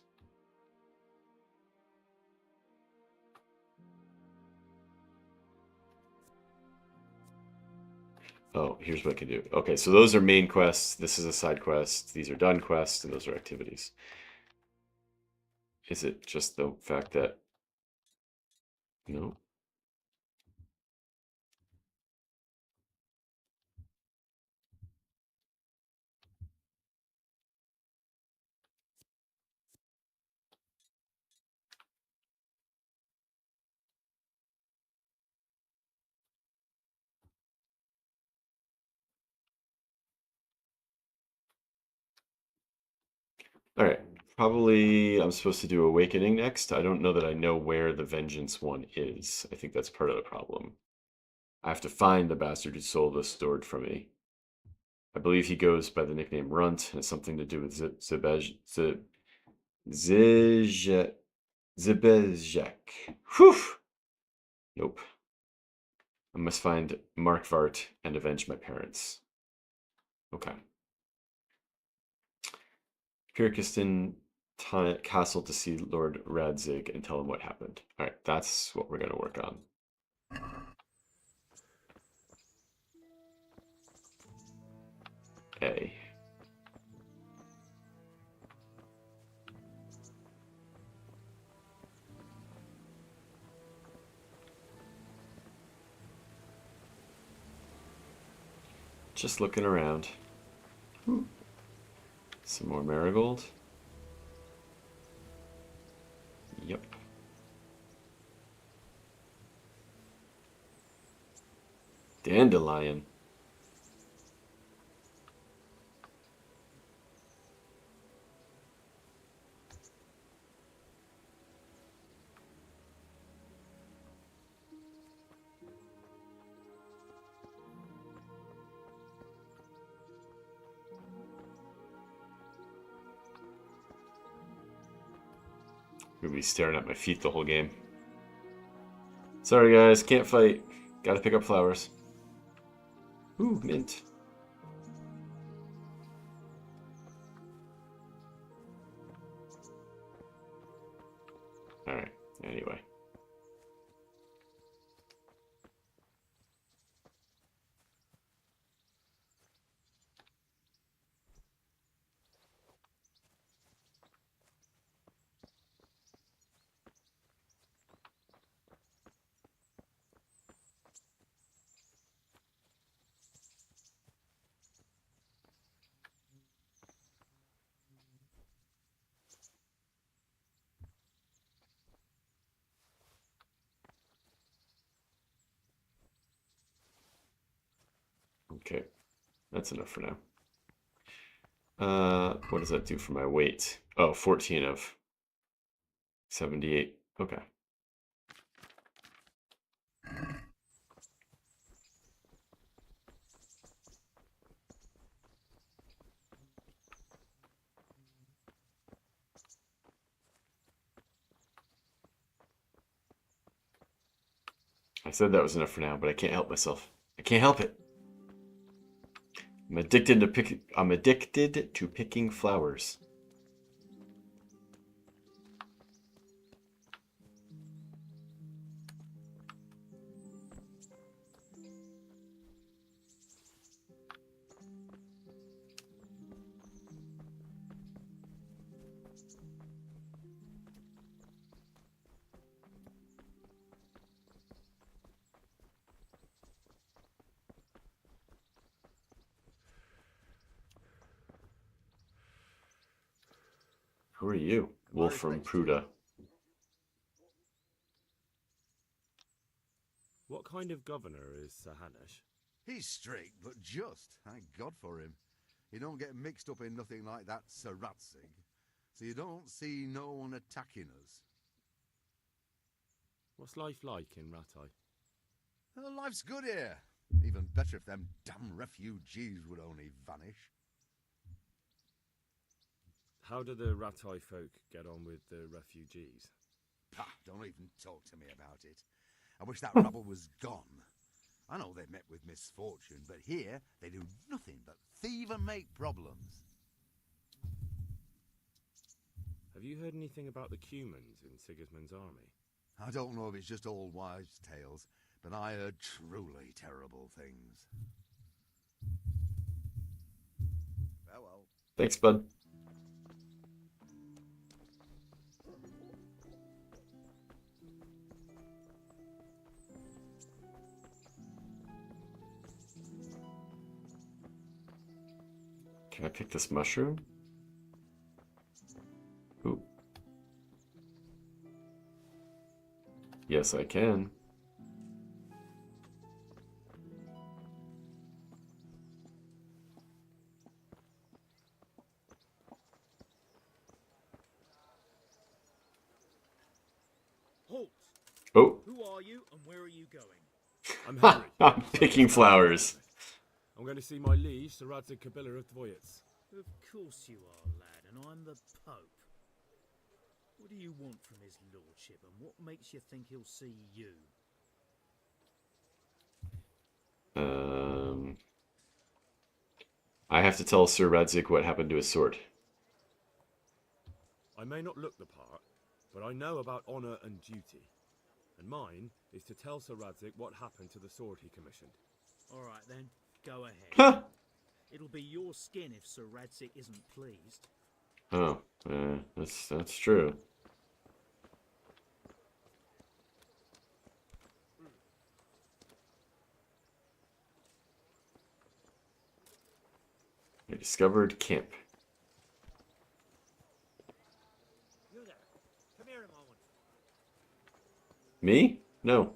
Oh, here's what I can do. Okay, so those are main quests. This is a side quest. These are done quests, and those are activities. Is it just the fact that... No. All right. Probably I'm supposed to do Awakening next. I don't know that I know where the Vengeance one is. I think that's part of the problem. I have to find the bastard who stole the sword from me. I believe he goes by the nickname Runt, and it's something to do with Zebezjek. Whew! Nope. I must find Markvart and avenge my parents. Okay. Kirkistan Castle to see Lord Radzig and tell him what happened. All right, that's what we're going to work on. A. Just looking around. Some more marigold. Yep. Dandelion. I'm gonna be staring at my feet the whole game. Sorry guys, can't fight. Gotta pick up flowers. Ooh, mint. Alright, anyway. Okay, that's enough for now. What does that do for my weight? Oh, 14 of 78. Okay. I said that was enough for now, but I can't help myself. I can't help it. I'm addicted to picking flowers. Who are you? Wolf from Pruda. What kind of governor is Sir Hanush? He's strict, but just. Thank God for him. He don't get mixed up in nothing like that Sir Ratzig, so you don't see no one attacking us. What's life like in Ratai? Well, life's good here. Even better if them damn refugees would only vanish. How do the Ratai folk get on with the refugees? Pah, don't even talk to me about it. I wish that rabble was gone. I know they met with misfortune, but here they do nothing but thieve and make problems. Have you heard anything about the Cumans in Sigismund's army? I don't know if it's just old wives' tales, but I heard truly terrible things. Farewell. Thanks, bud. Can I pick this mushroom? Ooh. Yes, I can. Halt! Oh. Who are you and where are you going? I'm Henry. I'm picking flowers. I'm going to see my liege, Sir Radzig Kabila of Dvoyets. Of course you are, lad, and I'm the Pope. What do you want from his lordship, and what makes you think he'll see you? I have to tell Sir Radzig what happened to his sword. I may not look the part, but I know about honour and duty. And mine is to tell Sir Radzig what happened to the sword he commissioned. All right, then. Go ahead. Huh. It'll be your skin if Sir Radzig isn't pleased. Oh, that's true. I discovered camp. You there. Come here a moment. Me? No.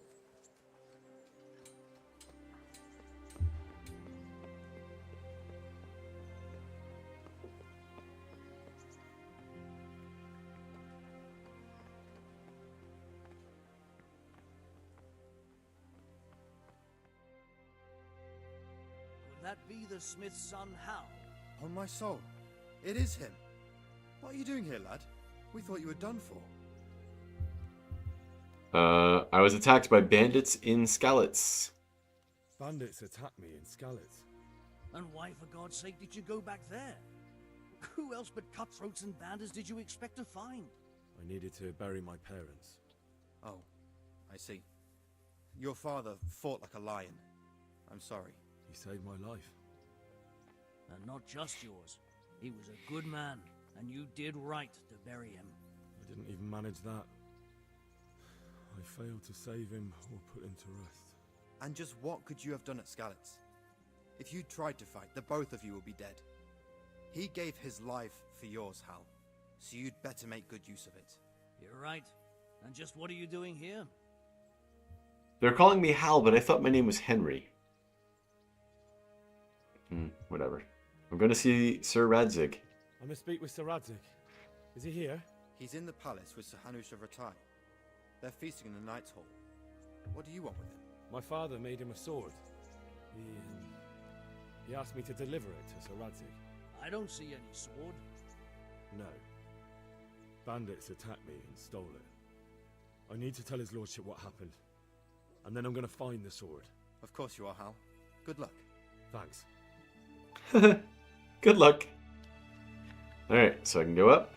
Would that be the smith's son, Hal? On my soul, it is him. What are you doing here, lad? We thought you were done for. I was attacked by bandits in Skalitz. Bandits attacked me in Skalitz. And why, for God's sake, did you go back there? Who else but cutthroats and bandits did you expect to find? I needed to bury my parents. Oh, I see. Your father fought like a lion. I'm sorry. He saved my life. And not just yours. He was a good man, and you did right to bury him. I didn't even manage that. I failed to save him or put him to rest. And just what could you have done at Skalitz? If you tried to fight, the both of you will be dead. He gave his life for yours, Hal. So you'd better make good use of it. You're right. And just what are you doing here? They're calling me Hal, but I thought my name was Henry. Whatever. I'm going to see Sir Radzig. I must speak with Sir Radzig. Is he here? He's in the palace with Sir Hanush of Ratai. They're feasting in the Knight's Hall. What do you want with him? My father made him a sword. He asked me to deliver it to Sir Radzig. I don't see any sword. No. Bandits attacked me and stole it. I need to tell his lordship what happened. And then I'm gonna find the sword. Of course you are, Hal. Good luck. Thanks. Good luck. Alright, so I can go up.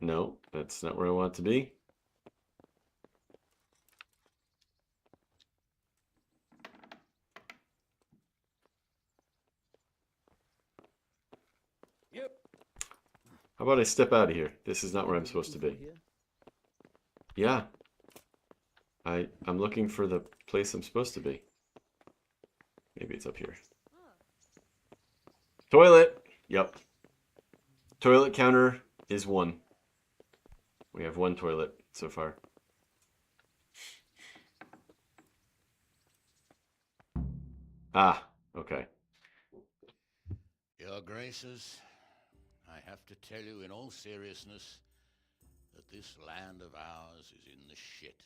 No, that's not where I want to be. Yep. How about I step out of here? This is not where I'm supposed to be. Yeah. I'm looking for the place I'm supposed to be. Maybe it's up here. Toilet! Yep. Toilet counter is 1. We have 1 toilet so far. Ah, okay. Your Graces, I have to tell you in all seriousness that this land of ours is in the shit.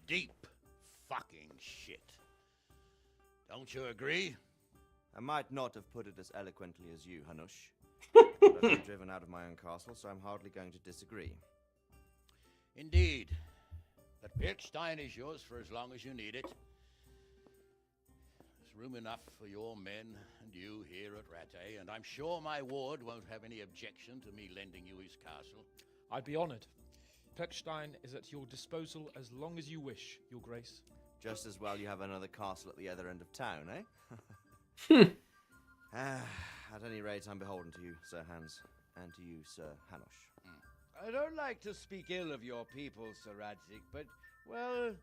Deep fucking shit. Don't you agree? I might not have put it as eloquently as you, Hanush. But I've been driven out of my own castle, so I'm hardly going to disagree. Indeed. But Birkstein is yours for as long as you need it. There's room enough for your men and you here at Rattay, and I'm sure my ward won't have any objection to me lending you his castle. I'd be honored. Pechstein is at your disposal as long as you wish, Your Grace. Just as well you have another castle at the other end of town, eh? At any rate, I'm beholden to you, Sir Hans, and to you, Sir Hanush. I don't like to speak ill of your people, Sir Radzig, but, well,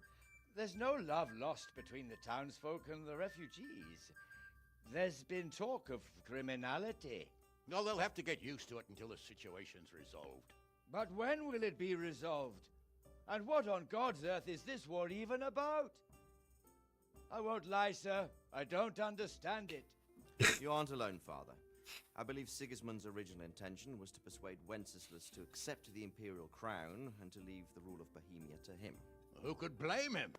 there's no love lost between the townsfolk and the refugees. There's been talk of criminality. No, they'll have to get used to it until the situation's resolved. But when will it be resolved? And what on God's earth is this war even about? I won't lie, sir. I don't understand it. You aren't alone, Father. I believe Sigismund's original intention was to persuade Wenceslas to accept the imperial crown and to leave the rule of Bohemia to him. Who could blame him?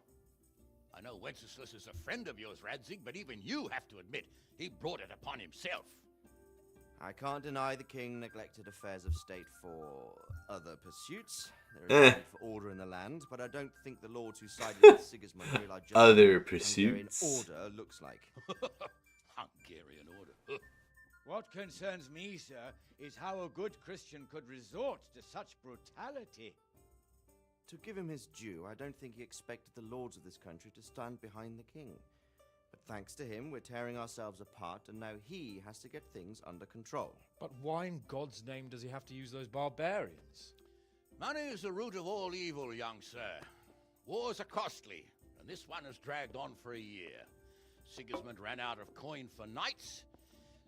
I know Wenceslas is a friend of yours, Radzig, but even you have to admit he brought it upon himself. I can't deny the king neglected affairs of state for other pursuits. There is need for order in the land, but I don't think the lords who sided with Sigismund realize just Other what pursuits. Hungarian order looks like. Hungarian order. What concerns me, sir, is how a good Christian could resort to such brutality. To give him his due, I don't think he expected the lords of this country to stand behind the king. But thanks to him, we're tearing ourselves apart, and now he has to get things under control. But why in God's name does he have to use those barbarians? Money is the root of all evil, young sir. Wars are costly, and this one has dragged on for a year. Sigismund ran out of coin for knights,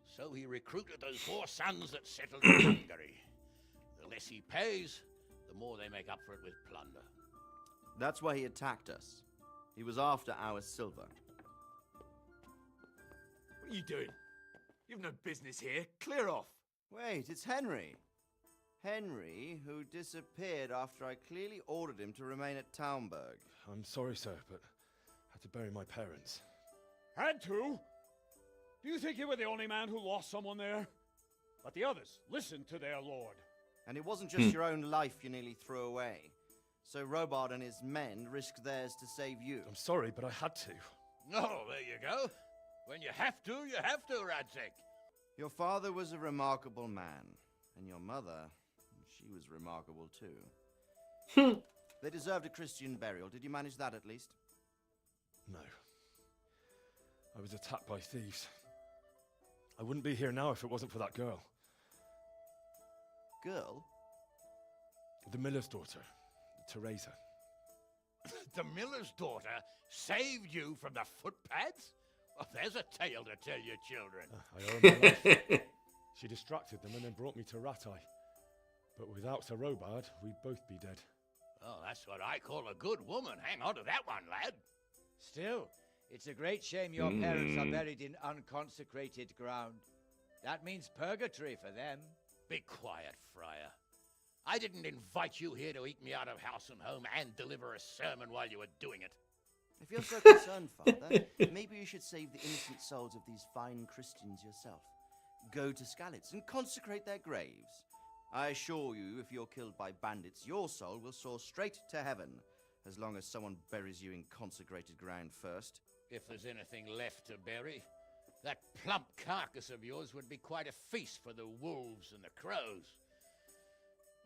so he recruited those 4 sons that settled in Hungary. The less he pays, the more they make up for it with plunder. That's why he attacked us. He was after our silver. What are you doing? You've no business here. Clear off. Wait, it's Henry. Henry, who disappeared after I clearly ordered him to remain at Townburg. I'm sorry, sir, but I had to bury my parents. Had to? Do you think you were the only man who lost someone there? But the others listened to their lord. And it wasn't just your own life you nearly threw away. So Robard and his men risked theirs to save you. I'm sorry, but I had to. Oh, there you go. When you have to, Radzig. Your father was a remarkable man. And your mother, she was remarkable too. They deserved a Christian burial. Did you manage that at least? No. I was attacked by thieves. I wouldn't be here now if it wasn't for that girl. Girl? The miller's daughter, Teresa. The miller's daughter saved you from the footpads? Oh, there's a tale to tell your children. I owe her my life. She distracted them and then brought me to Rattay. But without Sir Robard, we'd both be dead. Oh, that's what I call a good woman. Hang on to that one, lad. Still, it's a great shame your parents are buried in unconsecrated ground. That means purgatory for them. Be quiet, Friar. I didn't invite you here to eat me out of house and home and deliver a sermon while you were doing it. If you're so concerned, Father, maybe you should save the innocent souls of these fine Christians yourself. Go to Skalitz and consecrate their graves. I assure you, if you're killed by bandits, your soul will soar straight to heaven, as long as someone buries you in consecrated ground first. If there's anything left to bury, that plump carcass of yours would be quite a feast for the wolves and the crows.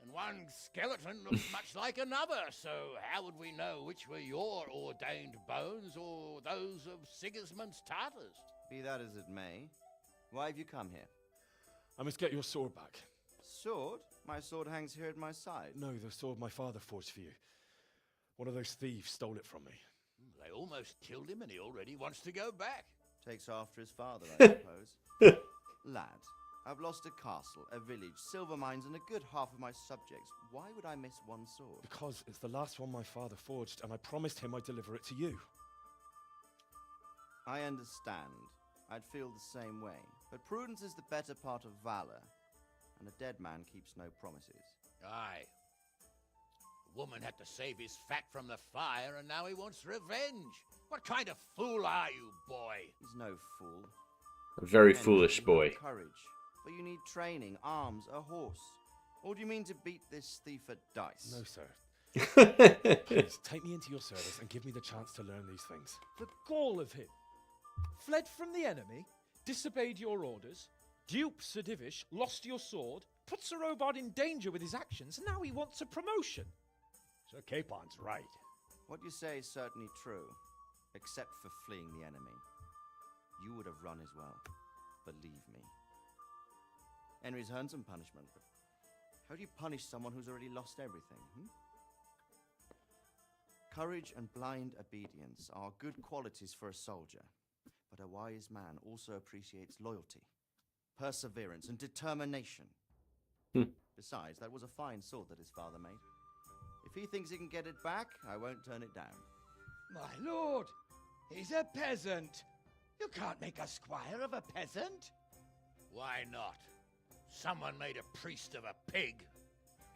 And one skeleton looks much like another, so how would we know which were your ordained bones or those of Sigismund's Tartars? Be that as it may, why have you come here? I must get your sword back. Sword? My sword hangs here at my side. No, the sword my father forged for you. One of those thieves stole it from me. They almost killed him and he already wants to go back. Takes after his father, I suppose. Lad, I've lost a castle, a village, silver mines, and a good half of my subjects. Why would I miss one sword? Because it's the last one my father forged, and I promised him I'd deliver it to you. I understand. I'd feel the same way. But prudence is the better part of valor, and a dead man keeps no promises. Aye. The woman had to save his fat from the fire, and now he wants revenge. What kind of fool are you, boy? He's no fool. A very Men foolish need boy. Courage. But you need training, arms, a horse. Or do you mean to beat this thief at dice? No, sir. Please, take me into your service and give me the chance to learn these things. The gall of him. Fled from the enemy, disobeyed your orders, duped Sir Divish, lost your sword, put Sir Robard in danger with his actions, and now he wants a promotion. Sir Capon's right. What you say is certainly true, except for fleeing the enemy. You would have run as well, believe me. Henry's earned some punishment, but how do you punish someone who's already lost everything, Courage and blind obedience are good qualities for a soldier, but a wise man also appreciates loyalty, perseverance, and determination. Besides, that was a fine sword that his father made. If he thinks he can get it back, I won't turn it down. My lord, he's a peasant. You can't make a squire of a peasant. Why not? Someone made a priest of a pig.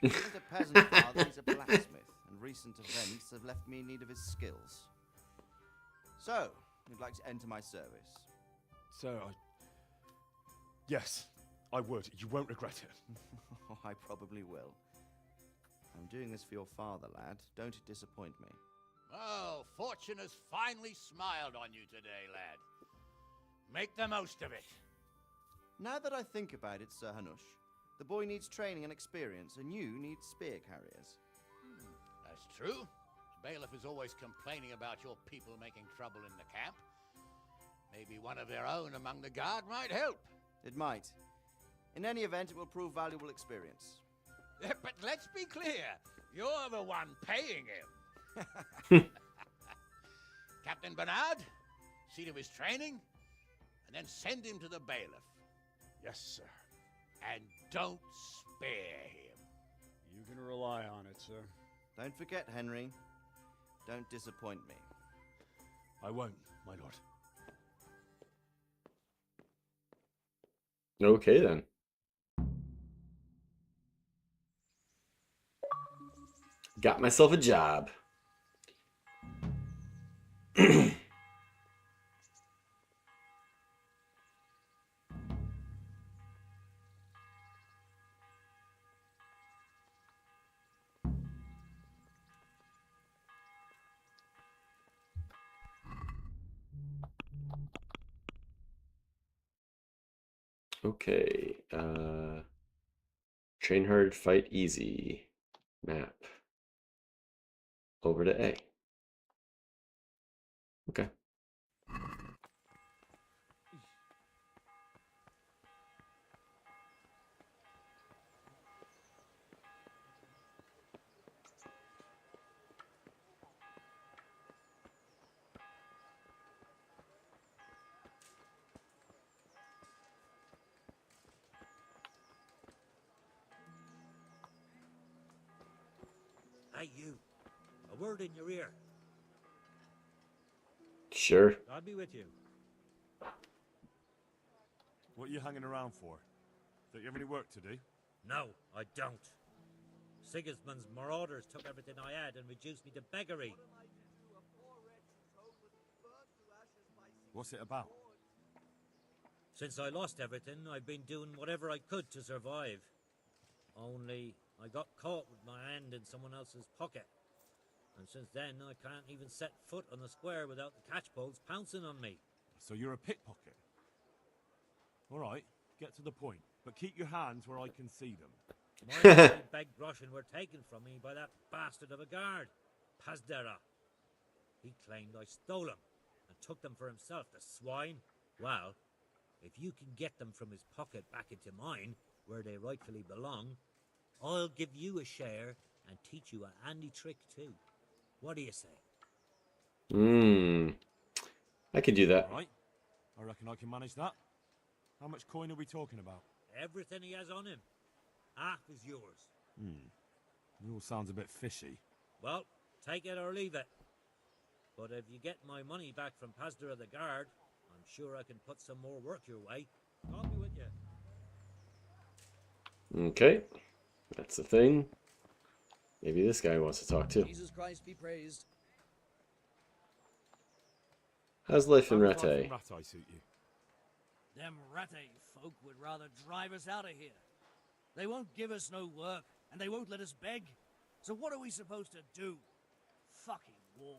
He isn't a peasant, father, he's a blacksmith, and recent events have left me in need of his skills. So, you'd like to enter my service? Sir, Yes, I would. You won't regret it. I probably will. I'm doing this for your father, lad. Don't disappoint me. Oh, fortune has finally smiled on you today, lad. Make the most of it. Now that I think about it, Sir Hanush, the boy needs training and experience, and you need spear carriers. That's true. The bailiff is always complaining about your people making trouble in the camp. Maybe one of their own among the guard might help. It might. In any event, it will prove valuable experience. But let's be clear. You're the one paying him. Captain Bernard, see to his training, and then send him to the bailiff. Yes, sir. And don't spare him. You can rely on it, sir. Don't forget, Henry. Don't disappoint me. I won't, my lord. Okay, then. Got myself a job. Okay, train hard, fight easy. Map. Over to A. Okay. Hey, you. A word in your ear. Sure. I'll be with you. What are you hanging around for? Don't you have any work to do? No, I don't. Sigismund's marauders took everything I had and reduced me to beggary. What's it about? Since I lost everything, I've been doing whatever I could to survive. Only, I got caught with my hand in someone else's pocket. And since then, I can't even set foot on the square without the catchpoles pouncing on me. So you're a pickpocket? Alright, get to the point. But keep your hands where I can see them. My money beg groschen were taken from me by that bastard of a guard, Pazdera. He claimed I stole them and took them for himself, the swine. Well, if you can get them from his pocket back into mine, where they rightfully belong, I'll give you a share and teach you a handy trick too. What do you say? I could do that. All right. I reckon I can manage that. How much coin are we talking about? Everything he has on him. Half is yours. It all sounds a bit fishy. Well, take it or leave it. But if you get my money back from Pazdera the guard, I'm sure I can put some more work your way. I'll be with you. Okay. That's the thing. Maybe this guy wants to talk too. Jesus Christ be praised. How's life in How does life Rattay? in Rattay suit you? Them Rattay folk would rather drive us out of here. They won't give us no work, and they won't let us beg. So what are we supposed to do? Fucking war.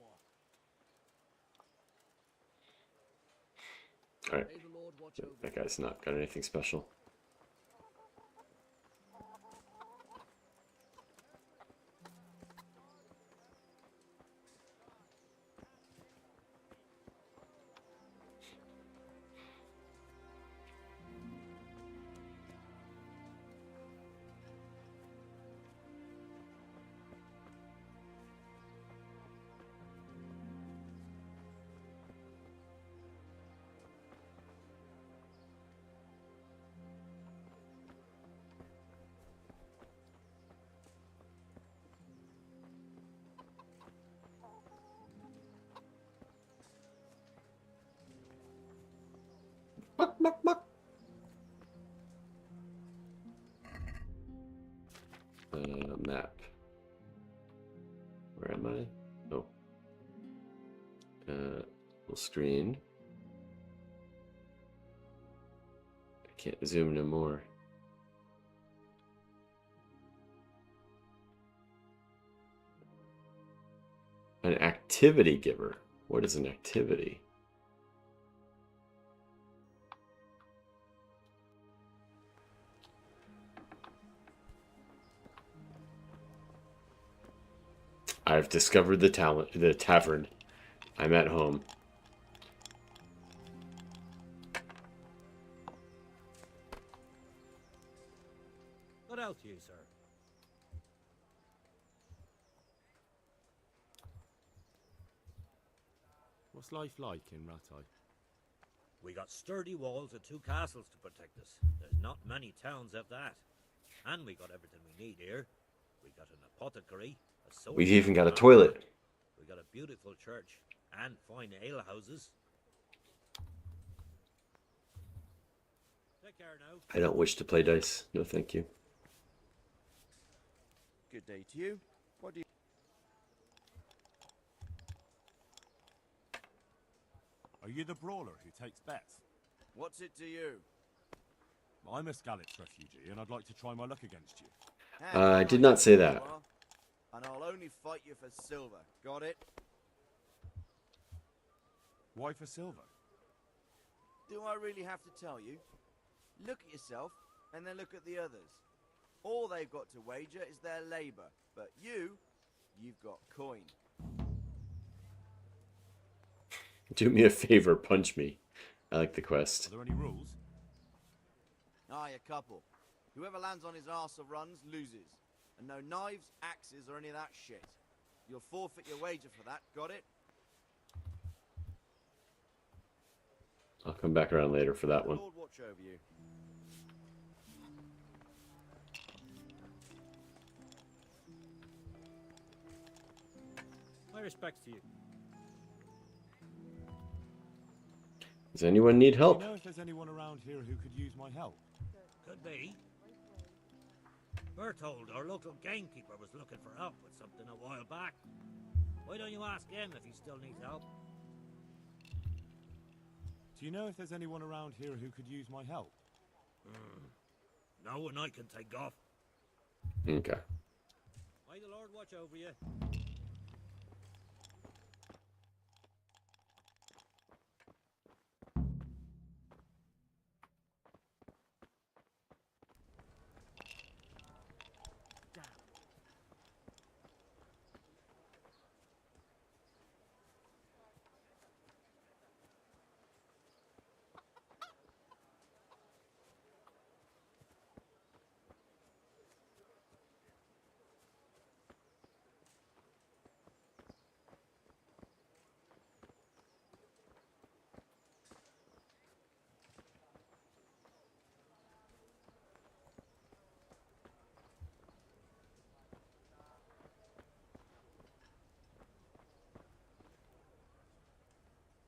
Alright. May the Lord watch over That guy's not got anything special. Map. Where am I? Oh. Full screen. I can't zoom no more. An activity giver. What is an activity? I've discovered the tavern. I'm at home. What else you, sir? What's life like in Rattay? We got sturdy walls and 2 castles to protect us. There's not many towns have that. And we got everything we need here. We got an apothecary, a soldier. We've even got a toilet. We got a beautiful church and fine alehouses. Take care now. I don't wish to play dice. No, thank you. Good day to you. What do you... Are you the brawler who takes bets? What's it to you? I'm a Skalitz refugee, and I'd like to try my luck against you. I did not say that. And I'll only fight you for silver. Got it? Why for silver? Do I really have to tell you? Look at yourself, and then look at the others. All they've got to wager is their labour. But you've got coin. Do me a favor, punch me. I like the quest. Are there any rules? Aye, a couple. Whoever lands on his arse or runs loses. And no knives, axes, or any of that shit. You'll forfeit your wager for that, got it? I'll come back around later for that one. Lord watch over you. My respects to you. Does anyone need Do help? you know if there's anyone around here who could use my help? Could be. We're told our local gamekeeper was looking for help with something a while back. Why don't you ask him if he still needs help? Do you know if there's anyone around here who could use my help? No one I can take off. Okay. May the Lord watch over you.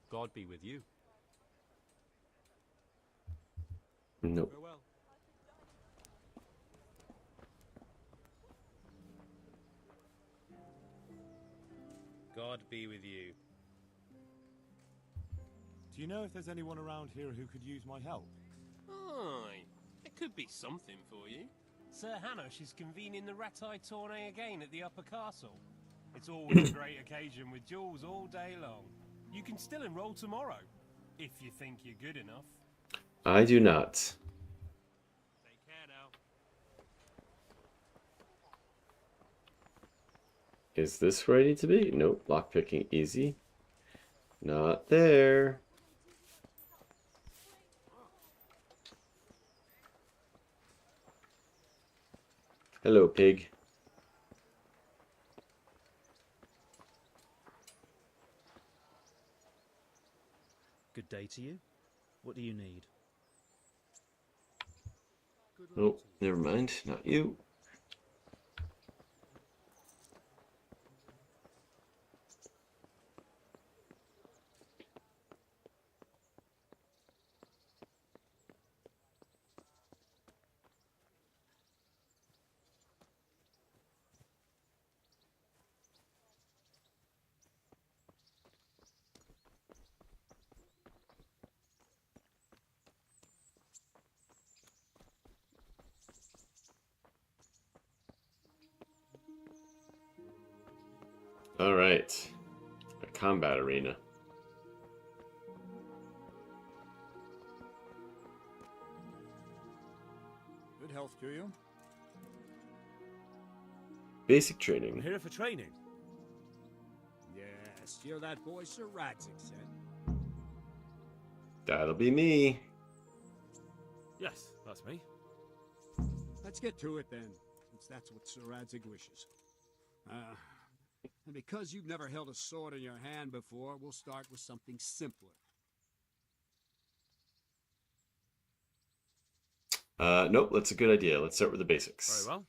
God be with you. Nope. Farewell. God be with you. Do you know if there's anyone around here who could use my help? Aye, it could be something for you. Sir Hanush is convening the Ratai tourney again at the Upper Castle. It's always a great occasion with duels all day long. You can still enroll tomorrow, if you think you're good enough. I do not. Take care now. Is this where I need to be? Nope. Lockpicking easy. Not there. Hello, pig. Good day to you. What do you need? Nope, never mind. Not you. All right. A combat arena. Good health to you. Basic training. I'm here for training. Yes, you're that boy Sir Radzik said. That'll be me. Yes, that's me. Let's get to it then, since that's what Sir Radzik wishes. And because you've never held a sword in your hand before, we'll start with something simpler. Nope, that's a good idea. Let's start with the basics. Very well.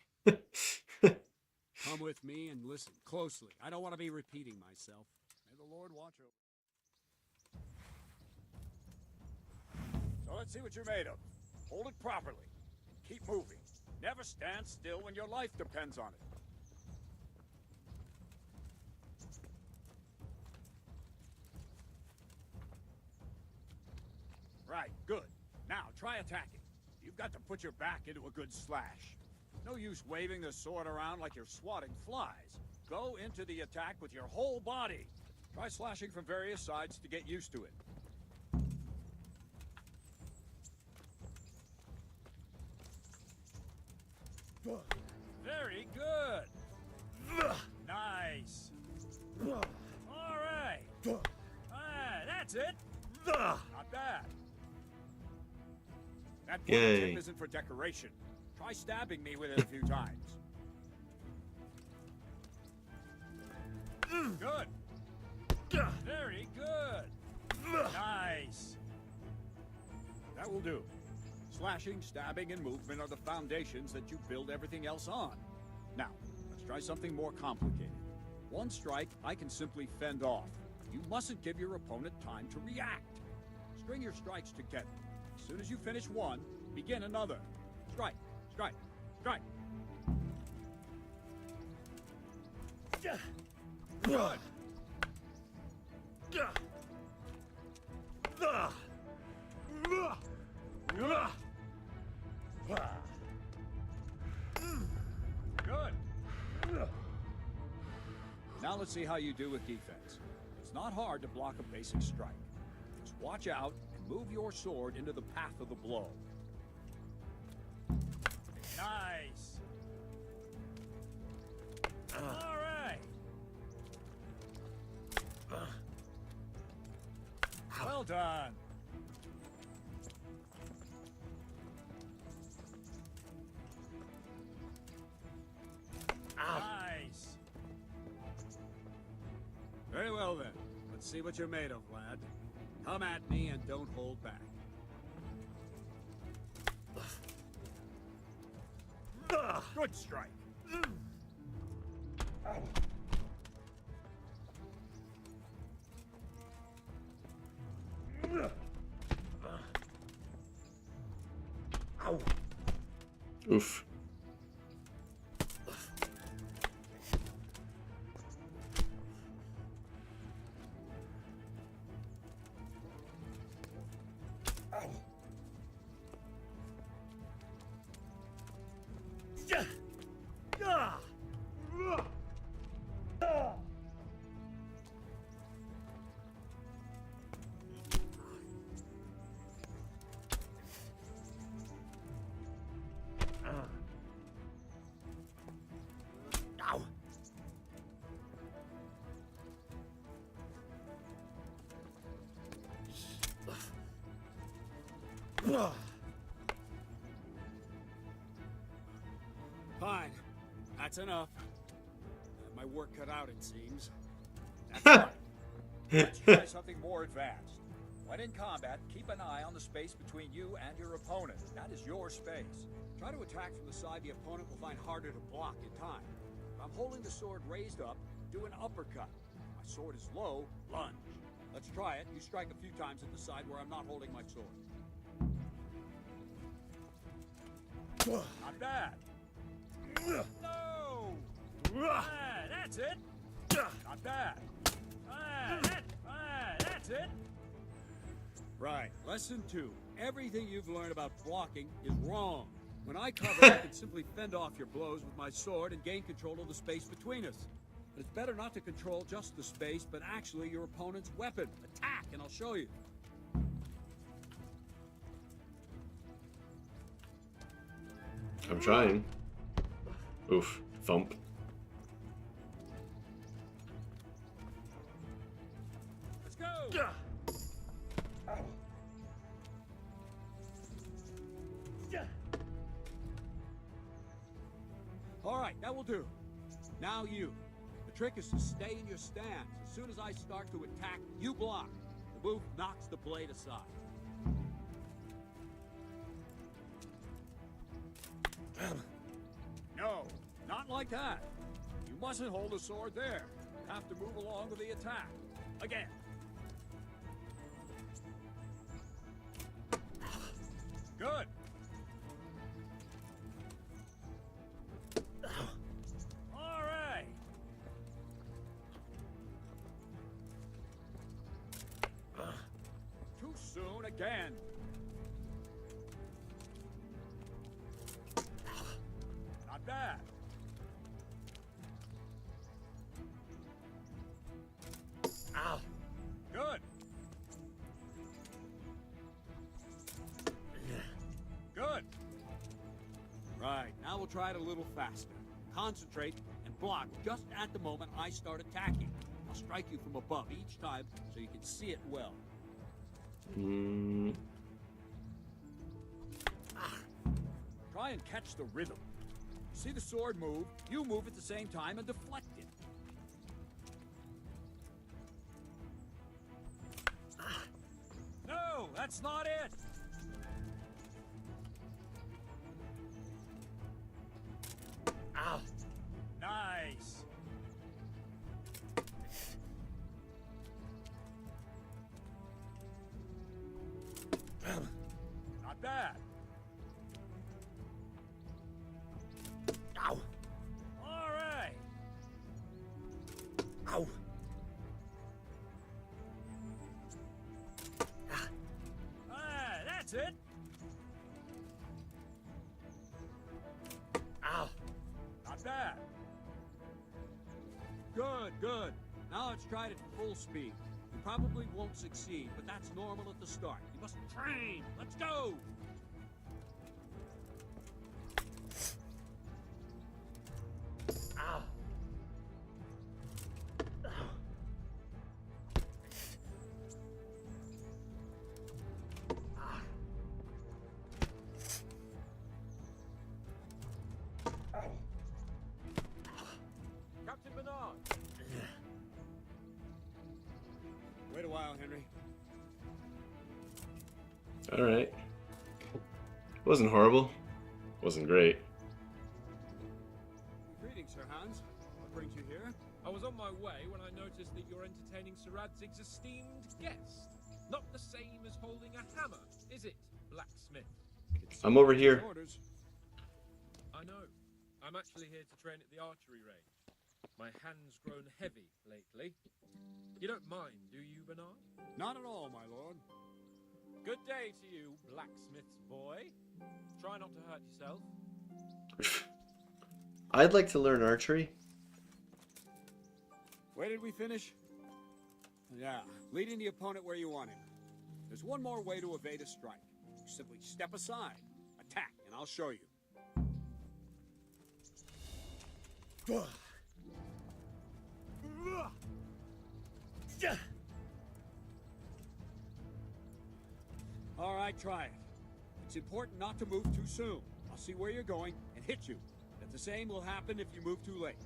Come with me and listen closely. I don't want to be repeating myself. May the Lord watch over. So let's see what you're made of. Hold it properly. Keep moving. Never stand still when your life depends on it. Right, good. Now, try attacking. You've got to put your back into a good slash. No use waving the sword around like you're swatting flies. Go into the attack with your whole body. Try slashing from various sides to get used to it. Very good. Nice. All right. That's it. Not bad. That Yay. tip isn't for decoration. Try stabbing me with it a few times. Good. Very good. Nice. That will do. Slashing, stabbing, and movement are the foundations that you build everything else on. Now, let's try something more complicated. One strike I can simply fend off. You mustn't give your opponent time to react. String your strikes together. As soon as you finish one, begin another. Strike, strike, strike. Good. Good. Now let's see how you do with defense. It's not hard to block a basic strike. Just watch out and move your sword into the path of the blow. Nice. All right. Well done. Nice. Very well then. Let's see what you're made of, lad. Come at me and don't hold back. Good strike. Oof. Fine. That's enough. My work cut out, it seems. That's fine. Let's try something more advanced. When in combat, keep an eye on the space between you and your opponent. That is your space. Try to attack from the side the opponent will find harder to block in time. If I'm holding the sword raised up, do an uppercut. If my sword is low, lunge. Let's try it. You strike a few times at the side where I'm not holding my sword. Not bad. No! That's it. Not bad. That's it. Right. Lesson 2. Everything you've learned about blocking is wrong. When I cover, I can simply fend off your blows with my sword and gain control of the space between us. But it's better not to control just the space, but actually your opponent's weapon. Attack, and I'll show you. I'm trying. Oof. Thump. Let's go! All right, that will do. Now you. The trick is to stay in your stance. As soon as I start to attack, you block. The move knocks the blade aside. No, not like that. You mustn't hold the sword there. You have to move along with the attack. Again. Good. All right. Too soon again. Not bad. Ow. Good. Good. Right, now we'll try it a little faster. Concentrate and block just at the moment I start attacking. I'll strike you from above each time so you can see it well. Try and catch the rhythm. See the sword move, you move at the same time and deflect it. No, that's not it. Ow. Nice. good. Now let's try it at full speed. You probably won't succeed, but that's normal at the start. You must train. Let's go! Captain Bernard! Wait a while, Henry. All right. Wasn't horrible. Wasn't great. Greetings, Sir Hans. What brings you here? I was on my way when I noticed that you're entertaining Sir Radzig's esteemed guest. Not the same as holding a hammer, is it, blacksmith? I'm over here. I know. I'm actually here to train at the archery range. My hand's grown heavy lately. You don't mind, do you, Bernard? Not at all, my lord. Good day to you, blacksmith's boy. Try not to hurt yourself. I'd like to learn archery. Where did we finish? Yeah, leading the opponent where you want him. There's one more way to evade a strike. You simply step aside, attack, and I'll show you. All right, try it. It's important not to move too soon. I'll see where you're going and hit you. But the same will happen if you move too late.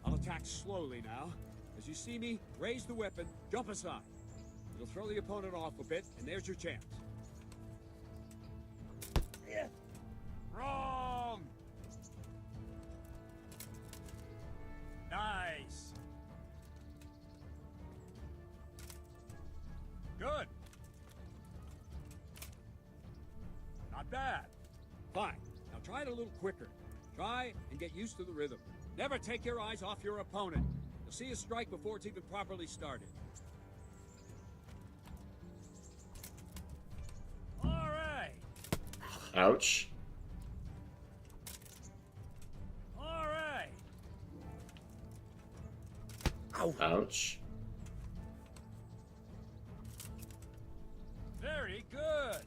I'll attack slowly now. As you see me, raise the weapon, jump aside. It'll throw the opponent off a bit, and there's your chance. Wrong! Nice! Good! Not bad. Fine. Now try it a little quicker. Try and get used to the rhythm. Never take your eyes off your opponent. You'll see a strike before it's even properly started. All right. Ouch. All right. Ouch. Very good.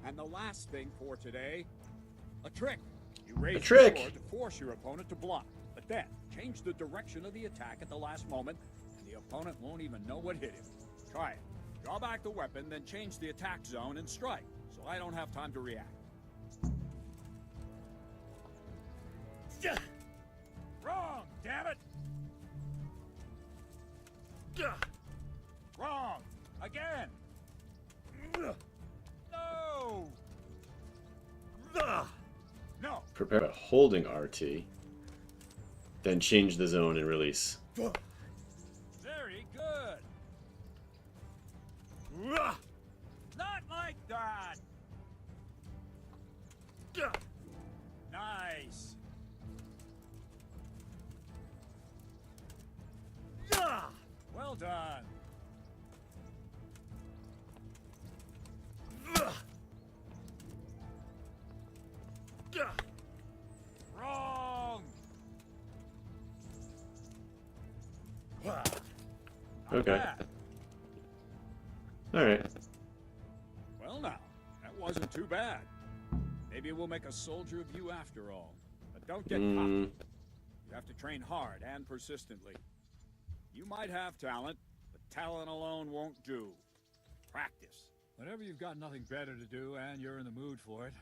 And the last thing for today, a trick. You raise your trick. sword to force your opponent to block, but then change the direction of the attack at the last moment, and the opponent won't even know what hit him. Try it. Draw back the weapon, then change the attack zone and strike, so I don't have time to react. Wrong, damn it! Wrong! Again! No! No! Prepare by holding RT. Then change the zone and release. Very good! Not like that! Nice! Well done! Wrong! Okay. Alright. Well now, that wasn't too bad. Maybe we'll make a soldier of you after all. But don't get cocky. You have to train hard and persistently. You might have talent, but talent alone won't do. Practice. Whenever you've got nothing better to do and you're in the mood for it,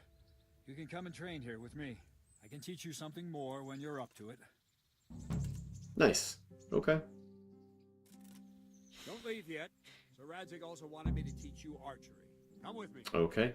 you can come and train here with me. I can teach you something more when you're up to it. Nice. Okay. Don't leave yet. Sir Radzig also wanted me to teach you archery. Come with me. Okay.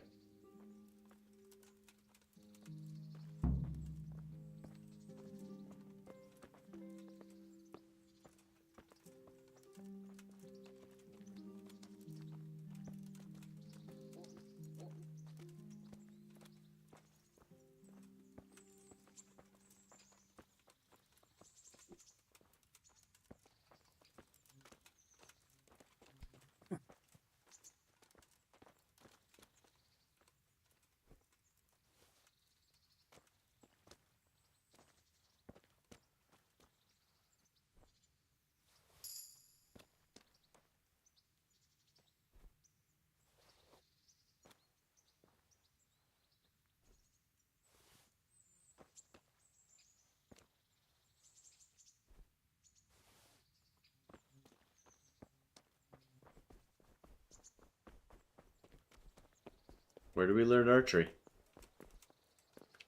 Where do we learn archery?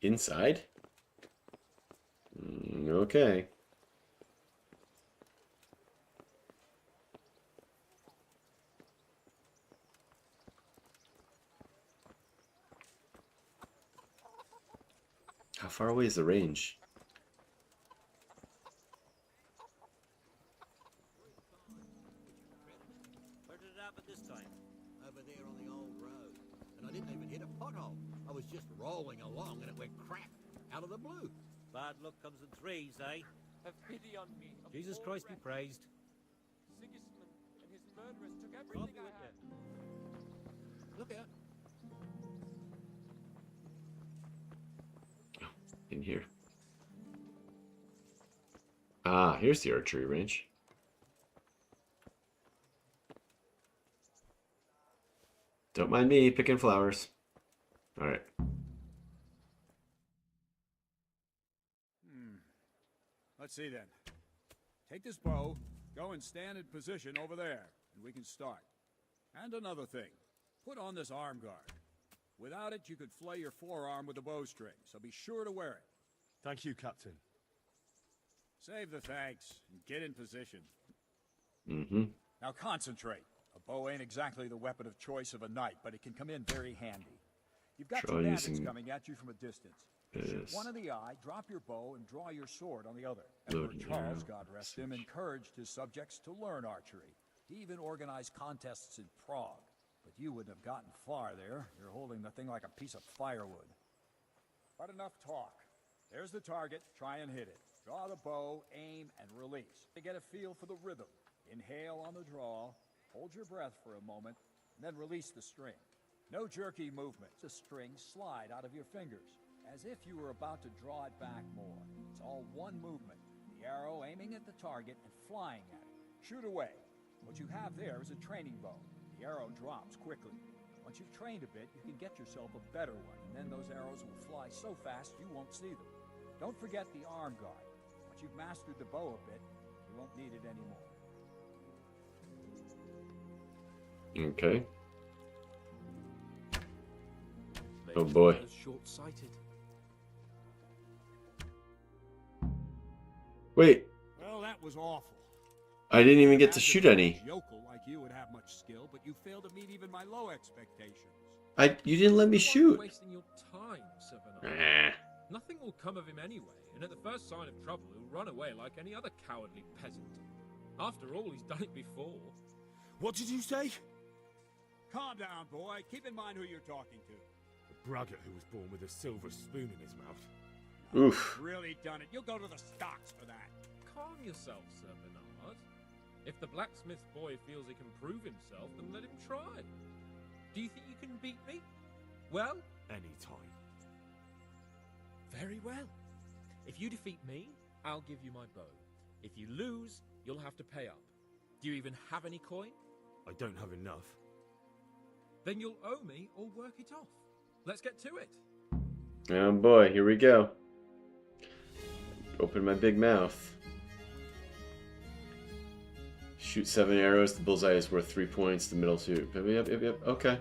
Inside? Okay. How far away is the range? Where did it happen this time? Over there on the old road. And I didn't even hit a pothole. I was just rolling along and it went crack out of the blue. Bad luck comes in threes, eh? Have pity on me. Jesus Christ be praised. Sigismund and his murderers took everything I had. Look out. In here. Ah, here's the archery range. Don't mind me picking flowers. All right. Let's see then. Take this bow, go and stand in position over there, and we can start. And another thing, put on this arm guard. Without it, you could flay your forearm with a bowstring, so be sure to wear it. Thank you, Captain. Save the thanks, and get in position. Mm-hmm. Now concentrate. A bow ain't exactly the weapon of choice of a knight, but it can come in very handy. You've got two bandits coming at you from a distance. Shoot one in the eye, drop your bow, and draw your sword on the other. Emperor Charles, God rest him, encouraged his subjects to learn archery. He even organized contests in Prague. But you wouldn't have gotten far there. You're holding the thing like a piece of firewood. But enough talk. There's the target. Try and hit it. Draw the bow, aim, and release. To get a feel for the rhythm. Inhale on the draw. Hold your breath for a moment, and then release the string. No jerky movement. The string slide out of your fingers, as if you were about to draw it back more. It's all one movement. The arrow aiming at the target and flying at it. Shoot away. What you have there is a training bow. The arrow drops quickly. Once you've trained a bit, you can get yourself a better one, and then those arrows will fly so fast you won't see them. Don't forget the arm guard. Once you've mastered the bow a bit, you won't need it anymore. Okay. Oh boy. Short-sighted. Wait. Well, that was awful. I didn't even get to shoot any. Yokel like you would have much skill, but you failed to meet even my low expectations. You didn't let me shoot. Wasting your time, Sir Bernard. Nah. Nothing will come of him anyway, and at the first sign of trouble, he'll run away like any other cowardly peasant. After all, he's done it before. What did you say? Calm down, boy. Keep in mind who you're talking to. The braggart who was born with a silver spoon in his mouth. Oof. Really done it. You'll go to the stocks for that. Calm yourself, Sir Bernard. If the blacksmith boy feels he can prove himself, then let him try. Do you think you can beat me? Well? Any time. Very well. If you defeat me, I'll give you my bow. If you lose, you'll have to pay up. Do you even have any coin? I don't have enough. Then you'll owe me or work it off. Let's get to it. Oh boy, here we go. Open my big mouth. Shoot 7 arrows. The bullseye is worth 3 points. The middle 2. Yep. Okay.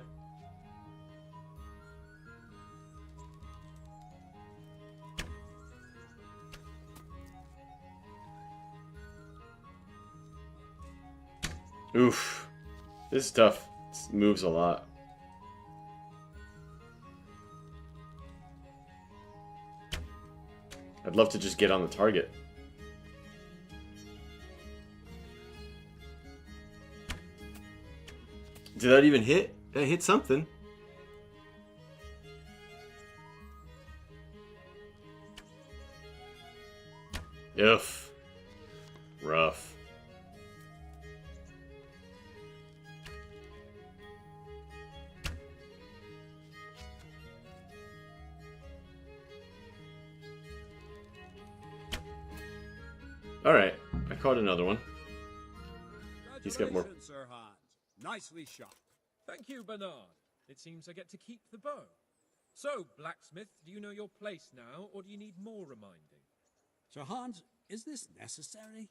Oof. This is tough. This moves a lot. I'd love to just get on the target. Did that even hit? That hit something. Oof. Rough. Alright, I caught another one. He's got more. Congratulations, Sir Hans. Nicely shot. Thank you, Bernard. It seems I get to keep the bow. So, blacksmith, do you know your place now, or do you need more reminding? Sir Hans, is this necessary?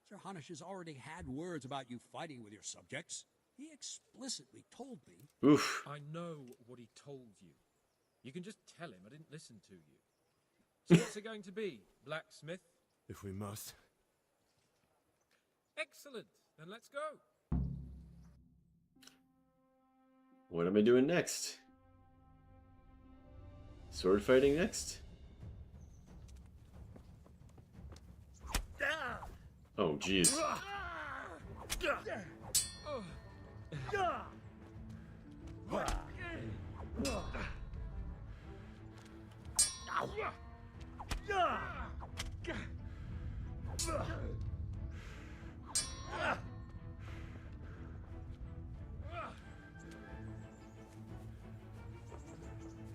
Sir Hanush has already had words about you fighting with your subjects. He explicitly told me. Oof. I know what he told you. You can just tell him I didn't listen to you. So what's it going to be, blacksmith? If we must. Excellent. Then let's go. What am I doing next? Sword fighting next? Oh, jeez.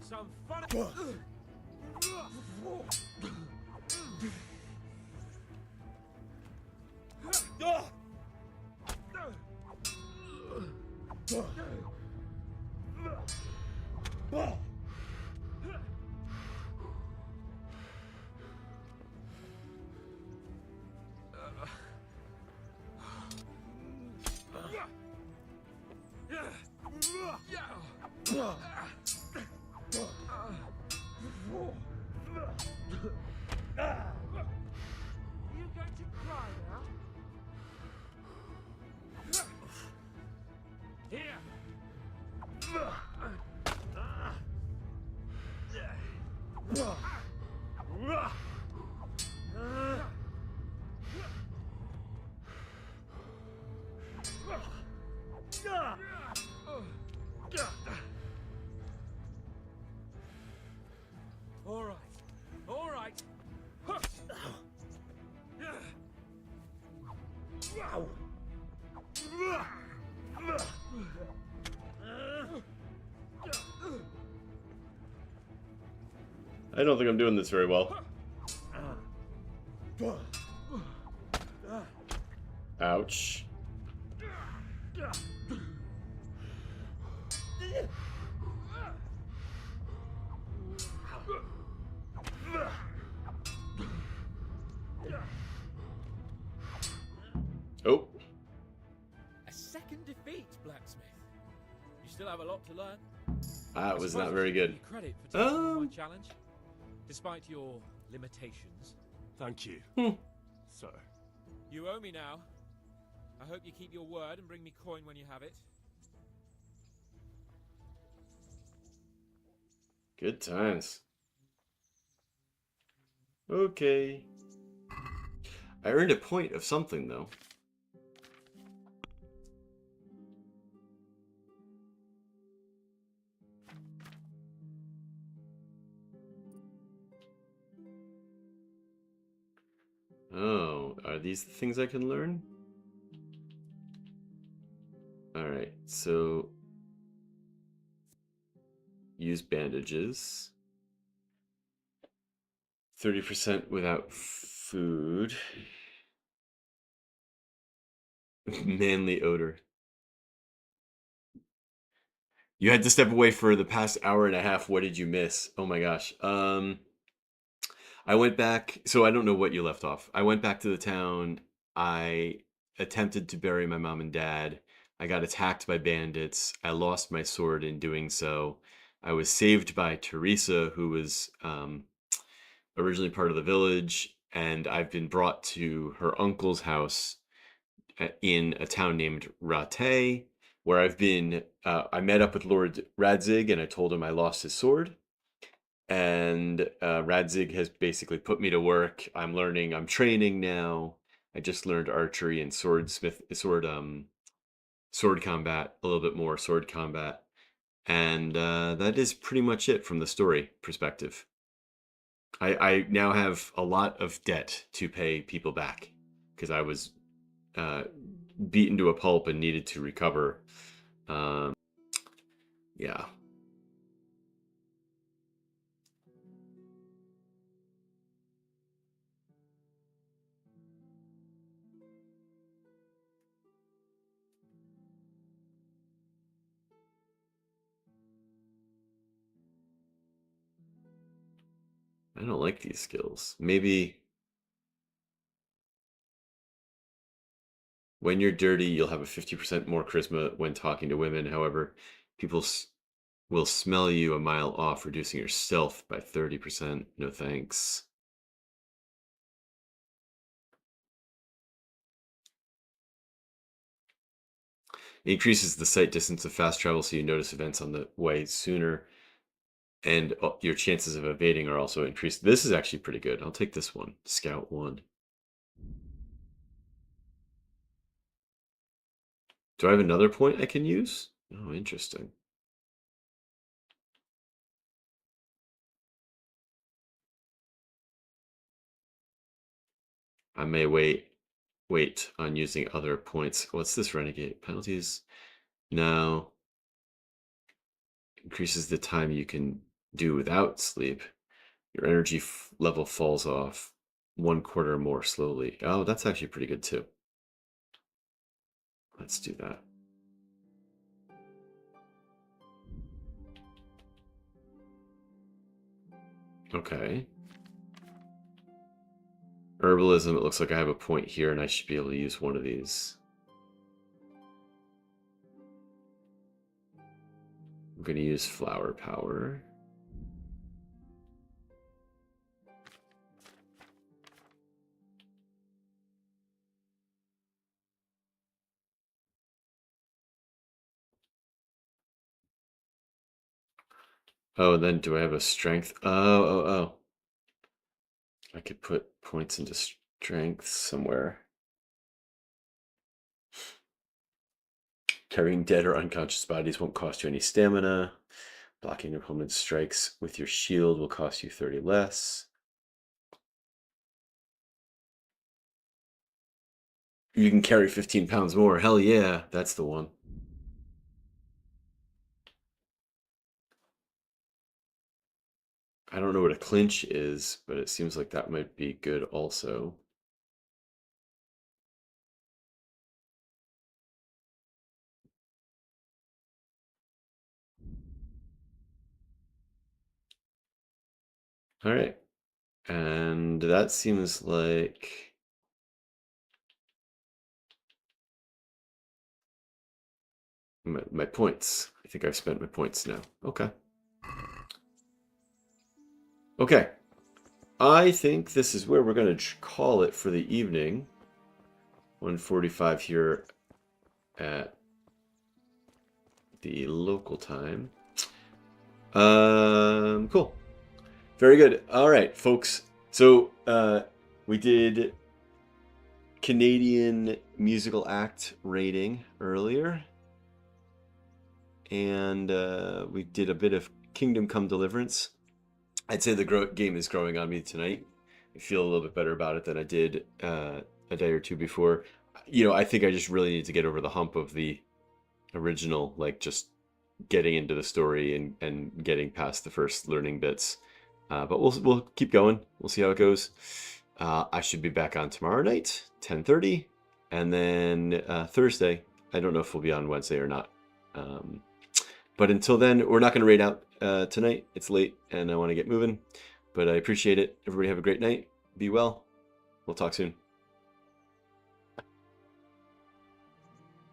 Some fun. You going to cry now? Here. All right. All right. Wow. I don't think I'm doing this very well. Ouch. Oh. A second defeat, blacksmith. You still have a lot to learn. That was not I very should give good. you credit for taking on my challenge, despite your limitations. Thank you, sir. You owe me now. I hope you keep your word and bring me coin when you have it. Good times. Okay. I earned a point of something, though. Oh, are these the things I can learn? Alright, so... use bandages. 30% without food. Manly odor. You had to step away for the past hour and a half. What did you miss? Oh my gosh. I went back. So I don't know what you left off. I went back to the town. I attempted to bury my mom and dad. I got attacked by bandits. I lost my sword in doing so. I was saved by Teresa, who was originally part of the village, and I've been brought to her uncle's house in a town named Rate, where I've been. I met up with Lord Radzig, and I told him I lost his sword. And Radzig has basically put me to work. I'm training now. I just learned archery and sword combat, a little bit more sword combat. And that is pretty much it from the story perspective. I now have a lot of debt to pay people back because I was beaten to a pulp and needed to recover. Yeah. I don't like these skills. Maybe When you're dirty, you'll have a 50% more charisma when talking to women. However, people will smell you a mile off, reducing your stealth by 30%. No thanks. It increases the sight distance of fast travel, so you notice events on the way sooner, and your chances of evading are also increased. This is actually pretty good. I'll take this one. Scout 1. Do I have another point I can use? Oh, interesting. I may wait on using other points. What's this renegade? Penalties? No. Increases the time you can do without sleep. Your energy level falls off 1/4 more slowly. Oh, that's actually pretty good too. Let's do that. Okay. Herbalism, it looks like I have a point here and I should be able to use one of these. I'm going to use flower power. Oh, and then do I have a strength? Oh. I could put points into strength somewhere. Carrying dead or unconscious bodies won't cost you any stamina. Blocking opponent's strikes with your shield will cost you 30 less. You can carry 15 pounds more. Hell yeah, that's the one. I don't know what a clinch is, but it seems like that might be good also. All right. And that seems like my points. I think I've spent my points now. Okay. Okay. I think this is where we're going to call it for the evening. 1:45 here at the local time. Cool. Very good. All right, folks. So we did Canadian musical act rating earlier. And we did a bit of Kingdom Come Deliverance. I'd say the game is growing on me tonight. I feel a little bit better about it than I did a day or two before. You know, I think I just really need to get over the hump of the original, like just getting into the story and getting past the first learning bits. But we'll keep going. We'll see how it goes. I should be back on tomorrow night, 10:30, and then Thursday. I don't know if we'll be on Wednesday or not. But until then, we're not going to raid out tonight. It's late and I want to get moving. But I appreciate it. Everybody have a great night. Be well. We'll talk soon.